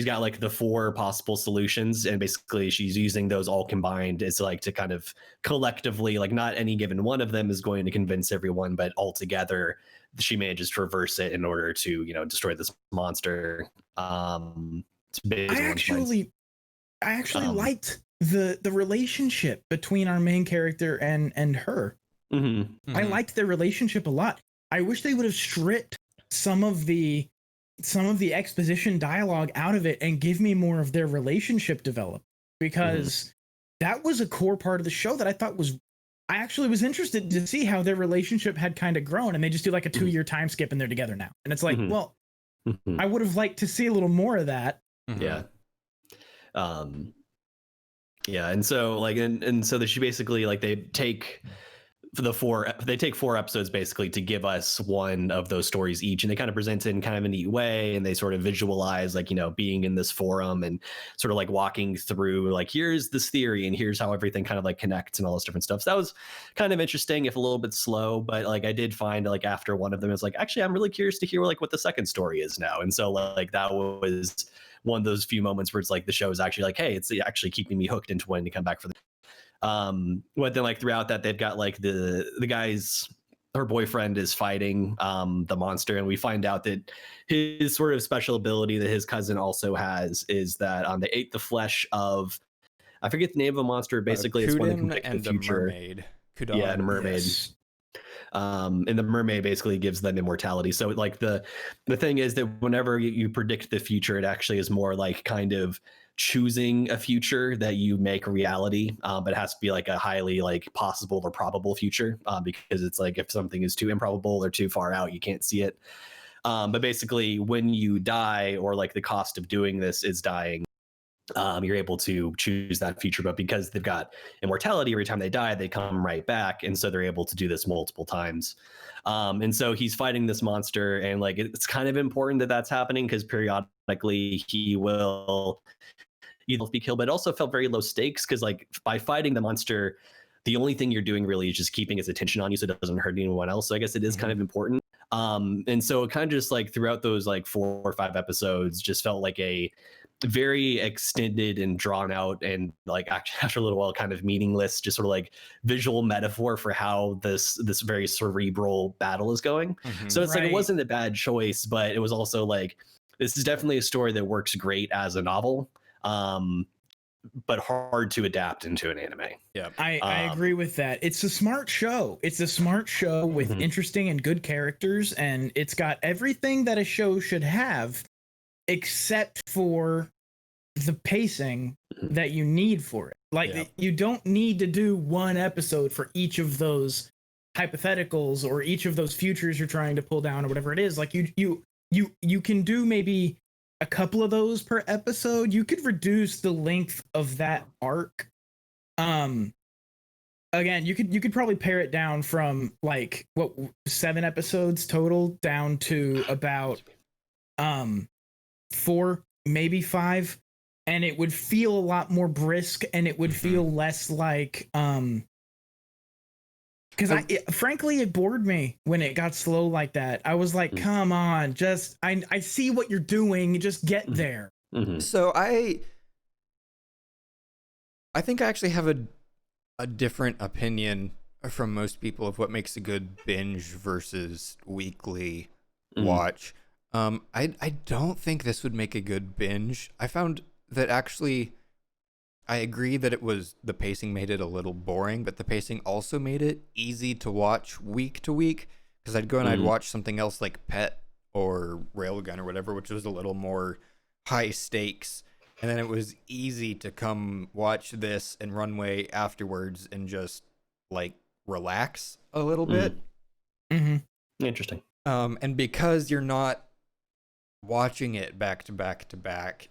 got like the 4 possible solutions, and basically she's using those all combined. It's like to kind of collectively, like not any given one of them is going to convince everyone, but altogether she manages to reverse it in order to, you know, destroy this monster. I actually liked the relationship between our main character and her. I liked their relationship a lot. I wish they would have stripped some of the exposition dialogue out of it and give me more of their relationship develop, because that was a core part of the show that I thought I actually was interested to see how their relationship had kind of grown, and they just do like a 2-year time skip and they're together now. And it's like, well, I would have liked to see a little more of that. Yeah. Yeah, and so like and so that she basically like they take 4 episodes basically to give us one of those stories each, and they kind of present it in kind of a neat way, and they sort of visualize like, you know, being in this forum and sort of like walking through like, here's this theory and here's how everything kind of like connects and all this different stuff. So that was kind of interesting, if a little bit slow, but like I did find like after one of them, it's like, actually I'm really curious to hear like what the second story is now. And so like that was one of those few moments where it's like the show is actually like, hey, it's actually keeping me hooked into wanting to come back for the But then like throughout that, they've got like the guys, her boyfriend is fighting the monster, and we find out that his sort of special ability that his cousin also has is that they ate the flesh of, I forget the name of a monster. Basically, it's one that can predict the future. Mermaid. Kudan. Yeah, and a mermaid. Yes. And the mermaid basically gives them immortality. So like the thing is that whenever you predict the future, it actually is more like kind of choosing a future that you make reality, but it has to be like a highly like possible or probable future, because it's like if something is too improbable or too far out, you can't see it. But basically, when you die, or like the cost of doing this is dying, you're able to choose that future. But because they've got immortality, every time they die, they come right back, and so they're able to do this multiple times. And so he's fighting this monster, and like it's kind of important that that's happening because periodically he will either be killed, but it also felt very low stakes because like by fighting the monster, the only thing you're doing really is just keeping his attention on you so it doesn't hurt anyone else. So I guess it is kind of important. And so it kind of just like throughout those like 4 or 5 episodes just felt like a very extended and drawn out and like after a little while kind of meaningless, just sort of like visual metaphor for how this very cerebral battle is going. So it's like it wasn't a bad choice, but it was also like this is definitely a story that works great as a novel, but hard to adapt into an anime. Yeah, I agree with that. It's a smart show. It's a smart show with interesting and good characters, and it's got everything that a show should have, except for the pacing that you need for it. Like you don't need to do one episode for each of those hypotheticals or each of those futures you're trying to pull down or whatever it is. Like you can do maybe a couple of those per episode. You could reduce the length of that arc. Again, you could probably pare it down from like 7 episodes total down to about 4, maybe 5, and it would feel a lot more brisk, and it would feel less like because frankly it bored me when it got slow like that. I was like, come on, just I see what you're doing, just get there. So I think I actually have a different opinion from most people of what makes a good binge versus weekly watch. I don't think this would make a good binge. I found that actually, I agree that the pacing made it a little boring, but the pacing also made it easy to watch week to week, because I'd go and I'd watch something else like Pet or Railgun or whatever, which was a little more high stakes, and then it was easy to come watch this and Runway afterwards and just like relax a little bit. Interesting. And because you're not watching it back to back to back,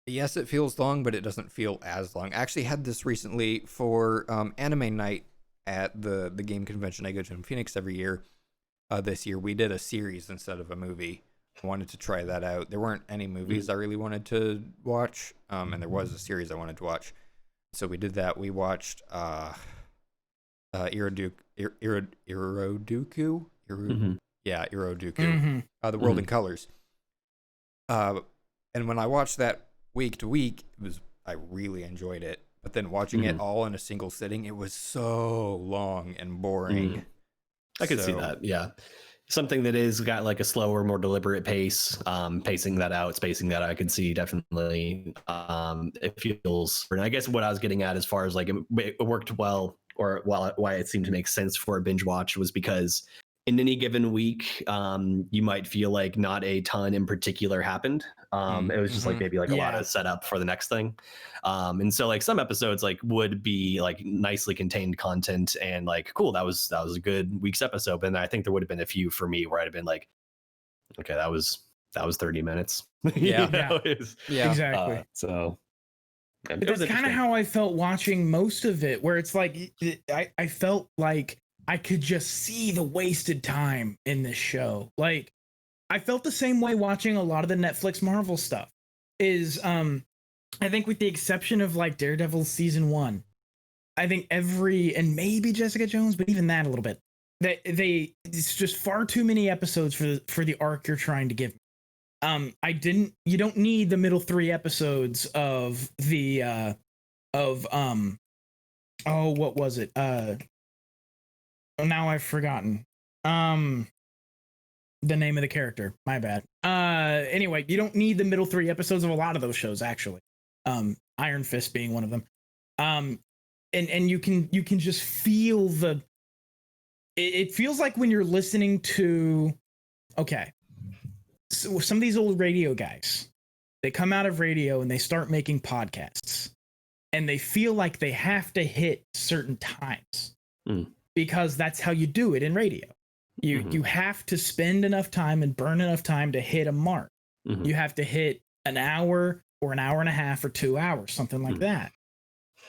yes, it feels long, but it doesn't feel as long. I actually had this recently for anime night at the game convention I go to in Phoenix every year. This year we did a series instead of a movie. I wanted to try that out. There weren't any movies I really wanted to watch, and there was a series I wanted to watch. So we did that. We watched Iroduku. Yeah, Iroduku. The World in Colors. And when I watched that week to week, I really enjoyed it. But then watching it all in a single sitting, it was so long and boring. I could see that. Yeah. Something that is got like a slower, more deliberate pace, spacing that out, I could see definitely. It feels, and I guess what I was getting at as far as like it worked well, or why it seemed to make sense for a binge watch was because in any given week, you might feel like not a ton in particular happened. It was just like maybe like a lot of setup for the next thing. And so like some episodes like would be like nicely contained content and like, cool, that was a good week's episode. And I think there would have been a few for me where I'd have been like, okay, that was 30 minutes. Yeah, exactly. So but that's kind of how I felt watching most of it, where it's like I felt like I could just see the wasted time in this show. Like I felt the same way watching a lot of the Netflix Marvel stuff. I think with the exception of like Daredevil season 1, I think and maybe Jessica Jones, but even that a little bit, it's just far too many episodes for the arc you're trying to give. You don't need the middle 3 episodes of Oh, what was it? Now I've forgotten. The name of the character. My bad. Anyway, you don't need the middle 3 episodes of a lot of those shows, actually. Iron Fist being one of them. And you can just feel the. It feels like when you're listening to. Okay. So some of these old radio guys, they come out of radio and they start making podcasts, and they feel like they have to hit certain times because that's how you do it in radio. You have to spend enough time and burn enough time to hit a mark. You have to hit an hour or an hour and a half or 2 hours, something like that.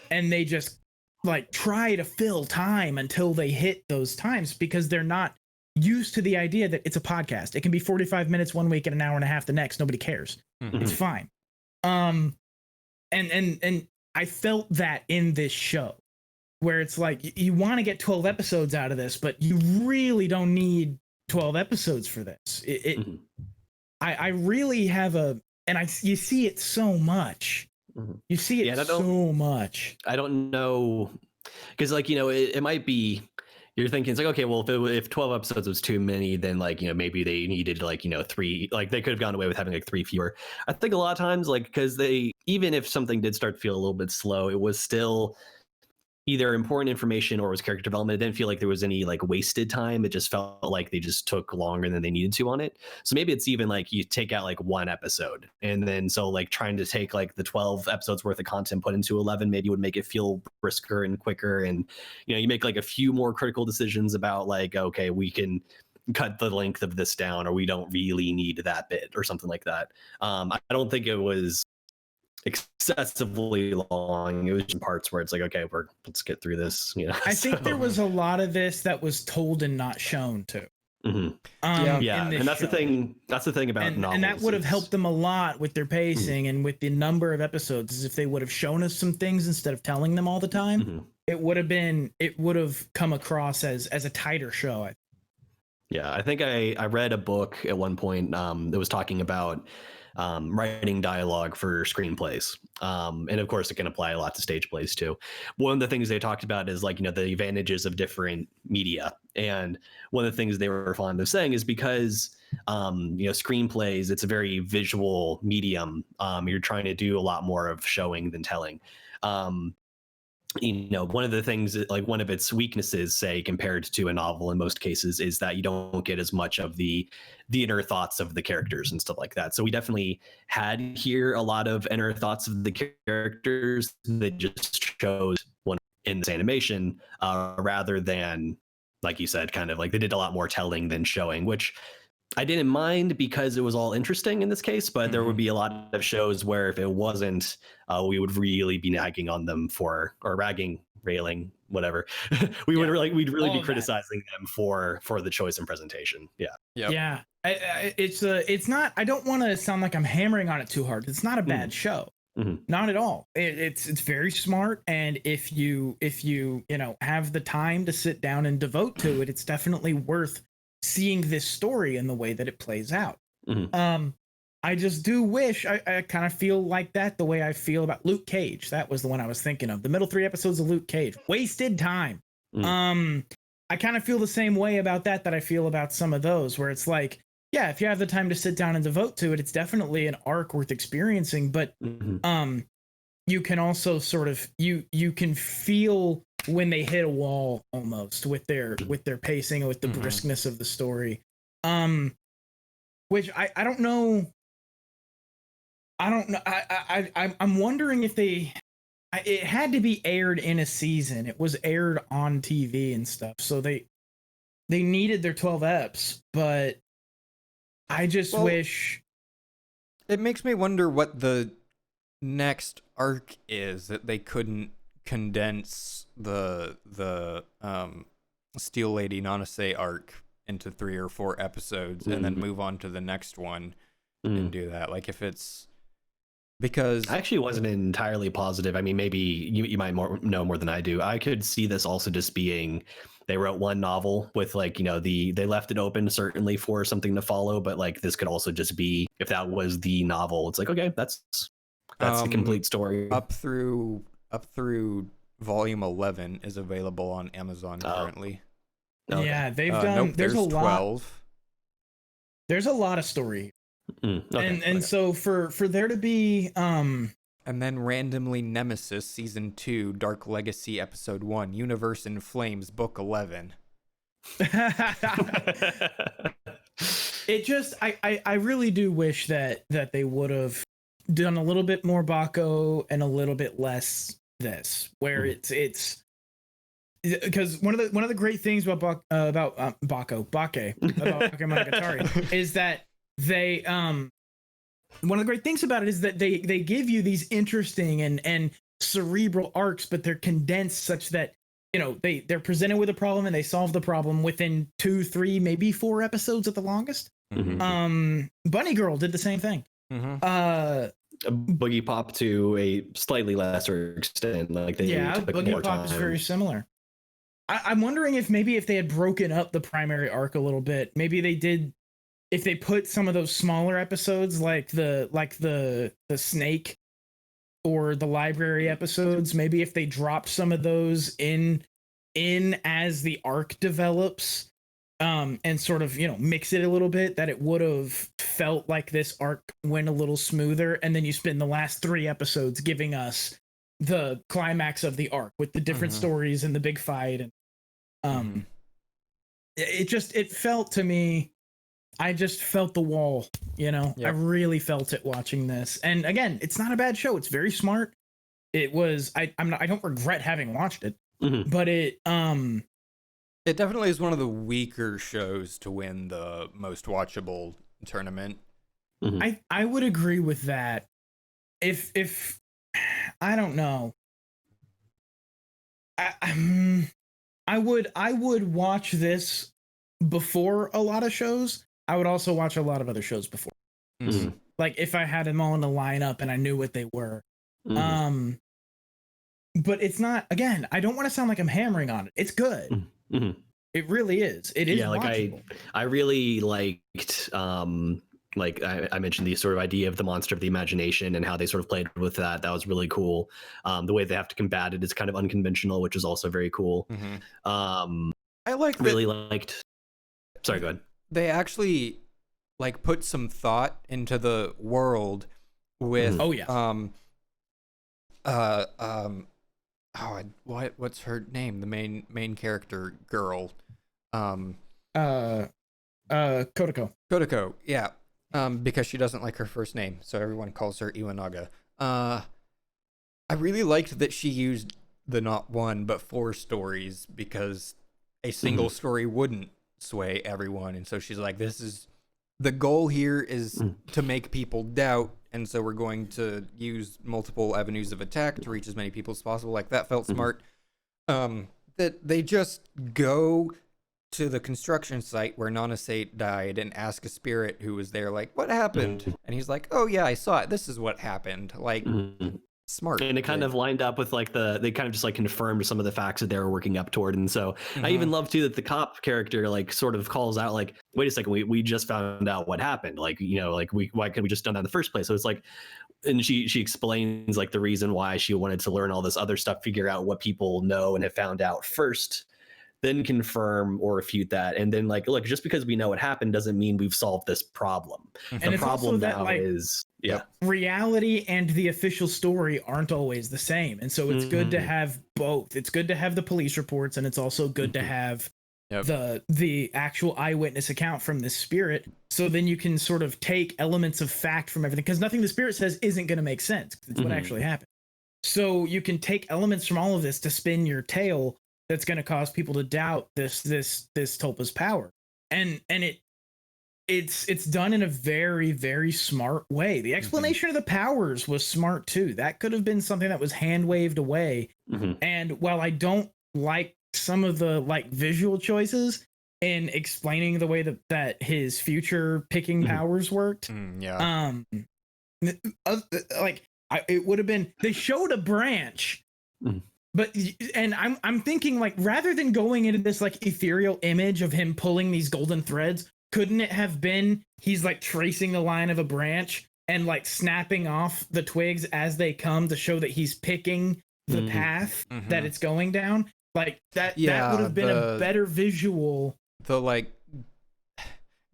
And they just like try to fill time until they hit those times because they're not used to the idea that it's a podcast. It can be 45 minutes one week and an hour and a half the next. Nobody cares. It's fine. And I felt that in this show where it's like you want to get 12 episodes out of this, but you really don't need 12 episodes for this. I really have you see it so much. You see it so much. I don't know, because like, it might be, you're thinking it's like, okay, well, if 12 episodes was too many, then like, maybe they needed like, 3, like they could have gone away with having like 3 fewer. I think a lot of times, like, because even if something did start to feel a little bit slow, it was still either important information or was character development. It didn't feel like there was any like wasted time. It just felt like they just took longer than they needed to on it. So maybe it's even like you take out like 1 episode, and then so like trying to take like the 12 episodes worth of content put into 11 maybe would make it feel brisker and quicker. And you make like a few more critical decisions about like, okay, we can cut the length of this down, or we don't really need that bit or something like that. I don't think it was excessively long. It was in parts where it's like, okay, let's get through this. I think there was a lot of this that was told and not shown too. And that's the thing. That's the thing about novels, and that would have helped them a lot with their pacing and with the number of episodes. Is if they would have shown us some things instead of telling them all the time, it would have come across as a tighter show. Yeah, I think I read a book at one point that was talking about writing dialogue for screenplays, and of course it can apply a lot to stage plays too. One of the things they talked about is like the advantages of different media, and one of the things they were fond of saying is because screenplays, it's a very visual medium. You're trying to do a lot more of showing than telling. One of the things that, like, one of its weaknesses, say, compared to a novel in most cases, is that you don't get as much of the inner thoughts of the characters and stuff like that. So we definitely had here a lot of inner thoughts of the characters that just shows one in this animation, rather than, like you said, kind of like they did a lot more telling than showing, which I didn't mind because it was all interesting in this case, but there would be a lot of shows where if it wasn't, we would really be nagging on them or railing, whatever. We'd really be criticizing them for the choice and presentation. Yeah. It's not, I don't want to sound like I'm hammering on it too hard. It's not a bad show. Not at all. It's very smart, and if you have the time to sit down and devote to it, it's definitely worth seeing this story in the way that it plays out. I just do wish I kind of feel like that the way I feel about Luke Cage. That was the one I was thinking of. The middle 3 episodes of Luke Cage, wasted time. I kind of feel the same way about that I feel about some of those, where it's like, yeah, if you have the time to sit down and devote to it, it's definitely an arc worth experiencing. But you can also sort of you can feel when they hit a wall almost with their pacing, with the briskness of the story. Which I don't know. I'm wondering if it had to be aired in a season. It was aired on TV and stuff, so they needed their 12 eps. But I just wish. It makes me wonder what the next arc is that they couldn't condense the Steel Lady Nanase arc into 3 or 4 episodes and then move on to the next one and do that. Like, if it's because I actually wasn't entirely positive. I mean, maybe you might know more than I do. I could see this also just being they wrote one novel with like, they left it open certainly for something to follow, but like this could also just be, if that was the novel, it's like, okay, that's the complete story. up through Volume 11 is available on Amazon currently. Okay. Yeah, they've done. Nope, there's a lot. 12. There's a lot of story, Okay. and so for there to be And then randomly Nemesis Season 2, Dark Legacy Episode 1, Universe in Flames, Book 11. it just I really do wish that they would have done a little bit more Baco and a little bit less this, where it's because one of the great things about Bake Monogatari is that they one of the great things about it is that they give you these interesting and cerebral arcs, but they're condensed such that, you know, they're presented with a problem and they solve the problem within 2, 3, maybe 4 episodes at the longest. Bunny Girl did the same thing. Boogie Pop to a slightly lesser extent. Like they took Boogie more Pop is time. very similar. I'm wondering if maybe if they had broken up the primary arc a little bit, maybe they did, if they put some of those smaller episodes like the snake or the library episodes, maybe if they dropped some of those in as the arc develops, and sort of, you know, mix it a little bit, that it would have felt like this arc went a little smoother, and then you spend the last 3 episodes giving us the climax of the arc with the different stories and the big fight, and it felt to me, I just felt the wall, you know. I really felt it watching this. And again, it's not a bad show. It's very smart. It was I don't regret having watched it, but it definitely is one of the weaker shows to win the most watchable tournament. I would agree with that. If I don't know. I would watch this before a lot of shows. I would also watch a lot of other shows before. Like if I had them all in a lineup and I knew what they were. But it's not, again, I don't want to sound like I'm hammering on it. It's good. It really is. It is. Yeah, like watchable. I really liked like I mentioned the sort of idea of the monster of the imagination and how they sort of played with that. That was really cool. The way they have to combat it is kind of unconventional, which is also very cool. I really liked. Sorry, go ahead. They actually like put some thought into the world with what's her name? The main character girl. Kodako. Yeah. Because she doesn't like her first name, so everyone calls her Iwanaga. I really liked that she used the not 1 but 4 stories, because a single story wouldn't sway everyone, and so she's like, this is the goal here is to make people doubt, and so we're going to use multiple avenues of attack to reach as many people as possible. Like, that felt smart. That they just go to the construction site where Nanase died and ask a spirit who was there, like, what happened? And he's like, oh yeah, I saw it, this is what happened. Like, smart. And it kind of lined up with like they kind of just like confirmed some of the facts that they were working up toward. And so I even love too that the cop character like sort of calls out like, wait a second, we just found out what happened. Like, you know, like why couldn't we just done that in the first place? So it's like, and she explains like the reason why she wanted to learn all this other stuff, figure out what people know and have found out first, then confirm or refute that. And then like, look, just because we know what happened doesn't mean we've solved this problem. And the problem that, now like, is reality and the official story aren't always the same. And so it's good to have both. It's good to have the police reports, and it's also good to have the actual eyewitness account from the spirit. So then you can sort of take elements of fact from everything, because nothing the spirit says isn't going to make sense. It's what actually happened. So you can take elements from all of this to spin your tale that's going to cause people to doubt this Tulpa's power. And it's done in a very, very smart way. The explanation of the powers was smart too. That could have been something that was hand waved away. And while I don't like some of the like visual choices in explaining the way that his future picking powers worked, it would have been, they showed a branch. But, and I'm thinking, like, rather than going into this like ethereal image of him pulling these golden threads, couldn't it have been he's like tracing the line of a branch and like snapping off the twigs as they come to show that he's picking the path that it's going down. Like that would have been a better visual. The like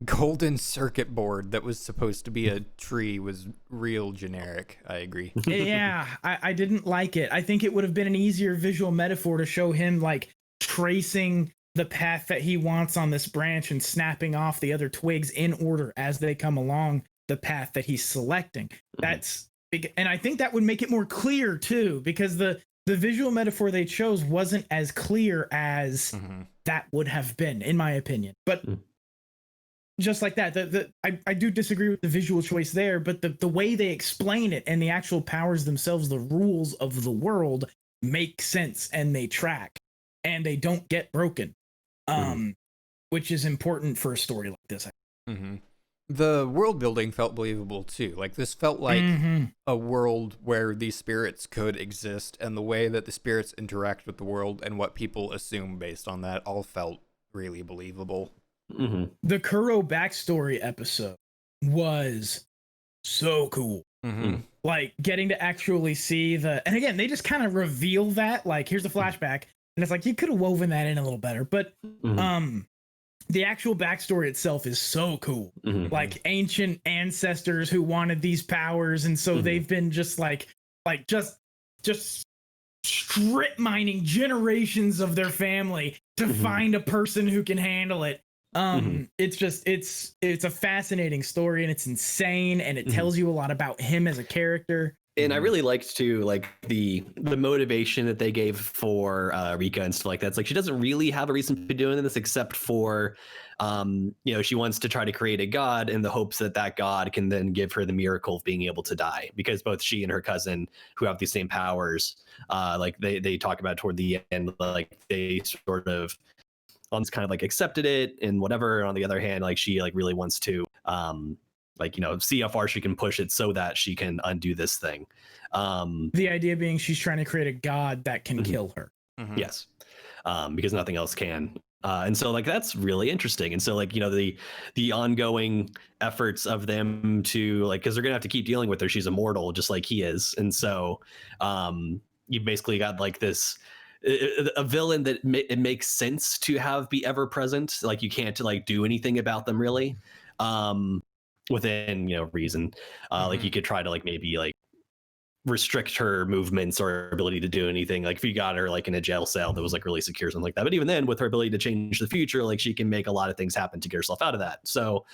golden circuit board that was supposed to be a tree was real generic. I agree. Yeah, I didn't like it. I think it would have been an easier visual metaphor to show him like tracing the path that he wants on this branch and snapping off the other twigs in order as they come along the path that he's selecting. That's big, and I think that would make it more clear too, because the visual metaphor they chose wasn't as clear as that would have been, in my opinion. But just like that, I do disagree with the visual choice there, but the way they explain it and the actual powers themselves, the rules of the world, make sense and they track and they don't get broken, which is important for a story like this. The world building felt believable too. Like this felt like a world where these spirits could exist, and the way that the spirits interact with the world and what people assume based on that all felt really believable. The Kuro backstory episode was so cool. Like getting to actually see and again, they just kind of reveal that, like, here's the flashback, and it's like, you could have woven that in a little better, but the actual backstory itself is so cool. Like ancient ancestors who wanted these powers, and so they've been just just strip mining generations of their family to find a person who can handle it. It's a fascinating story, and it's insane, and it tells you a lot about him as a character. And I really liked too, like the motivation that they gave for Rika and stuff like that. It's like she doesn't really have a reason to be doing this except for, she wants to try to create a god in the hopes that that god can then give her the miracle of being able to die. Because both she and her cousin, who have these same powers, like they talk about toward the end, like they sort of kind of like accepted it and whatever. On the other hand, like she like really wants to see how far she can push it so that she can undo this thing. The idea being she's trying to create a god that can kill her. Yes. Because nothing else can. And so like that's really interesting. And so like, the ongoing efforts of them to like, because they're gonna have to keep dealing with her. She's immortal just like he is. And so you basically got like this a villain that it makes sense to have be ever present. Like you can't like do anything about them really. Within reason, like you could try to like maybe like restrict her movements or ability to do anything, like if you got her like in a jail cell that was like really secure, something like that. But even then, with her ability to change the future, like she can make a lot of things happen to get herself out of that. So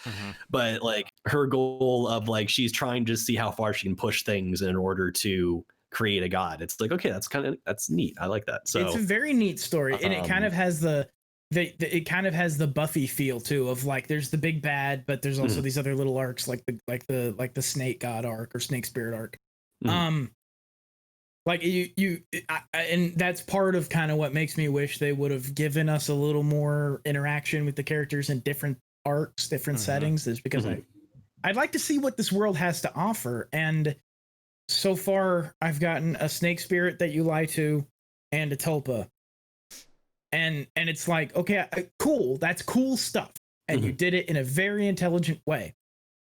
but like her goal of like she's trying to see how far she can push things in order to create a god, it's like, okay, that's neat. I like that. So it's a very neat story, and it kind of has it kind of has the Buffy feel too, of like there's the big bad, but there's also these other little arcs like the snake god arc or snake spirit arc. Like and that's part of kind of what makes me wish they would have given us a little more interaction with the characters in different arcs, different settings, is because I'd like to see what this world has to offer. And so far I've gotten a snake spirit that you lie to and a tulpa. And it's like, okay, cool. That's cool stuff. And you did it in a very intelligent way.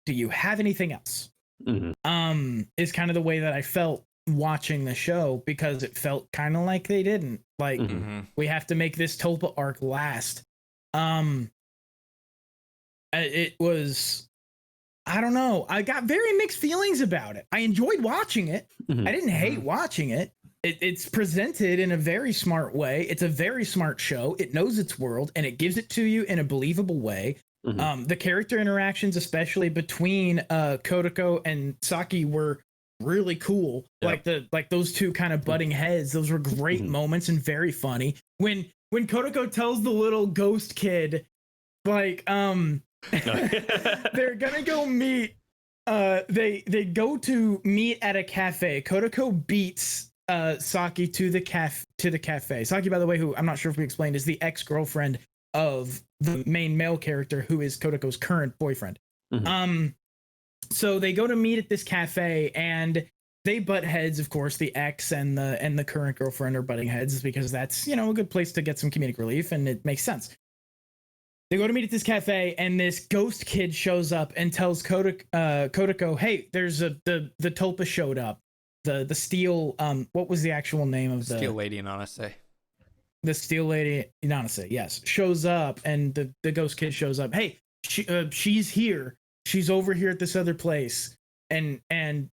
Do you have anything else? Is kind of the way that I felt watching the show, because it felt kind of like they didn't. Like, we have to make this Tulpa arc last. It was, I don't know. I got very mixed feelings about it. I enjoyed watching it. I didn't hate watching it. It's presented in a very smart way. It's a very smart show. It knows its world, and it gives it to you in a believable way. The character interactions, especially between Kodako and Saki, were really cool. Like those two kind of butting heads. Those were great moments and very funny. When Kodako tells the little ghost kid, like, they're gonna go meet. They go to meet at a cafe. Kodako beats Saki to the cafe. Saki, by the way, who I'm not sure if we explained, is the ex-girlfriend of the main male character, who is Kodako's current boyfriend. So they go to meet at this cafe, and they butt heads. Of course, the ex and the current girlfriend are butting heads, because that's, a good place to get some comedic relief, and it makes sense. They go to meet at this cafe, and this ghost kid shows up and tells Kodako, "Hey, there's the Tulpa showed up." the steel what was the actual name of the Steel Lady Nanase. The Steel Lady Nanase, yes, shows up, and the ghost kid shows up. Hey, she's here. She's over here at this other place. And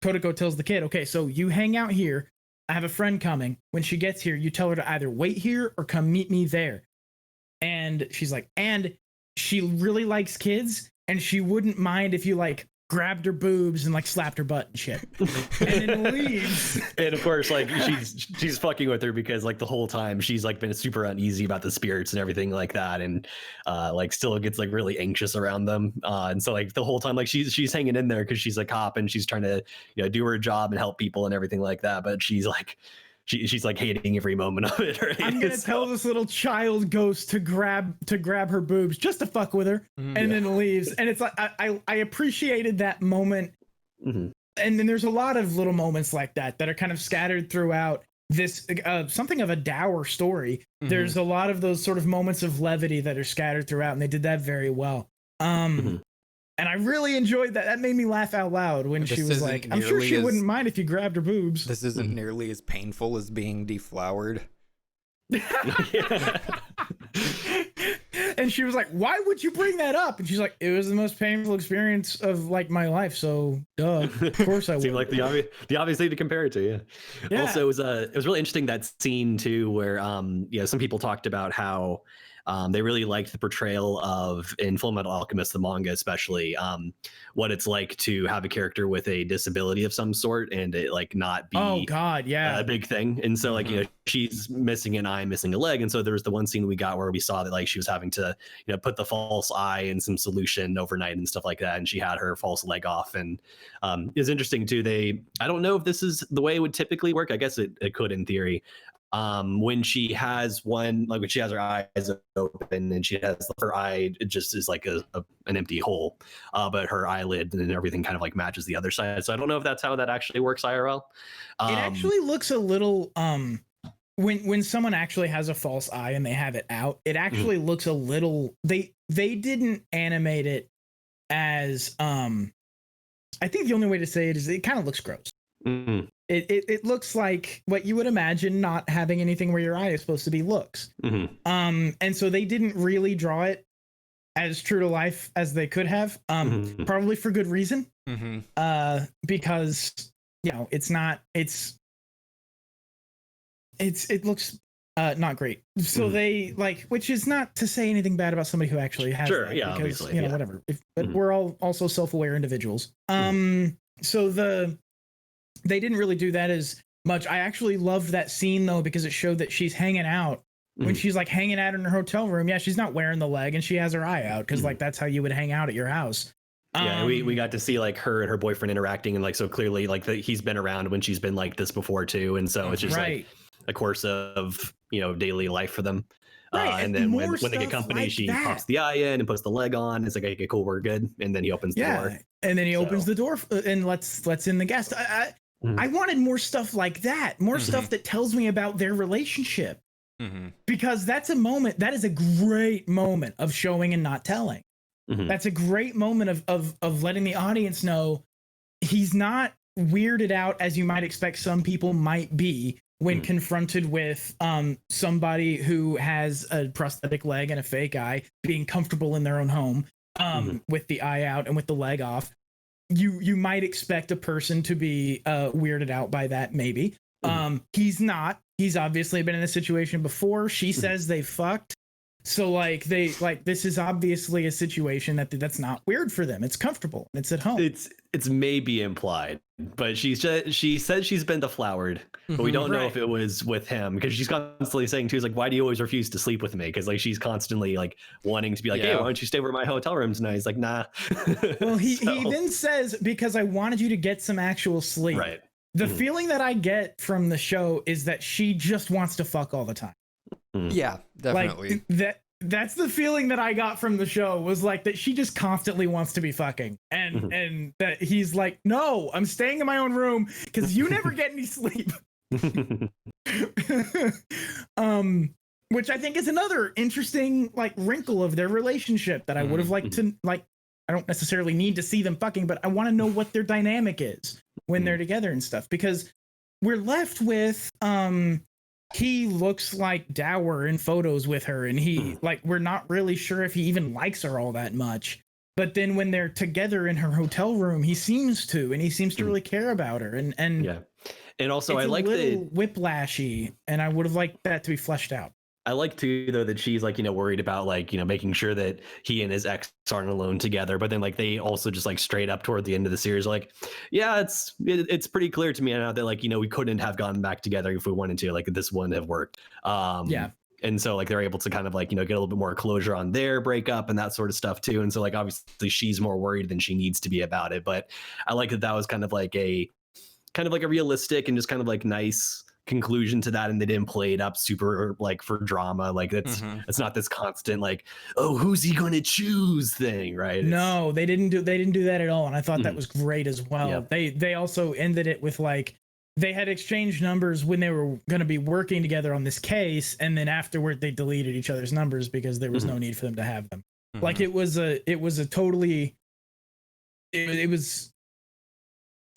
Kodako tells the kid, okay, so you hang out here. I have a friend coming. When she gets here, you tell her to either wait here or come meet me there. And she's like, and she really likes kids, and she wouldn't mind if you like grabbed her boobs and like slapped her butt and shit, and then leaves. And of course, like she's fucking with her because like the whole time she's like been super uneasy about the spirits and everything like that, and like still gets like really anxious around them. And so like the whole time, like she's hanging in there because she's a cop and she's trying to do her job and help people and everything like that. But she's like she's like hating every moment of it. Right? I'm gonna tell this little child ghost to grab her boobs just to fuck with her, and then leaves. And it's like I appreciated that moment. And then there's a lot of little moments like that are kind of scattered throughout this something of a dour story. There's a lot of those sort of moments of levity that are scattered throughout, and they did that very well. And I really enjoyed that. That made me laugh out loud when she was like, I'm sure she wouldn't mind if you grabbed her boobs. This isn't nearly as painful as being deflowered. And she was like, why would you bring that up? And she's like, it was the most painful experience of like my life, so duh, of course I would. Seemed like the obvious thing to compare it to. Yeah. Also, it was really interesting, that scene too, where some people talked about how they really liked the portrayal of, in Fullmetal Alchemist, the manga especially, what it's like to have a character with a disability of some sort and it like not be a big thing. And so like she's missing an eye, missing a leg, and so there was the one scene we got where we saw that like she was having to put the false eye in some solution overnight and stuff like that, and she had her false leg off. And it's interesting too, I don't know if this is the way it would typically work. I guess it could in theory. When she has when she has her eyes open and she has her eye, it just is like an empty hole, but her eyelid and everything kind of like matches the other side. So I don't know if that's how that actually works IRL. It actually looks a little when someone actually has a false eye and they have it out, it actually looks a little, they didn't animate it as I think the only way to say it is it kind of looks gross. It looks like what you would imagine not having anything where your eye is supposed to be looks. And so they didn't really draw it as true to life as they could have, probably for good reason. Because it looks not great. So they like, which is not to say anything bad about somebody who actually has that, because, obviously, whatever. But we're all also self-aware individuals. So they didn't really do that as much. I actually loved that scene though, because it showed that she's hanging out when she's like hanging out in her hotel room. Yeah, she's not wearing the leg and she has her eye out because like that's how you would hang out at your house. We got to see like her and her boyfriend interacting, and like so clearly like he's been around when she's been like this before too, and so it's just like a course of daily life for them. And then when they get company, like she pops the eye in and puts the leg on. It's like, okay, cool, we're good. And then he opens the door. And then he opens the door and lets in the guest. I wanted more stuff like that, more stuff that tells me about their relationship, because that's a moment, that is a great moment of showing and not telling. That's a great moment of letting the audience know he's not weirded out as you might expect some people might be when confronted with somebody who has a prosthetic leg and a fake eye, being comfortable in their own home with the eye out and with the leg off. You might expect a person to be weirded out by that, maybe. He's not. He's obviously been in a situation before. She says they fucked. So like this is obviously a situation that's not weird for them. It's comfortable. It's at home. It's maybe implied, but she said she's been deflowered, but we don't know if it was with him, because she's constantly saying too, like, why do you always refuse to sleep with me? Because like she's constantly like wanting to be like, hey, why don't you stay over my hotel room tonight? He's like, nah. Well, he then says, because I wanted you to get some actual sleep. Right. The feeling that I get from the show is that she just wants to fuck all the time. Yeah, definitely. Like that's the feeling that I got from the show, was like that she just constantly wants to be fucking, and that he's like, no, I'm staying in my own room because you never get any sleep. Which I think is another interesting like wrinkle of their relationship that I would have liked to like. I don't necessarily need to see them fucking, but I want to know what their dynamic is when they're together and stuff, because we're left with he looks like dour in photos with her, and he like we're not really sure if he even likes her all that much. But then when they're together in her hotel room, he seems to really care about her. And yeah. And also, it's I like a little the whiplashy, and I would have liked that to be fleshed out. I like too though that she's like, worried about like, making sure that he and his ex aren't alone together. But then like they also just like straight up toward the end of the series, like, yeah, it's pretty clear to me now that like, we couldn't have gotten back together if we wanted to, like this wouldn't have worked. Yeah. And so like they're able to kind of like, get a little bit more closure on their breakup and that sort of stuff too. And so like obviously she's more worried than she needs to be about it. But I like that was kind of like a realistic and just kind of like nice conclusion to that, and they didn't play it up super like for drama. Like it's not this constant like, oh, who's he gonna choose thing, right? No, they didn't do that at all, and I thought that was great as well. Yep. They also ended it with like they had exchanged numbers when they were going to be working together on this case, and then afterward they deleted each other's numbers because there was no need for them to have them. Like it was a totally it was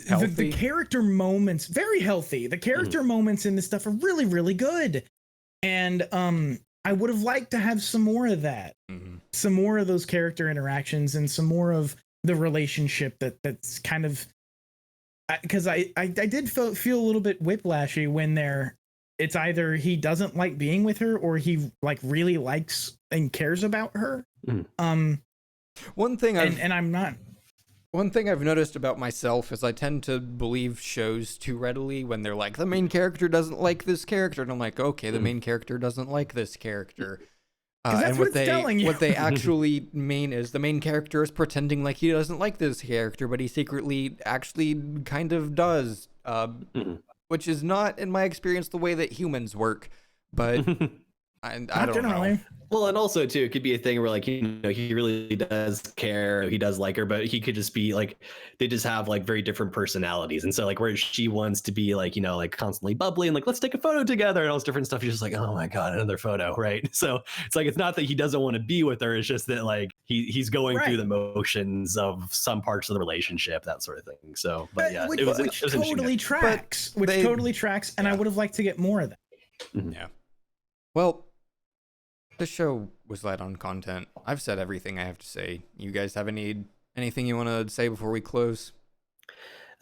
the character moments very healthy. The character moments in this stuff are really, really good. And I would have liked to have some more of that. Some more of those character interactions and some more of the relationship that's kind of, because I did feel a little bit whiplashy when it's either he doesn't like being with her or he like really likes and cares about her. One thing I've noticed about myself is I tend to believe shows too readily when they're like, the main character doesn't like this character, and I'm like, okay, the main character doesn't like this character. That's what it's telling you. What they actually mean is the main character is pretending like he doesn't like this character, but he secretly actually kind of does, which is not, in my experience, the way that humans work. But I don't know. Well, and also too, it could be a thing where like, he really does care, he does like her, but he could just be like, they just have like very different personalities. And so like where she wants to be like, like constantly bubbly and like, let's take a photo together and all this different stuff. He's just like, oh my God, another photo. Right. So it's like, it's not that he doesn't want to be with her. It's just that like he's going through the motions of some parts of the relationship, that sort of thing. So, but yeah, which totally tracks, totally tracks. And I would have liked to get more of that. Yeah. Well, the show was light on content. I've said everything I have to say. You guys have anything you want to say before we close?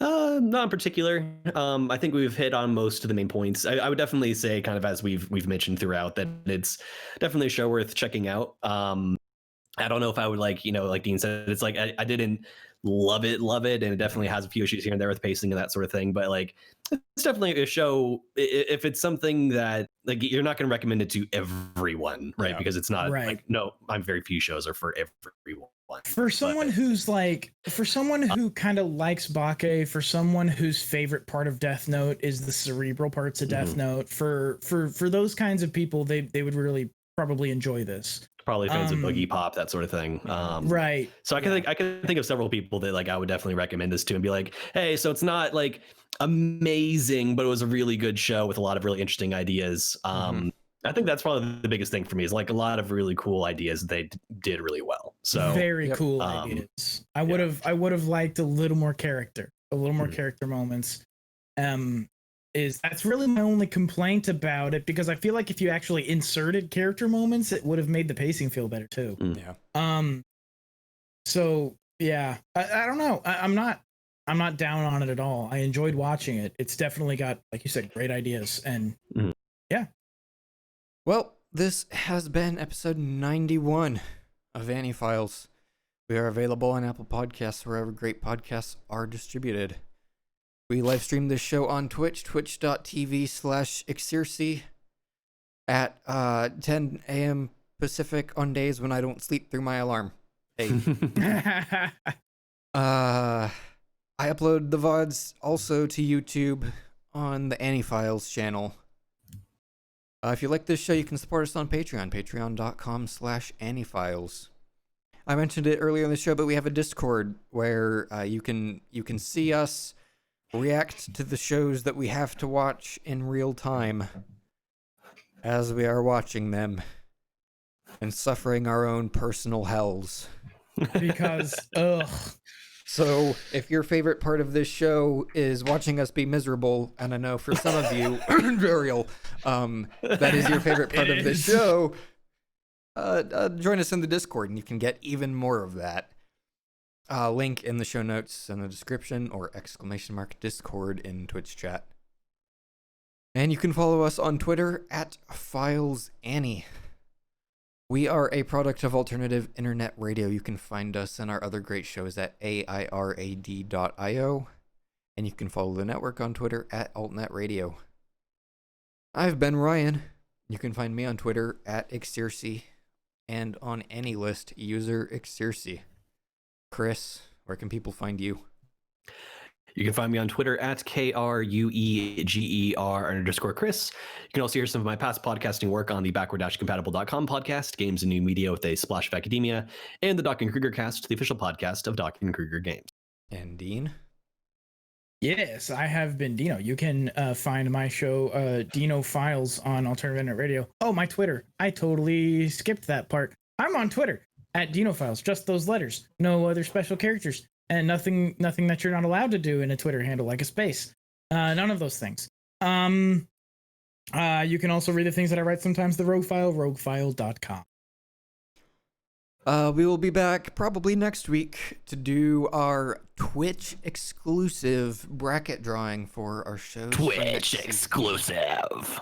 Not in particular. I think we've hit on most of the main points. I would definitely say, kind of as we've mentioned throughout, that it's definitely a show worth checking out. I don't know if I would like Dean said, it's like I didn't love it, and it definitely has a few issues here and there with pacing and that sort of thing. But like, it's definitely a show. If it's something that like you're not going to recommend it to everyone, right? Because it's not like I'm very few shows are for everyone. For someone who kind of likes Bake, for someone whose favorite part of Death Note is the cerebral parts of Death Note, for those kinds of people, they would really probably enjoy this. Probably fans of Boogie Pop, that sort of thing. Right. So I can think of several people that like I would definitely recommend this to and be like, hey, so it's not like amazing, but it was a really good show with a lot of really interesting ideas. I think that's probably the biggest thing for me is like a lot of really cool ideas they did really well. So very cool ideas. I would have liked a little more character, character moments. That's really my only complaint about it, because I feel like if you actually inserted character moments, it would have made the pacing feel better too. So yeah, I don't know. I'm not down on it at all. I enjoyed watching it. It's definitely got, like you said, great ideas, and yeah. Well, this has been episode 91 of AniFiles. We are available on Apple Podcasts, wherever great podcasts are distributed. We live stream this show on Twitch, twitch.tv/Exercy at 10 a.m. Pacific on days when I don't sleep through my alarm. Hey. I upload the VODs also to YouTube on the AniFiles channel. If you like this show, you can support us on Patreon, patreon.com/AniFiles. I mentioned it earlier in the show, but we have a Discord where you can see us react to the shows that we have to watch in real time as we are watching them and suffering our own personal hells. Because So if your favorite part of this show is watching us be miserable, and I know for some of you, Ariel, that is your favorite part of this show, join us in the Discord and you can get even more of that. Link in the show notes in the description, or !Discord in Twitch chat. And you can follow us on Twitter at FilesAnnie. We are a product of alternative internet radio. You can find us and our other great shows at airad.io. And you can follow the network on Twitter at AltNetRadio. I've been Ryan. You can find me on Twitter at Xerxes and on AnyList user Xerxes. Chris, where can people find you? You can find me on Twitter at KRUEGER_Chris. You can also hear some of my past podcasting work on the backward-compatible.com podcast, Games and New Media with a Splash of Academia, and the Doc and Krieger cast, the official podcast of Doc and Krieger Games. And Dean? Yes, I have been Dino. You can find my show, Dino Files, on Alternative Internet Radio. Oh, my Twitter. I totally skipped that part. I'm on Twitter at Dino Files, just those letters. No other special characters. And nothing that you're not allowed to do in a Twitter handle, like a space. None of those things. You can also read the things that I write sometimes, the Rogue File, roguefile.com. We will be back probably next week to do our Twitch exclusive bracket drawing for our shows. Twitch exclusive.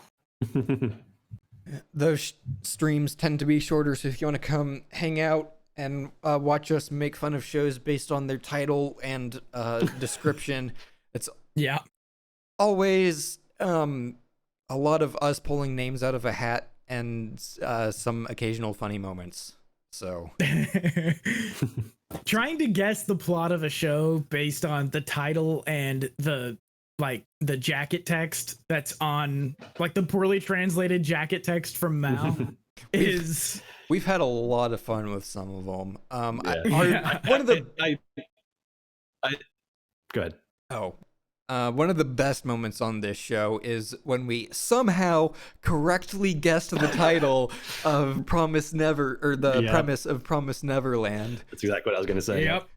Those streams tend to be shorter, so if you want to come hang out and watch us make fun of shows based on their title and description, it's always a lot of us pulling names out of a hat and some occasional funny moments. So trying to guess the plot of a show based on the title and the jacket text that's on, like, the poorly translated jacket text from Mal is... We've had a lot of fun with some of them. One of the best moments on this show is when we somehow correctly guessed the title of Promise Never, or the premise of Promise Neverland. That's exactly what I was going to say. Yep.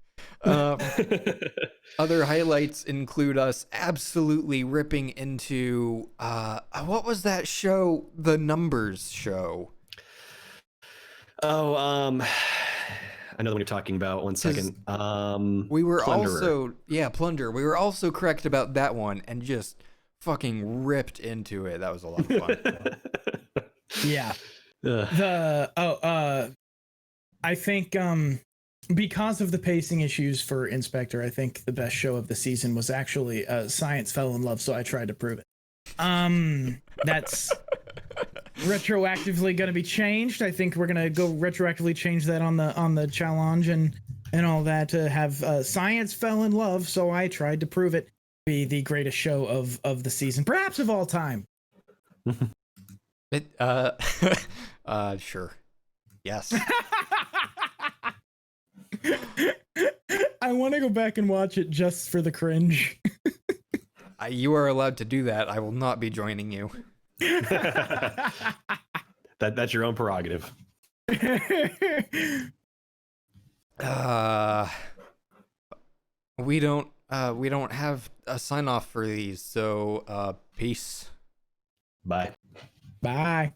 Other highlights include us absolutely ripping into what was that show? The Numbers show. Oh, I know the one you're talking about. 1 second. We were Plunderer. Plunder. We were also correct about that one and just fucking ripped into it. That was a lot of fun. Yeah. I think because of the pacing issues for Inspector, I think the best show of the season was actually Science Fell in Love, so I tried to prove it. That's retroactively going to be changed. I think we're going to go retroactively change that on the challenge and all that to have Science Fell in Love, so I tried to prove it be the greatest show of the season, perhaps of all time. Sure. Yes. I want to go back and watch it just for the cringe. You are allowed to do that. I will not be joining you. That's your own prerogative. We don't have a sign off for these, so peace. Bye. Bye.